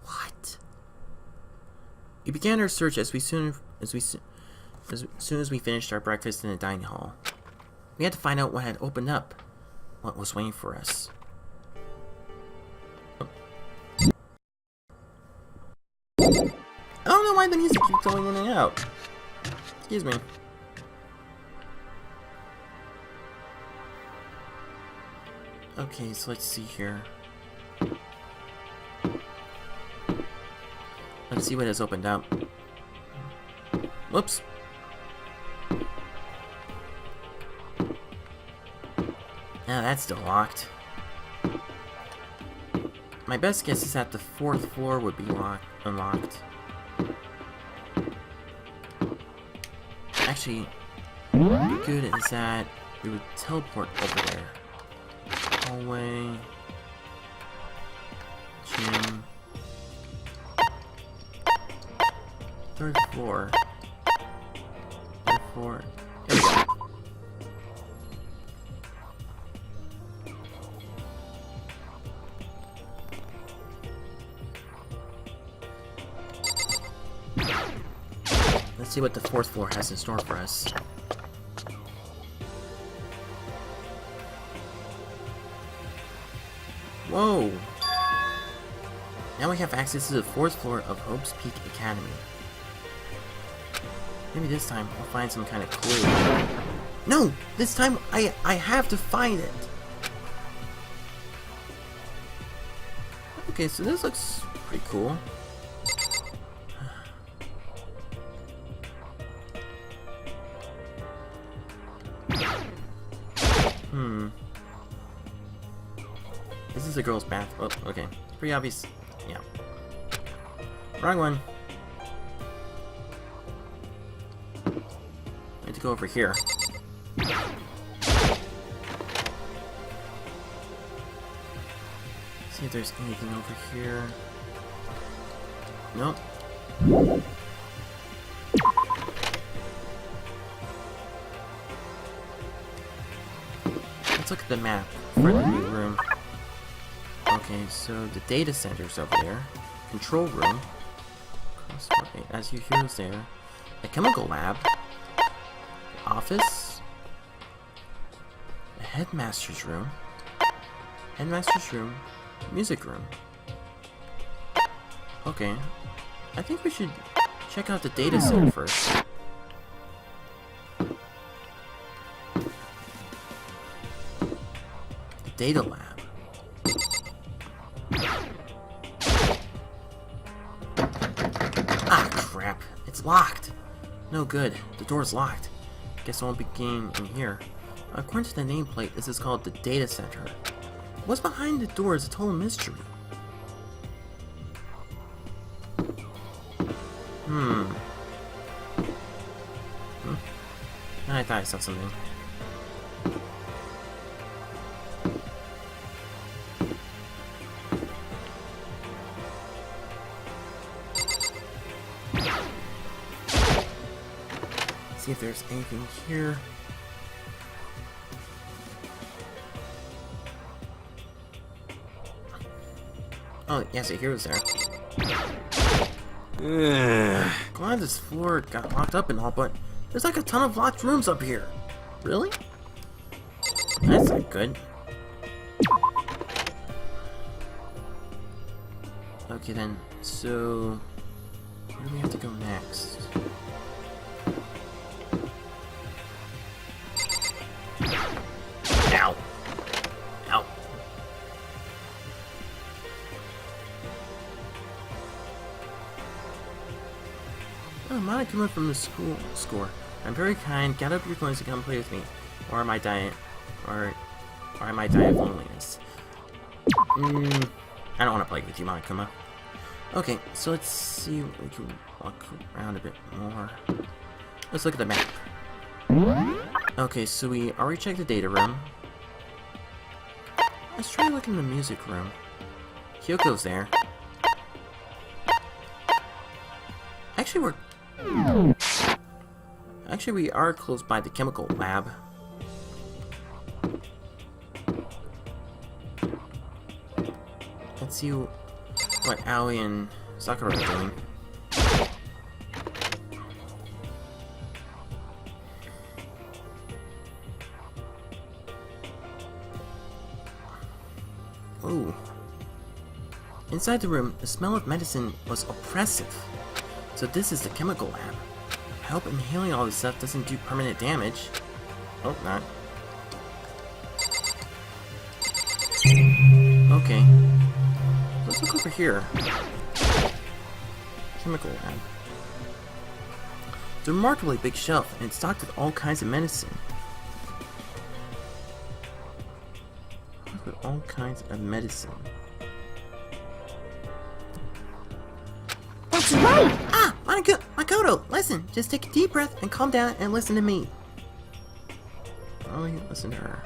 What? We began our search as soon as we finished our breakfast in the dining hall. We had to find out what had opened up, what was waiting for us. Oh. I don't know why the music keeps going in and out. Excuse me. Okay, so let's see here. Let's see what has opened up. Whoops. Now that's still locked. My best guess is that the 4th floor would be unlocked. Actually, what would be good is that we would teleport over there. Hallway. Gym. 3rd floor. 3rd floor. There we go. Let's see what the 4th floor has in store for us. Whoa! Now we have access to the 4th floor of Hope's Peak Academy. Maybe this time we'll find some kind of clue. No! This time I have to find it! Okay, so this looks pretty cool. This is a girl's bath. Oh, okay. It's pretty obvious. Yeah. Wrong one. I need to go over here. See if there's anything over here. Nope. Let's look at the map for the new room. Okay, so the data center's over there. Control room. As you hear is there. A chemical lab. office, the headmaster's room, music room. Okay, I think we should check out the data center first. The data lab. Ah, crap. It's locked. No good. The door's locked. Guess I won't be getting in here. According to the nameplate, this is called the data center. What's behind the door is a total mystery. I thought I saw something. See if there's anything here. Oh, yes, a hero's there. Glad this floor got locked up and all, but there's like a ton of locked rooms up here. Really? That's not good. Okay then, so where do we have to go next? Ow! Ow! Oh, Monica coming from the school score. I'm very kind. Get up your coins to come play with me, or I might die. Or I might die of loneliness. I don't want to play with you, Monica. Okay, so let's see. We can walk around a bit more. Let's look at the map. Okay, so we already checked the data room. Let's try looking in the music room. Kyoko's there. Actually, we are close by the chemical lab. Let's see what Aoi and Sakura are doing. Ooh. Inside the room, the smell of medicine was oppressive. So this is the chemical lab. I hope inhaling all this stuff doesn't do permanent damage. Oh, not. Okay. Let's look over here. Chemical lab. It's a remarkably big shelf, and it's stocked with all kinds of medicine. With all kinds of medicine. That's right! Ah, Makoto, listen, just take a deep breath and calm down and listen to me. Oh, you listen to her.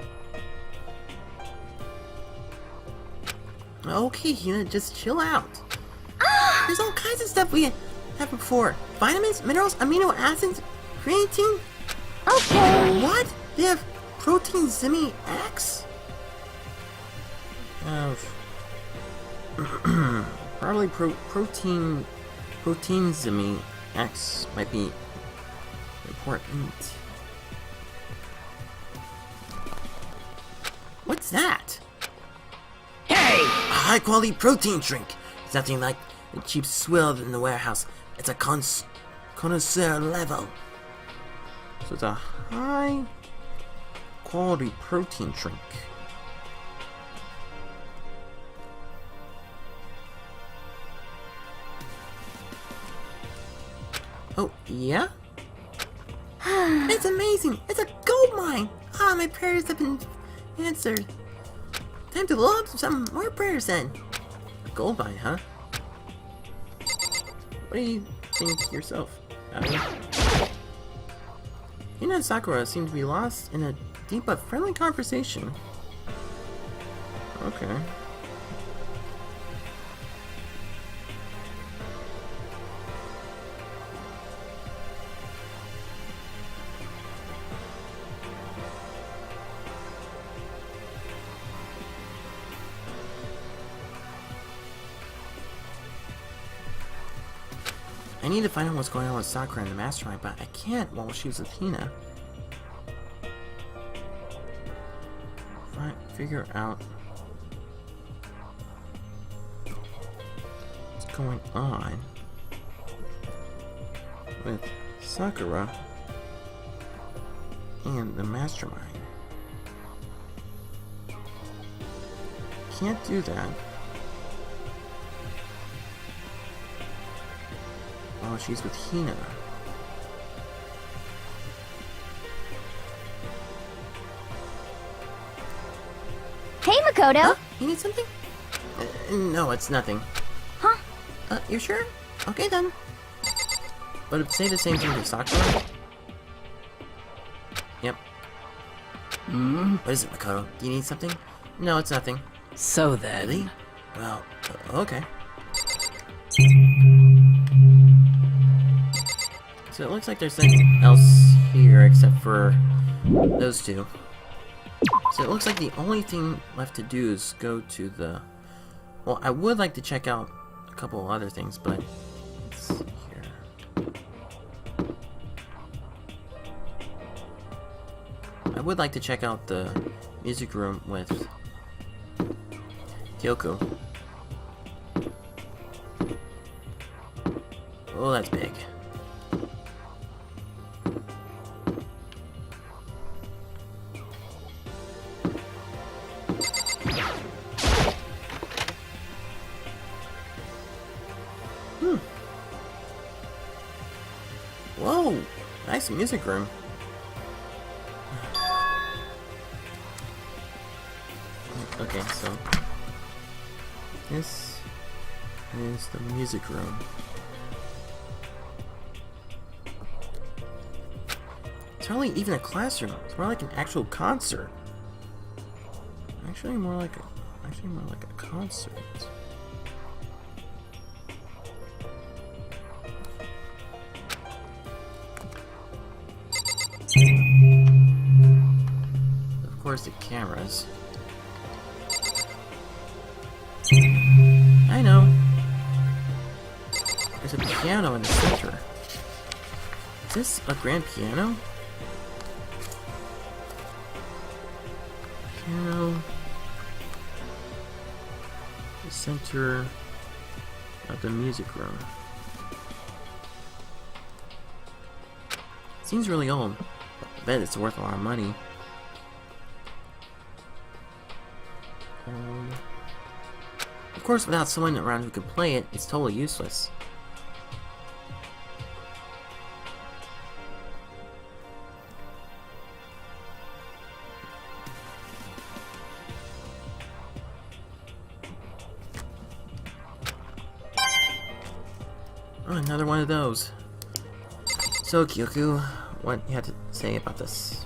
Okay, Hina, just chill out. There's all kinds of stuff we had before. Vitamins, minerals, amino acids, creatine. Okay. What? They have protein Zimi X? Probably protein Zimi X might be important. What's that? Hey! A high-quality protein drink. It's nothing like the cheap swill in the warehouse. It's a connoisseur level. So it's a high-quality protein drink. Oh, yeah? It's amazing! It's a gold mine! Ah, my prayers have been answered. Time to load some more prayers then. A gold mine, huh? What do you think yourself, Abby? Hina and Sakura seem to be lost in a deep but friendly conversation. Okay. I need to find out what's going on with Sakura and the Mastermind, but I can't while she's with Hina. figure out what's going on with Sakura and the mastermind. Can't do that. Oh, she's with Hina. Hey, Makoto! Huh? You need something? No, it's nothing. Huh? You sure? Okay then. But it'd say the same thing to Sakura? Yep. What is it, Makoto? Do you need something? No, it's nothing. So then... Really? Well, okay. So it looks like there's nothing else here except for those two. So it looks like the only thing left to do is go to the... Well, I would like to check out a couple of other things, but... Let's see here. I would like to check out the music room with Kyoko. Oh, that's big. Whoa! Nice music room. Okay, so this is the music room. It's hardly even a classroom. It's more like an actual concert. Actually, more like a concert. Of course, the cameras. I know. There's a piano in the center. Is this a grand piano? Piano. The center of the music room. Seems really old. I bet it's worth a lot of money. Of course, without someone around who can play it, it's totally useless. Oh, another one of those. So, Kyoko, what you have to say about this?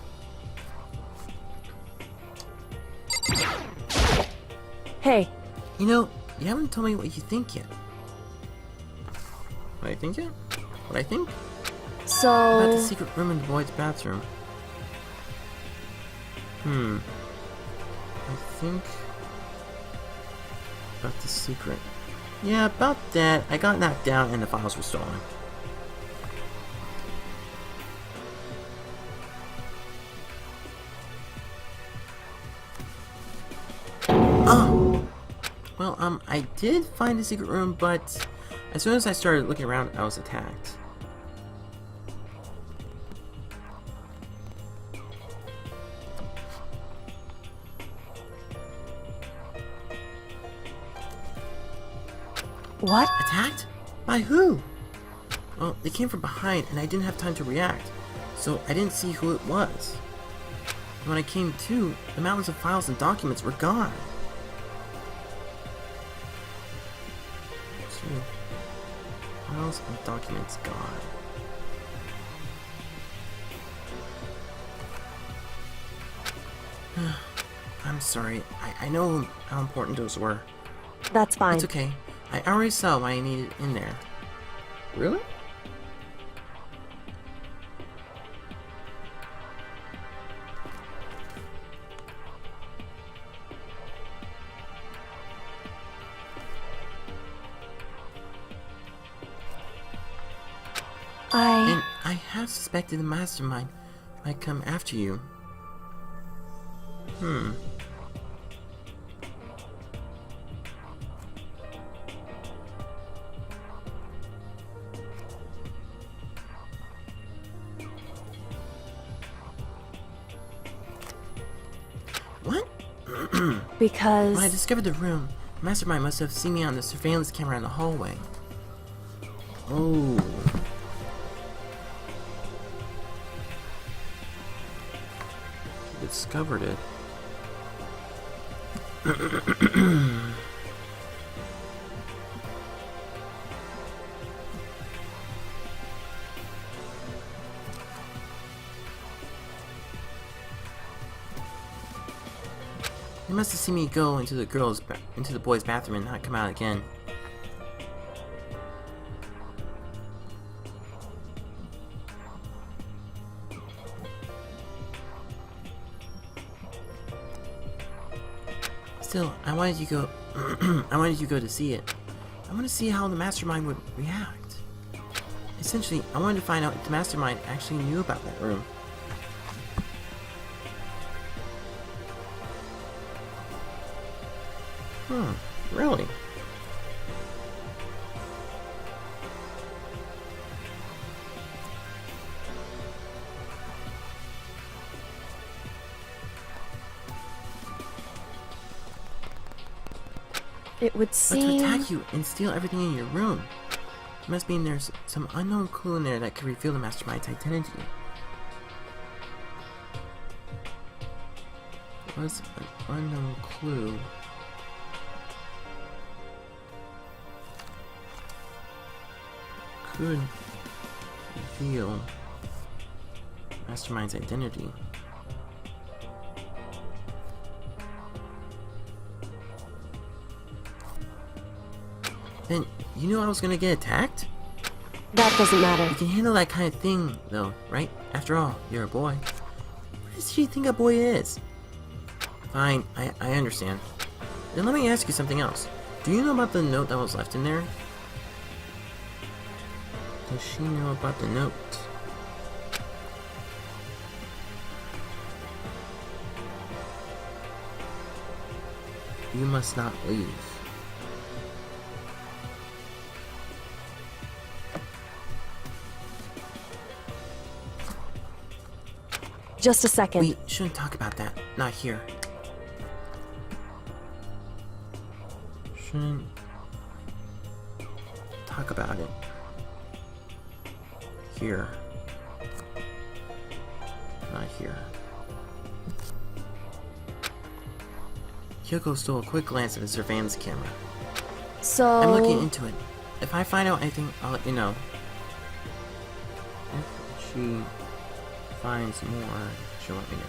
Hey, You know, you haven't told me what you think yet. What I think yet? What I think? About the so... secret room in the boys' bathroom. I think... About the secret... Yeah, about that. I got knocked down and the files were stolen. Oh! Well, I did find the secret room, but as soon as I started looking around, I was attacked. What? Attacked? By who? Well, they came from behind and I didn't have time to react, so I didn't see who it was. And when I came to, the mountains of files and documents were gone. See, files and documents gone. I'm sorry, I know how important those were. That's fine. It's okay. I already saw what I needed in there. Really? And I have suspected the mastermind might come after you. Because... When I discovered the room, the mastermind must have seen me on the surveillance camera in the hallway. Oh. He discovered it. He must have seen me go into the boys' bathroom and not come out again. Still, I wanted you go. I wanted you go to see it. I want to see how the mastermind would react. Essentially, I wanted to find out if the mastermind actually knew about that room. Really? It would But seem... to attack you and steal everything in your room. It must mean there's some unknown clue in there that could reveal the mastermind's identity. What's an unknown clue? Could reveal mastermind's identity. Then you knew I was gonna get attacked? That doesn't matter. You can handle that kind of thing, though, right? After all, you're a boy. What does she think a boy is? Fine, I understand. Then let me ask you something else. Do you know about the note that was left in there? Does she know about the note? You must not leave. Just a second. We shouldn't talk about that. Not here. Shouldn't talk about it. Here. Not here. Kyoko stole a quick glance at the surveillance camera. So... I'm looking into it. If I find out anything, I'll let you know. If she finds more, she'll let me know.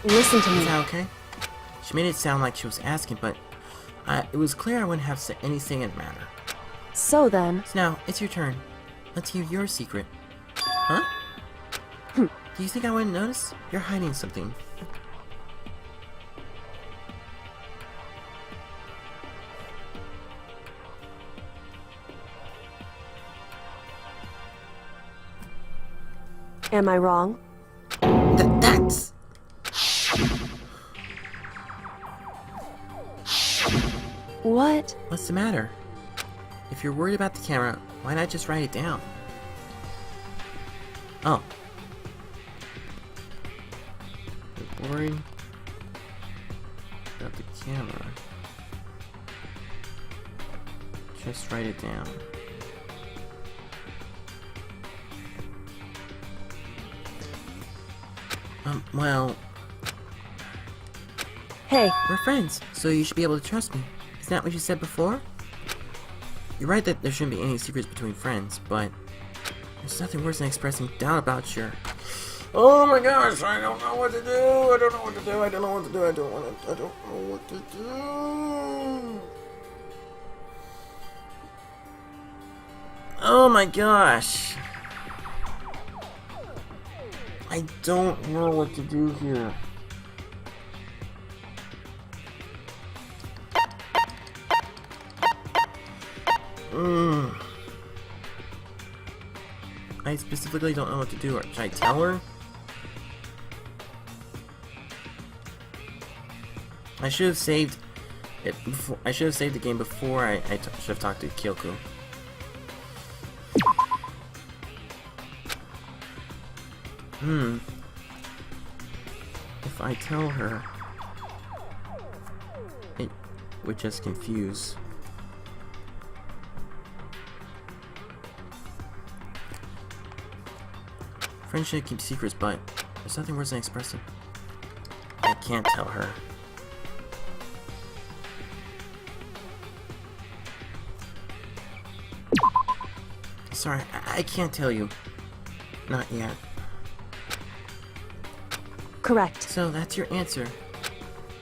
Listen to me. Is that okay? She made it sound like she was asking, but it was clear I wouldn't have any say in the matter. So then... So now, it's your turn. Let's hear your secret. Huh? Do you think I wouldn't notice? You're hiding something. Am I wrong? That's... What? What's the matter? If you're worried about the camera, why not just write it down? Oh. You're worried about the camera. Just write it down. Well... Hey. We're friends, so you should be able to trust me. Isn't that what you said before? You're right that there shouldn't be any secrets between friends, but there's nothing worse than expressing doubt about your... Oh my gosh, I don't know what to do, I don't know what to do, I don't know what to do, I don't know what to do. Oh my gosh. I don't know what to do here. I specifically don't know what to do. Should I tell her? I should have saved it before. I should have saved the game before I should have talked to Kyoko. If I tell her, it would just confuse. Friendship keeps secrets, but there's nothing worse than expressing. I can't tell her. Sorry, I can't tell you. Not yet. Correct. So that's your answer.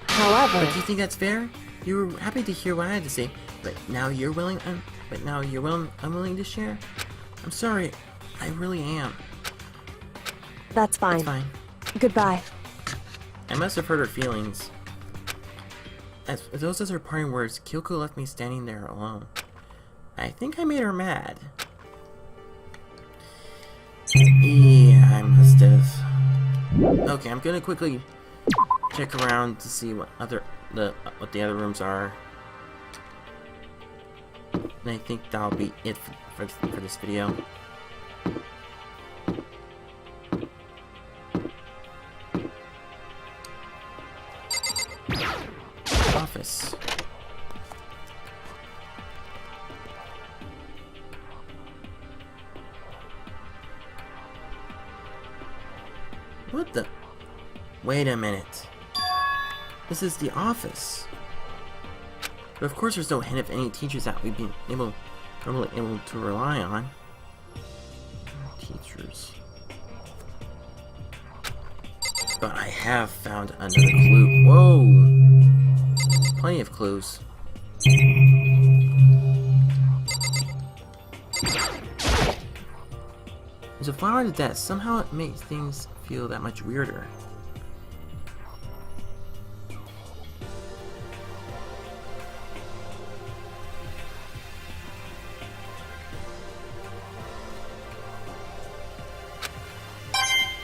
However, But do you think that's fair? You were happy to hear what I had to say, but now you're unwilling to share? I'm sorry, I really am. that's fine. It's fine. Goodbye. I must have hurt her feelings. As those as her parting words, Kyoko left me standing there alone. I think I made her mad. Yeah, I must have. Okay, I'm gonna quickly check around to see what the other rooms are. And I think that'll be it for this video. Office. What the? Wait a minute. This is the office. But of course there's no hint of any teachers that we've been normally able to rely on. Teachers. But I have found another clue. Whoa! Plenty of clues. There's a flower on the desk. Somehow it makes things feel that much weirder.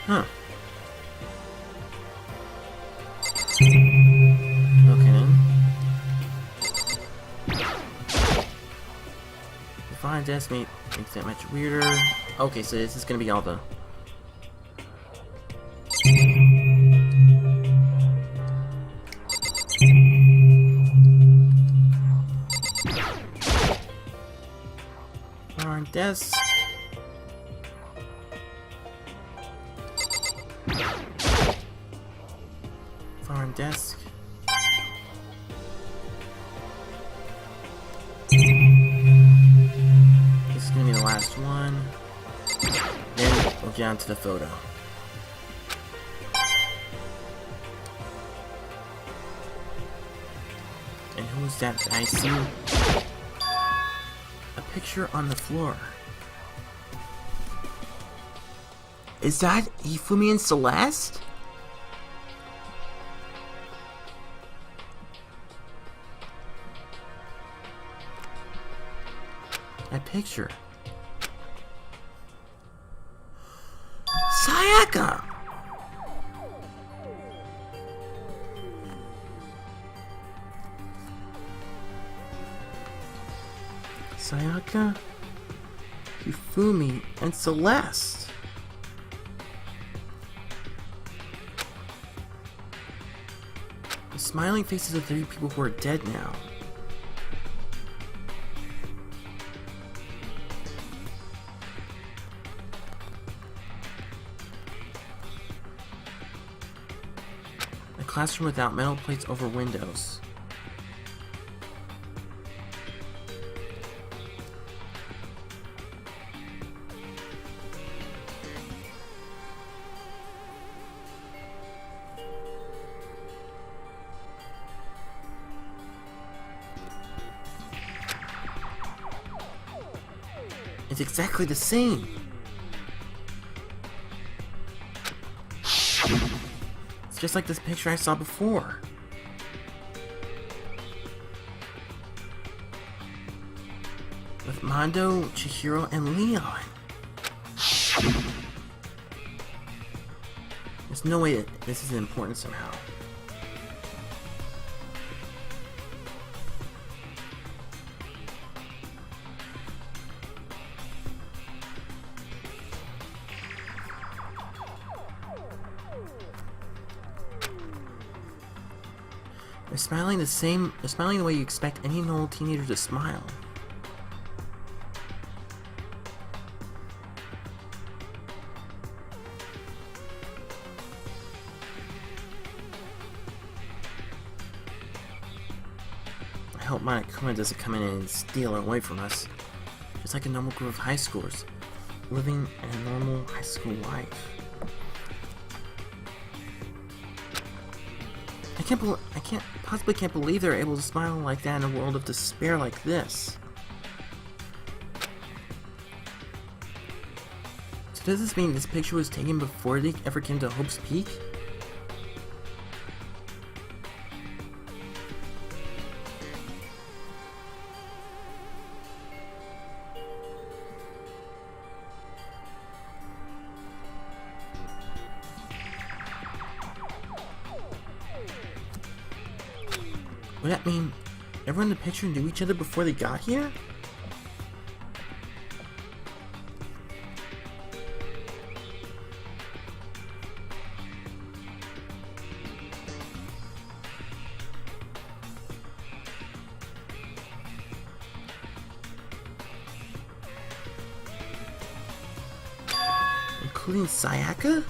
Huh. Okay then. The fine desk makes that much weirder. Okay, so this is gonna be all the our desk. Foreign desk. This is gonna be the last one. Then we'll get on to the photo. And who's that I see? A picture on the floor. Is that Hifumi and Celeste? That picture. Sayaka! Sayaka, Hifumi, and Celeste. The smiling faces of 3 people who are dead now. A classroom without metal plates over windows. It's exactly the same. It's just like this picture I saw before. With Mondo, Chihiro, and Leon. There's no way that this is important somehow. They're smiling the way you expect any normal teenager to smile. I hope Monokuma doesn't come in and steal her away from us. Just like a normal group of high schoolers, living a normal high school life. I can't believe they're able to smile like that in a world of despair like this. So does this mean this picture was taken before they ever came to Hope's Peak? Would that mean everyone in the picture knew each other before they got here? Including Sayaka?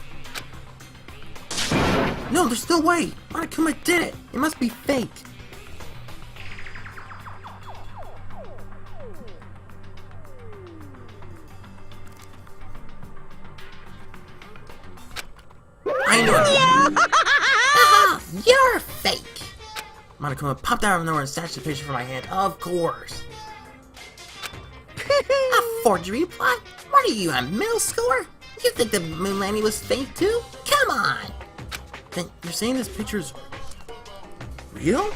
No, there's no way! Monokuma did it! It must be fake! I know it! Haha, you're fake! Monokuma popped out of nowhere and snatched the picture from my hand. Of course! A forgery plot? What are you, a middle schooler? You think the moon landing was fake too? Come on! Then you're saying this picture's real?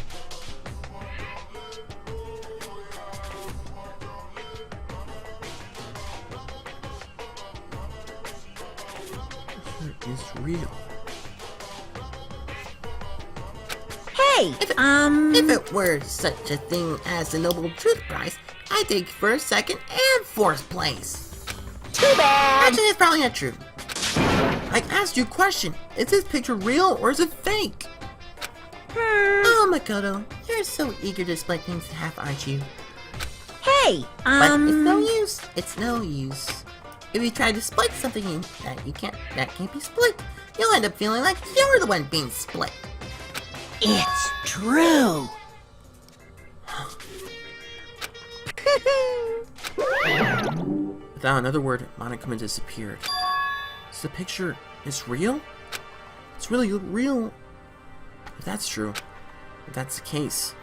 This is real. Hey, If it were such a thing as the Noble Truth Prize, I'd take first, second, and fourth place. too bad. Actually, it's probably not true. I asked you a question. Is this picture real or is it fake? Oh, Makoto, you're so eager to split things in half, aren't you? Hey, But it's no use. It's no use. If you try to split something that can't be split, you'll end up feeling like you're the one being split. it's true. Without another word, Monokuma disappeared. So the picture is real? It's really real. If that's true, if that's the case,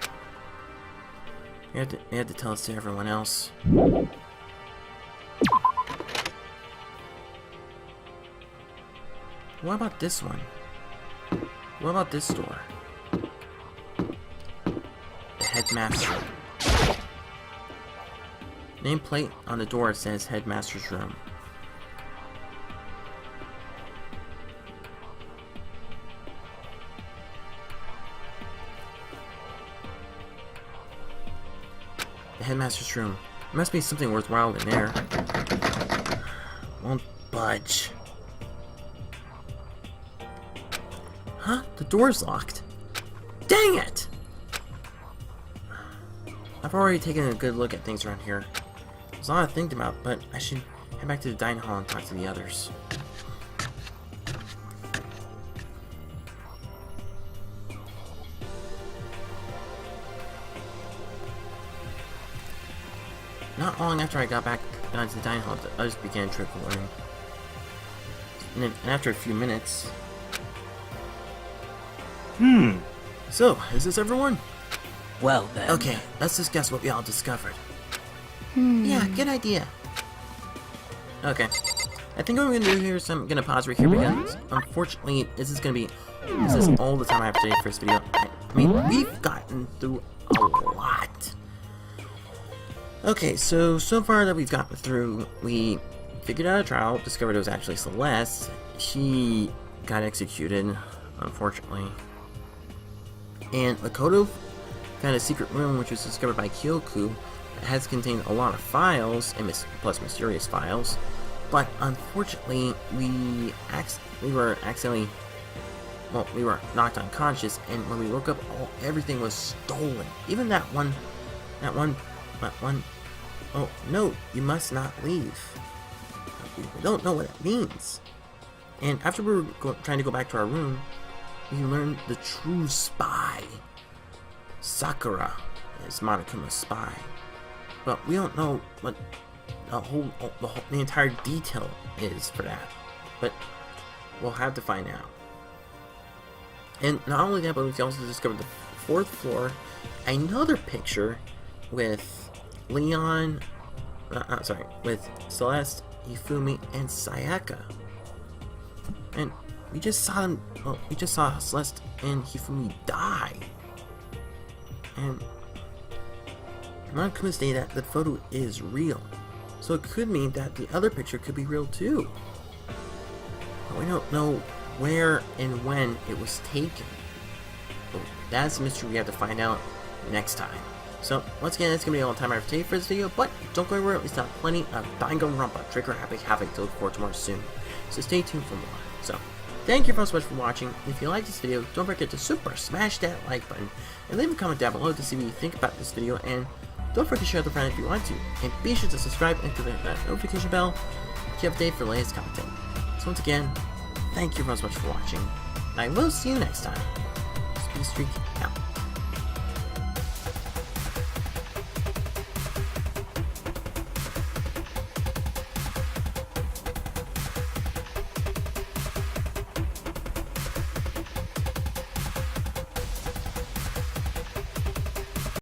you had to tell us to everyone else. What about this one? What about this door? The headmaster. Nameplate on the door says headmaster's room. The headmaster's room. There must be something worthwhile in there. Won't budge. Huh? The door's locked. Dang it! I've already taken a good look at things around here. There's a lot to think about, but I should head back to the dining hall and talk to the others. Not long after I got back to the dining hall, the others began trickling in. And after a few minutes... So, is this everyone? Well then. Okay, let's discuss what we all discovered. Yeah, good idea. Okay. I think what I'm gonna do here is I'm gonna pause right here because unfortunately this is all the time I have to take for this video. I mean, we've gotten through a lot. Okay, so far that we've gotten through, we figured out a trial, discovered it was actually Celeste. She got executed, unfortunately. And Makoto found a secret room which was discovered by Kyoku. It has contained a lot of files, and plus mysterious files. But unfortunately, we were accidentally well, we were knocked unconscious, and when we woke up, everything was stolen. Even that one, oh, no, you must not leave. We don't know what it means. And after we were trying to go back to our room, we learned the true spy. Sakura is Monokuma's spy. But we don't know what the entire detail is for that. But we'll have to find out. And not only that, but we also discovered the 4th floor, another picture with Leon, with Celeste, Hifumi, and Sayaka. And we just saw them, well, we just saw Celeste and Hifumi die. And Monokuma stated that the photo is real. So it could mean that the other picture could be real too. But we don't know where and when it was taken. But that's a mystery we have to find out next time. So, once again, that's going to be all the time I have today for this video, but don't go anywhere, we still have plenty of Danganronpa, Trigger Happy Havoc to look forward to more soon. So stay tuned for more. So, thank you so much for watching. If you like this video, don't forget to super smash that like button, and leave a comment down below to see what you think about this video, and don't forget to share with a friend if you want to, and be sure to subscribe and click that notification bell to keep updated for the latest content. So once again, thank you so much for watching, and I will see you next time. Speedstreak out.